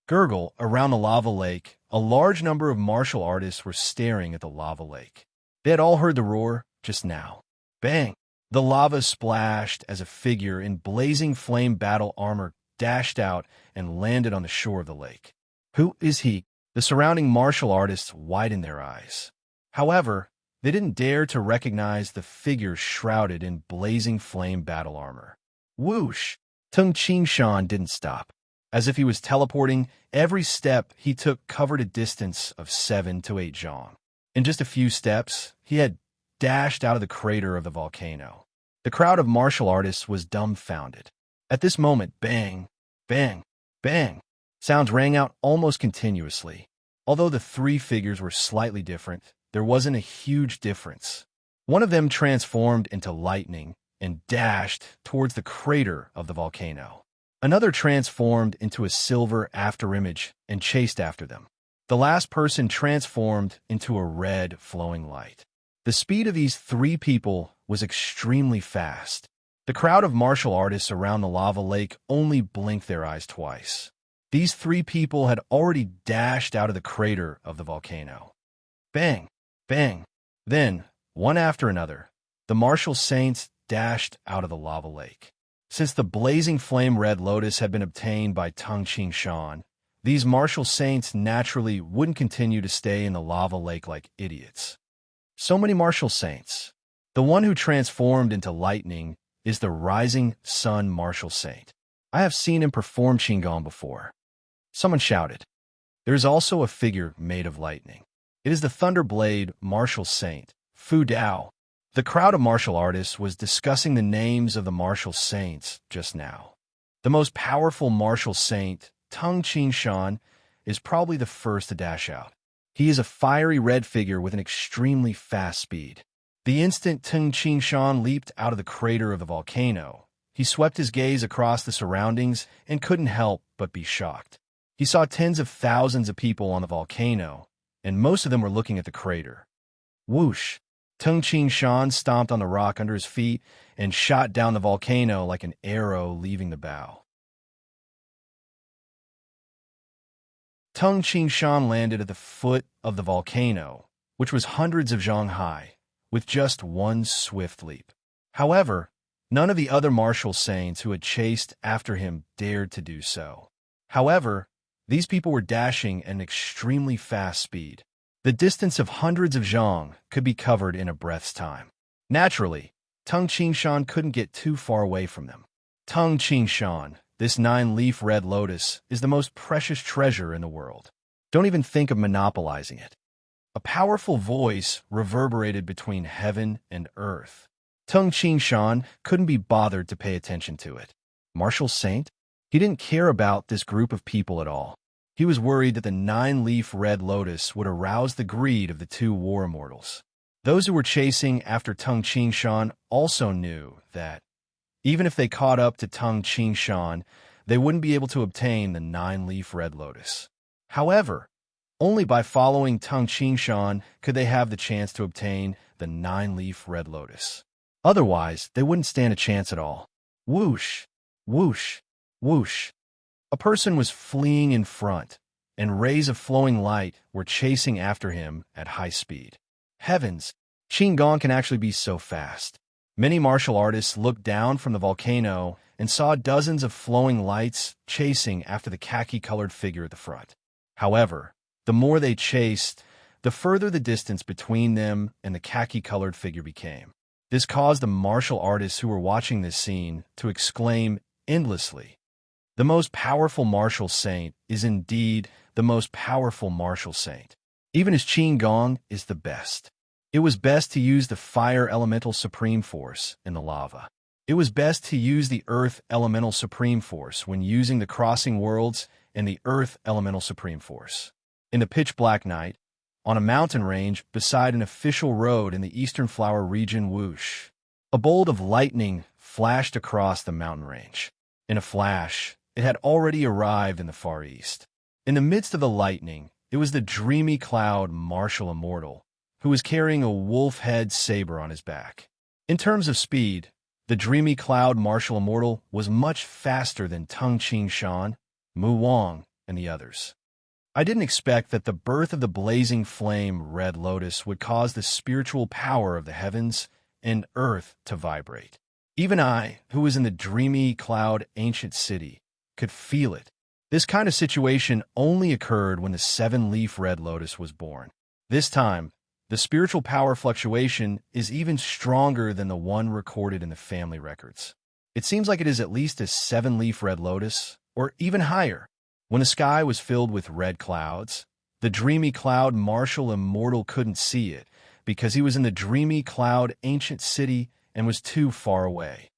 Gurgle, around the lava lake, a large number of martial artists were staring at the lava lake. They had all heard the roar just now. Bang! The lava splashed as a figure in blazing flame battle armor dashed out and landed on the shore of the lake. Who is he? The surrounding martial artists widened their eyes. However, they didn't dare to recognize the figure shrouded in blazing flame battle armor. Whoosh! Tung Shan didn't stop. As if he was teleporting, every step he took covered a distance of 7 to 8 zhong. In just a few steps, he had dashed out of the crater of the volcano. The crowd of martial artists was dumbfounded. At this moment, bang, bang, bang, sounds rang out almost continuously. Although the 3 figures were slightly different, there wasn't a huge difference. One of them transformed into lightning and dashed towards the crater of the volcano. Another transformed into a silver afterimage and chased after them. The last person transformed into a red flowing light. The speed of these 3 people was extremely fast. The crowd of martial artists around the lava lake only blinked their eyes twice. These three people had already dashed out of the crater of the volcano. Bang! Bang! Then, one after another, the martial saints dashed out of the lava lake. Since the blazing flame red lotus had been obtained by Tung Ching Shan, these martial saints naturally wouldn't continue to stay in the lava lake like idiots. So many martial saints. The one who transformed into lightning is the rising sun martial saint. I have seen him perform Qigong before. Someone shouted. There is also a figure made of lightning. It is the Thunderblade martial saint, Fu Dao. The crowd of martial artists was discussing the names of the martial saints just now. The most powerful martial saint, Tung Ching Shan, is probably the first to dash out. He is a fiery red figure with an extremely fast speed. The instant Tung Ching Shan leaped out of the crater of the volcano, he swept his gaze across the surroundings and couldn't help but be shocked. He saw tens of thousands of people on the volcano, and most of them were looking at the crater. Whoosh! Tung Ching Shan stomped on the rock under his feet and shot down the volcano like an arrow leaving the bow. Tung Ching Shan landed at the foot of the volcano, which was hundreds of zhang high, with just one swift leap. However, none of the other martial saints who had chased after him dared to do so. However, these people were dashing at an extremely fast speed. The distance of hundreds of zhang could be covered in a breath's time. Naturally, Tung Ching Shan couldn't get too far away from them. Tung Ching Shan, this 9-leaf red lotus, is the most precious treasure in the world. Don't even think of monopolizing it. A powerful voice reverberated between heaven and earth. Tung Ching Shan couldn't be bothered to pay attention to it. Martial saint? He didn't care about this group of people at all. He was worried that the 9-leaf red lotus would arouse the greed of the two war immortals. Those who were chasing after Tung Ching Shan also knew that, even if they caught up to Tung Ching Shan, they wouldn't be able to obtain the 9-leaf red lotus. However, only by following Tung Ching Shan could they have the chance to obtain the 9-leaf red lotus. Otherwise, they wouldn't stand a chance at all. Whoosh! Whoosh! Whoosh! A person was fleeing in front, and rays of flowing light were chasing after him at high speed. Heavens! Qigong can actually be so fast. Many martial artists looked down from the volcano and saw dozens of flowing lights chasing after the khaki-colored figure at the front. However, the more they chased, the further the distance between them and the khaki-colored figure became. This caused the martial artists who were watching this scene to exclaim endlessly. The most powerful martial saint is indeed the most powerful martial saint. Even his Qigong is the best. It was best to use the fire elemental supreme force in the lava. It was best to use the earth elemental supreme force when using the crossing worlds and the earth elemental supreme force. In the pitch black night, on a mountain range beside an official road in the Eastern Flower region, whoosh, a bolt of lightning flashed across the mountain range. In a flash, it had already arrived in the Far East. In the midst of the lightning, it was the dreamy cloud martial immortal, who was carrying a wolf-head saber on his back. In terms of speed, the dreamy cloud martial immortal was much faster than Tung Ching Shan, Mu Wang, and the others. I didn't expect that the birth of the blazing flame red lotus would cause the spiritual power of the heavens and earth to vibrate. Even I, who was in the dreamy cloud ancient city, could feel it. This kind of situation only occurred when the 7-leaf red lotus was born. This time, the spiritual power fluctuation is even stronger than the one recorded in the family records. It seems like it is at least a 7-leaf red lotus, or even higher. When the sky was filled with red clouds, the dreamy cloud martial immortal couldn't see it because he was in the dreamy cloud ancient city and was too far away.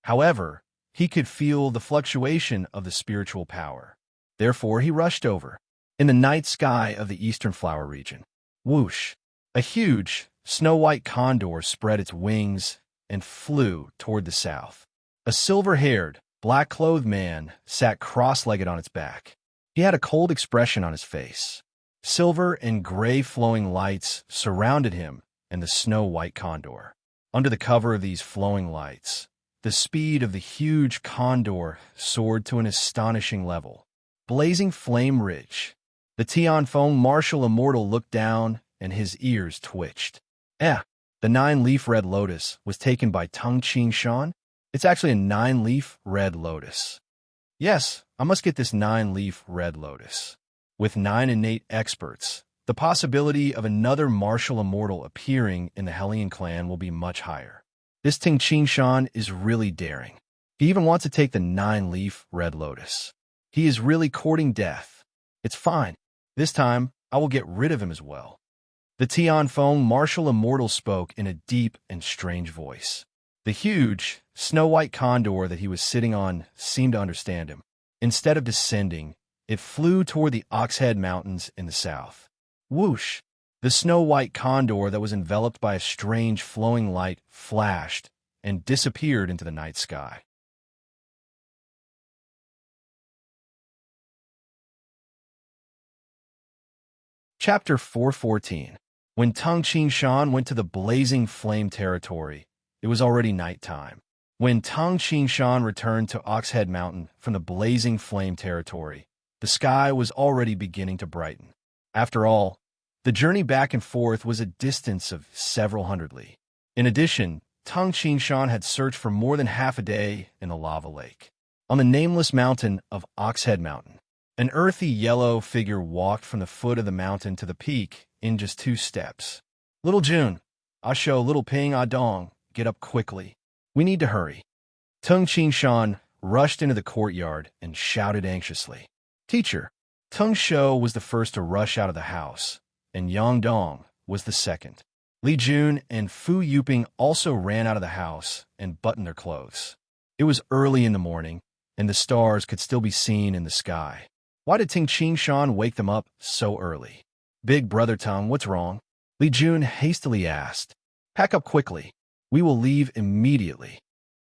However, he could feel the fluctuation of the spiritual power. Therefore, he rushed over. In the night sky of the Eastern Flower region, whoosh, a huge, snow-white condor spread its wings and flew toward the south. A silver-haired, black-clothed man sat cross-legged on its back. He had a cold expression on his face. Silver and gray flowing lights surrounded him and the snow-white condor. Under the cover of these flowing lights, the speed of the huge condor soared to an astonishing level. Blazing Flame Ridge. The Tianfeng martial immortal looked down, and his ears twitched. The 9-leaf red lotus was taken by Tung Qing Shan? It's actually a 9-leaf red lotus. Yes, I must get this 9-leaf red lotus. With 9 innate experts, the possibility of another martial immortal appearing in the Hellion clan will be much higher. This Ting Qing Shan is really daring. He even wants to take the 9-leaf red lotus. He is really courting death. It's fine. This time, I will get rid of him as well. The Tianfeng martial immortal spoke in a deep and strange voice. The huge, snow-white condor that he was sitting on seemed to understand him. Instead of descending, it flew toward the Oxhead Mountains in the south. Whoosh! The snow-white condor that was enveloped by a strange flowing light flashed and disappeared into the night sky. Chapter 414. When Tung Qing Shan went to the blazing flame territory, it was already nighttime. When Tung Qing Shan returned to Oxhead Mountain from the blazing flame territory, the sky was already beginning to brighten. After all, the journey back and forth was a distance of several hundred li. In addition, Tung Qing Shan had searched for more than half a day in the lava lake. On the nameless mountain of Oxhead Mountain, an earthy yellow figure walked from the foot of the mountain to the peak in just 2 steps. Little June, I show Little Ping Ah Dong, get up quickly. We need to hurry. Tung Qing Shan rushed into the courtyard and shouted anxiously. Teacher, Tung Shou was the first to rush out of the house, and Yang Dong was the second. Li Jun and Fu Yuping also ran out of the house and buttoned their clothes. It was early in the morning, and the stars could still be seen in the sky. Why did Ting Qing Shan wake them up so early? Big brother Tung, what's wrong? Li Jun hastily asked. Pack up quickly. We will leave immediately.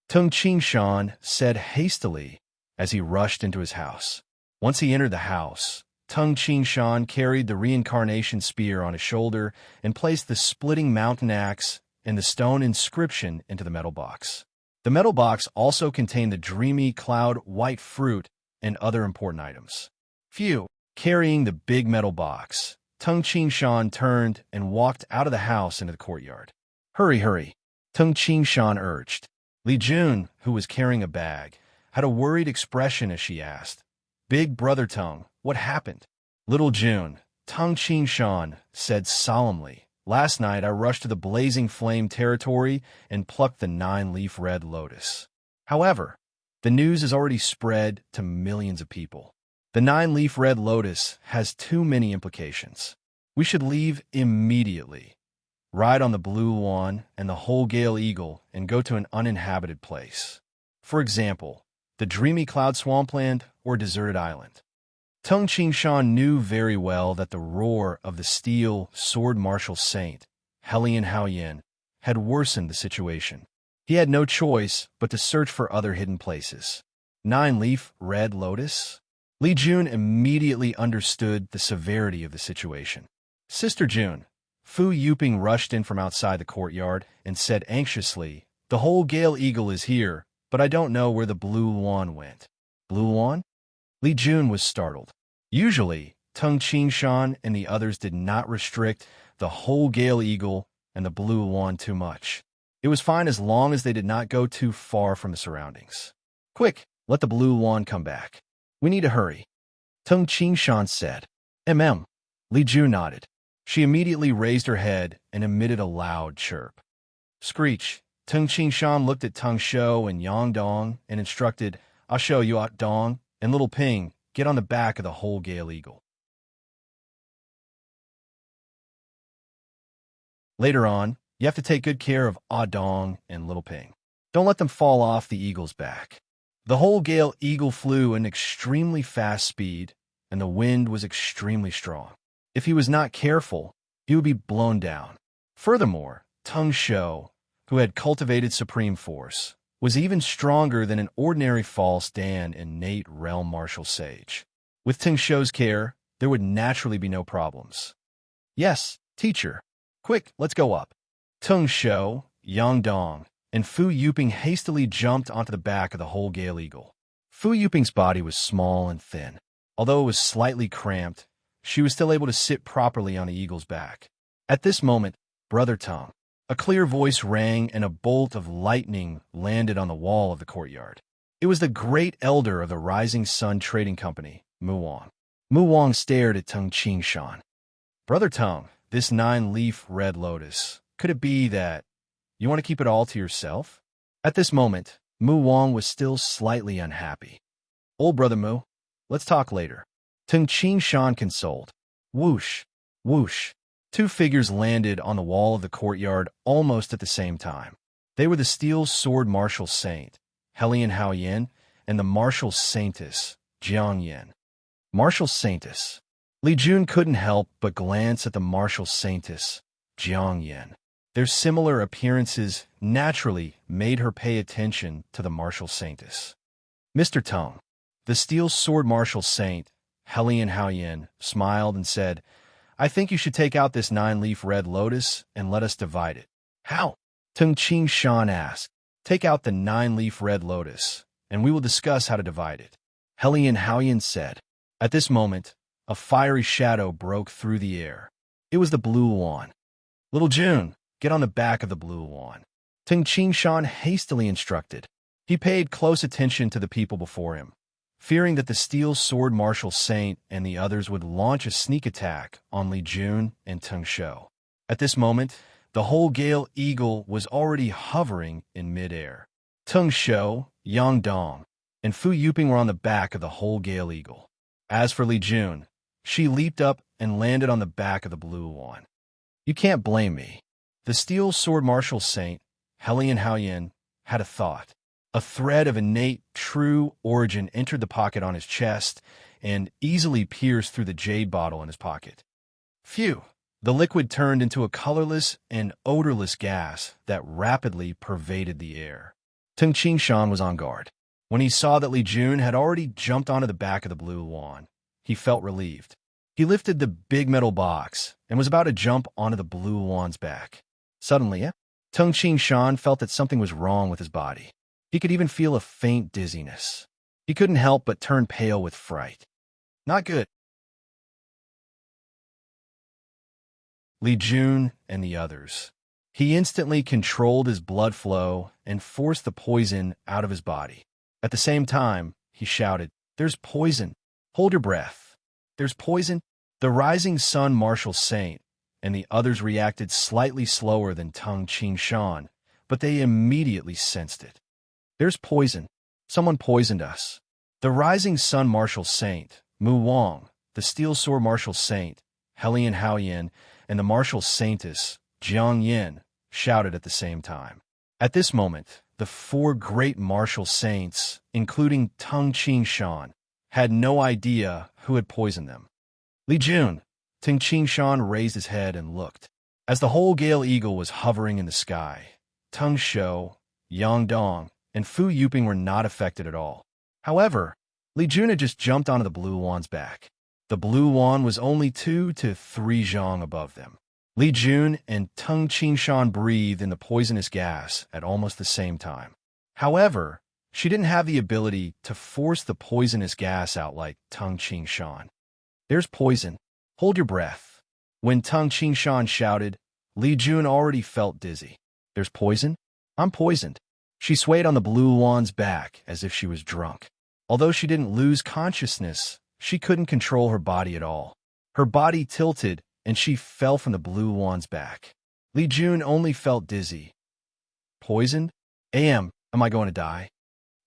Tung Qing Shan said hastily as he rushed into his house. Once he entered the house, Tung Qing Shan carried the reincarnation spear on his shoulder and placed the splitting mountain axe and the stone inscription into the metal box. The metal box also contained the dreamy cloud white fruit and other important items. Phew! Carrying the big metal box, Tung Qing Shan turned and walked out of the house into the courtyard. Hurry, hurry! Tung Qing Shan urged. Li Jun, who was carrying a bag, had a worried expression as she asked, Big brother Tung, what happened? Little Jun, Tung Qing Shan said solemnly, Last night I rushed to the blazing flame territory and plucked the 9-leaf red lotus. However, the news has already spread to millions of people. The 9-leaf red lotus has too many implications. We should leave immediately, ride on the Blue Luan and the whole Gale Eagle, and go to an uninhabited place. For example, the dreamy cloud swampland or deserted island. Tung Qing Shan knew very well that the roar of the steel sword martial saint, Hellion Haoyan, had worsened the situation. He had no choice but to search for other hidden places. 9-leaf red lotus? Li Jun immediately understood the severity of the situation. Sister Jun, Fu Yuping rushed in from outside the courtyard and said anxiously, The whole Gale Eagle is here, but I don't know where the Blue Luan went. Blue Luan? Li Jun was startled. Usually, Tung Qing Shan and the others did not restrict the whole Gale Eagle and the Blue Luan too much. It was fine as long as they did not go too far from the surroundings. Quick, let the Blue Luan come back. We need to hurry. Tung Qing Shan said. Li Jun nodded. She immediately raised her head and emitted a loud chirp. Screech. Tung Qing Shan looked at Tung Shou and Yang Dong and instructed, I'll show you out Dong and Little Ping, get on the back of the whole Gale Eagle. Later on, you have to take good care of Ah Dong and Little Ping. Don't let them fall off the eagle's back. The whole Gale Eagle flew at an extremely fast speed, and the wind was extremely strong. If he was not careful, he would be blown down. Furthermore, Tung Shou, who had cultivated supreme force, was even stronger than an ordinary false Dan innate realm martial sage. With Tung Shou's care, there would naturally be no problems. Yes, teacher. Quick, let's go up. Tung Shou, Yang Dong, and Fu Yuping hastily jumped onto the back of the whole Gale Eagle. Fu Yuping's body was small and thin. Although it was slightly cramped, she was still able to sit properly on the eagle's back. At this moment, Brother Tongue, a clear voice rang and a bolt of lightning landed on the wall of the courtyard. It was the great elder of the Rising Sun Trading Company, Mu Wang. Mu Wang stared at Tung Ching Shan. Brother Tongue, this 9-leaf red lotus, could it be that you want to keep it all to yourself? At this moment, Mu Wang was still slightly unhappy. Old Brother Mu, let's talk later. Tung Ching Shan consoled. Whoosh, whoosh. Two figures landed on the wall of the courtyard almost at the same time. They were the Steel Sword Martial Saint, Helian Haoyan, and the Martial Saintess, Jiang Yin. Martial Saintess. Li Jun couldn't help but glance at the Martial Saintess, Jiang Yin. Their similar appearances naturally made her pay attention to the Martial Saintess. Mr. Tongue, the Steel Sword Martial Saint, Helian Haoyan, smiled and said, I think you should take out this 9-leaf red lotus and let us divide it. How? Tung Ching Shan asked. Take out the 9-leaf red lotus, and we will discuss how to divide it. Helian Haoyan said. At this moment, a fiery shadow broke through the air. It was the Blue Wand. Little June, get on the back of the Blue Wand. Tung Ching Shan hastily instructed. He paid close attention to the people before him, fearing that the Steel Sword Martial Saint and the others would launch a sneak attack on Li Jun and Tung Shou. At this moment, the whole Gale Eagle was already hovering in midair. Tung Shou, Yang Dong, and Fu Yuping were on the back of the whole Gale Eagle. As for Li Jun, she leaped up and landed on the back of the Blue Wand. You can't blame me. The Steel Sword Martial Saint, Helian Haoyan, had a thought. A thread of innate, true origin entered the pocket on his chest and easily pierced through the jade bottle in his pocket. Phew! The liquid turned into a colorless and odorless gas that rapidly pervaded the air. Tung Ching Shan was on guard. When he saw that Li Jun had already jumped onto the back of the Blue Wand, he felt relieved. He lifted the big metal box and was about to jump onto the Blue Wand's back. Suddenly, Tung Ching Shan felt that something was wrong with his body. He could even feel a faint dizziness. He couldn't help but turn pale with fright. Not good. Li Jun and the others. He instantly controlled his blood flow and forced the poison out of his body. At the same time, he shouted, There's poison. Hold your breath. There's poison. The Rising Sun Martial Saint and the others reacted slightly slower than Tung Ching Shan, but they immediately sensed it. There's poison. Someone poisoned us. The Rising Sun Martial Saint, Mu Wang, the Steel Sword Martial Saint, Helian Haoyan, and the Martial Saintess, Jiang Yin, shouted at the same time. At this moment, the 4 great martial saints, including Tung Ching Shan, had no idea who had poisoned them. Li Jun, Tung Ching Shan raised his head and looked. As the whole Gale Eagle was hovering in the sky, Tung Shou, Yang Dong, and Fu Yuping were not affected at all. However, Li Jun had just jumped onto the Blue Wand's back. The Blue Wand was only 2 to 3 zhang above them. Li Jun and Tung Ching Shan breathed in the poisonous gas at almost the same time. However, she didn't have the ability to force the poisonous gas out like Tung Ching Shan. There's poison. Hold your breath. When Tung Ching Shan shouted, Li Jun already felt dizzy. There's poison? I'm poisoned. She swayed on the Blue Wand's back as if she was drunk. Although she didn't lose consciousness, she couldn't control her body at all. Her body tilted, and she fell from the Blue Wand's back. Li Jun only felt dizzy. Poisoned? Am I going to die?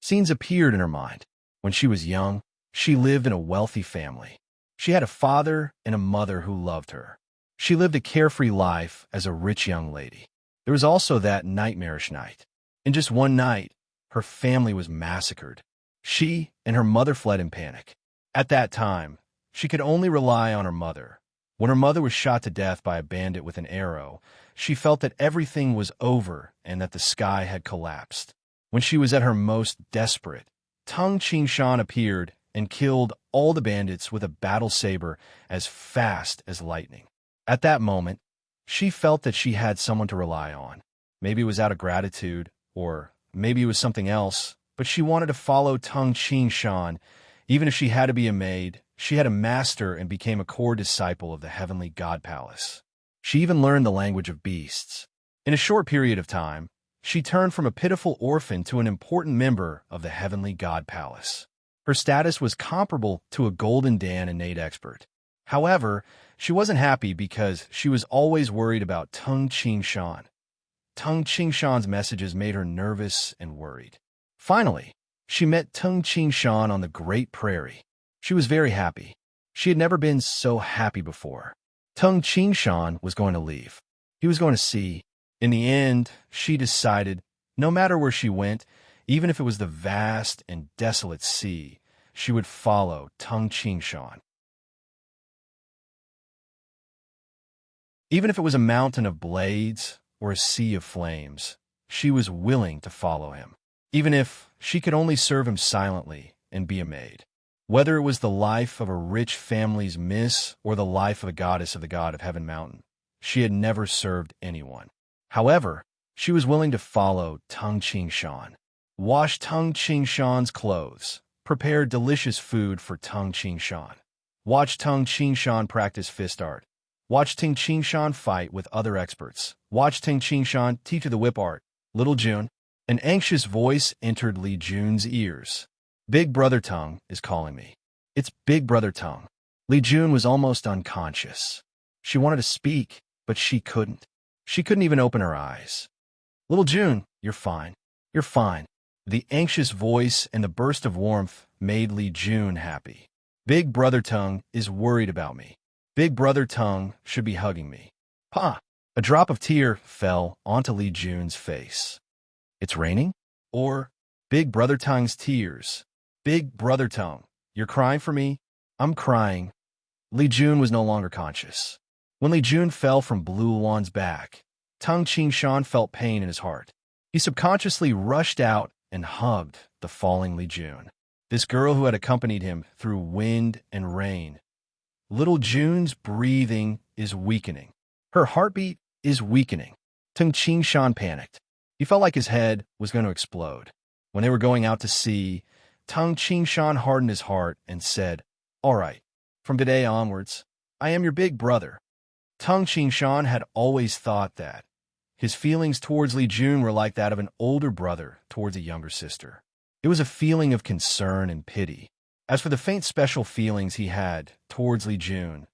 Scenes appeared in her mind. When she was young, she lived in a wealthy family. She had a father and a mother who loved her. She lived a carefree life as a rich young lady. There was also that nightmarish night. In just one night, her family was massacred. She and her mother fled in panic. At that time, she could only rely on her mother. When her mother was shot to death by a bandit with an arrow, she felt that everything was over and that the sky had collapsed. When she was at her most desperate, Tung Ching Shan appeared and killed all the bandits with a battle saber as fast as lightning. At that moment, she felt that she had someone to rely on. Maybe it was out of gratitude, or maybe it was something else, but she wanted to follow Tung Ching Shan. Even if she had to be a maid, she had a master and became a core disciple of the heavenly god palace. She even learned the language of beasts. In a short period of time, she turned from a pitiful orphan to an important member of the heavenly god palace. Her status was comparable to a golden Dan innate expert. However, she wasn't happy because she was always worried about Tung Ching Shan. Tung Ching Shan's messages made her nervous and worried. Finally, she met Tung Ching Shan on the Great Prairie. She was very happy. She had never been so happy before. Tung Ching Shan was going to leave. He was going to see. In the end, she decided, no matter where she went, even if it was the vast and desolate sea, she would follow Tung Ching Shan. Even if it was a mountain of blades or a sea of flames, she was willing to follow him. Even if she could only serve him silently and be a maid. Whether it was the life of a rich family's miss or the life of a goddess of the god of Heaven Mountain, she had never served anyone. However, she was willing to follow Tung Ching Shan. Wash Tung Ching Shan's clothes. Prepare delicious food for Tung Ching Shan. Watch Tung Ching Shan practice fist art. Watch Tung Ching Shan fight with other experts. Watch Tung Ching Shan teach her the whip art. Little June. An anxious voice entered Li Jun's ears. Big Brother Tung is calling me. It's Big Brother Tung. Li Jun was almost unconscious. She wanted to speak, but she couldn't. She couldn't even open her eyes. Little June, you're fine. You're fine. The anxious voice and the burst of warmth made Li Jun happy. Big Brother Tung is worried about me. Big Brother Tung should be hugging me. Pa! A drop of tear fell onto Li Jun's face. It's raining? Or Big Brother Tung's tears. Big Brother Tung, you're crying for me? I'm crying. Li Jun was no longer conscious. When Li Jun fell from Blue Luan's back, Tung Ching Shan felt pain in his heart. He subconsciously rushed out and hugged the falling Li Jun, this girl who had accompanied him through wind and rain. Little Jun's breathing is weakening. Her heartbeat is weakening. Tung Ching Shan panicked. He felt like his head was going to explode. When they were going out to sea, Tung Ching Shan hardened his heart and said, "All right, from today onwards, I am your big brother." Tung Ching Shan had always thought that his feelings towards Li Jun were like that of an older brother towards a younger sister. It was a feeling of concern and pity. As for the faint special feelings he had towards Li Jun,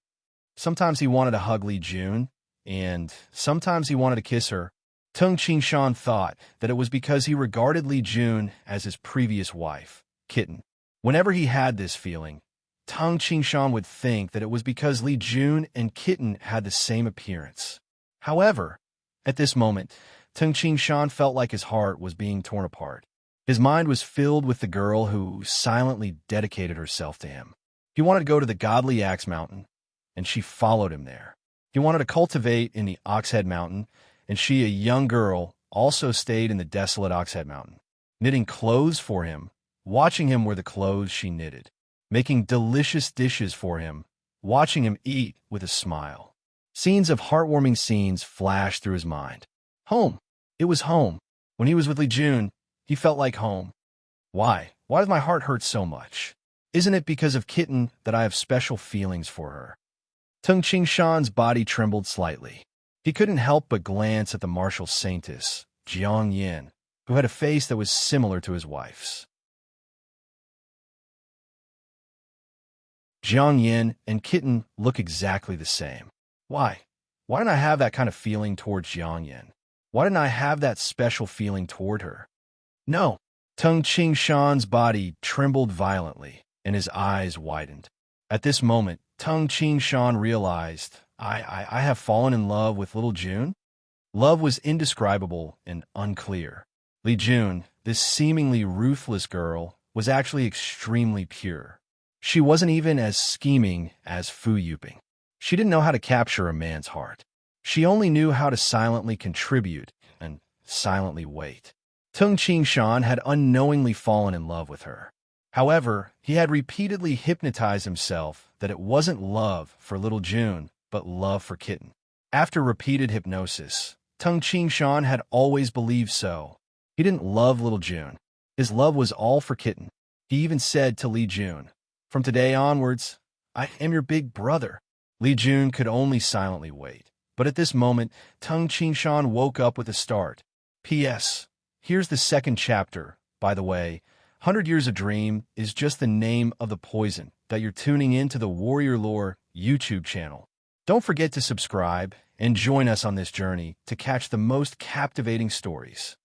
sometimes he wanted to hug Li Jun, and sometimes he wanted to kiss her. Tung Ching Shan thought that it was because he regarded Li Jun as his previous wife, Kitten. Whenever he had this feeling, Tung Ching Shan would think that it was because Li Jun and Kitten had the same appearance. However, at this moment, Tung Ching Shan felt like his heart was being torn apart. His mind was filled with the girl who silently dedicated herself to him. He wanted to go to the godly Axe Mountain, and she followed him there. He wanted to cultivate in the Oxhead Mountain, and she, a young girl, also stayed in the desolate Oxhead Mountain, knitting clothes for him. Watching him were the clothes she knitted, making delicious dishes for him, watching him eat with a smile. Scenes of heartwarming scenes flashed through his mind. Home. It was home. When he was with Li Jun, he felt like home. Why? Why does my heart hurt so much? Isn't it because of Kitten that I have special feelings for her? Tung Ching Shan's body trembled slightly. He couldn't help but glance at the martial saintess, Jiang Yin, who had a face that was similar to his wife's. Jiang Yin and Kitten look exactly the same. Why? Why didn't I have that kind of feeling toward Jiang Yin? Why didn't I have that special feeling toward her? No. Tung Ching Shan's body trembled violently, and his eyes widened. At this moment, Tung Ching Shan realized, I have fallen in love with little June? Love was indescribable and unclear. Li Jun, this seemingly ruthless girl, was actually extremely pure. She wasn't even as scheming as Fu Yuping. She didn't know how to capture a man's heart. She only knew how to silently contribute and silently wait. Tung Ching Shan had unknowingly fallen in love with her. However, he had repeatedly hypnotized himself that it wasn't love for little June, but love for Kitten. After repeated hypnosis, Tung Ching Shan had always believed so. He didn't love little June. His love was all for Kitten. He even said to Li Jun, "From today onwards, I am your big brother." Li Jun could only silently wait. But at this moment, Tung Qingshan woke up with a start. P.S. Here's the second chapter, by the way. 100 Years of Dream is just the name of the poison that you're tuning into the Warrior Lore YouTube channel. Don't forget to subscribe and join us on this journey to catch the most captivating stories.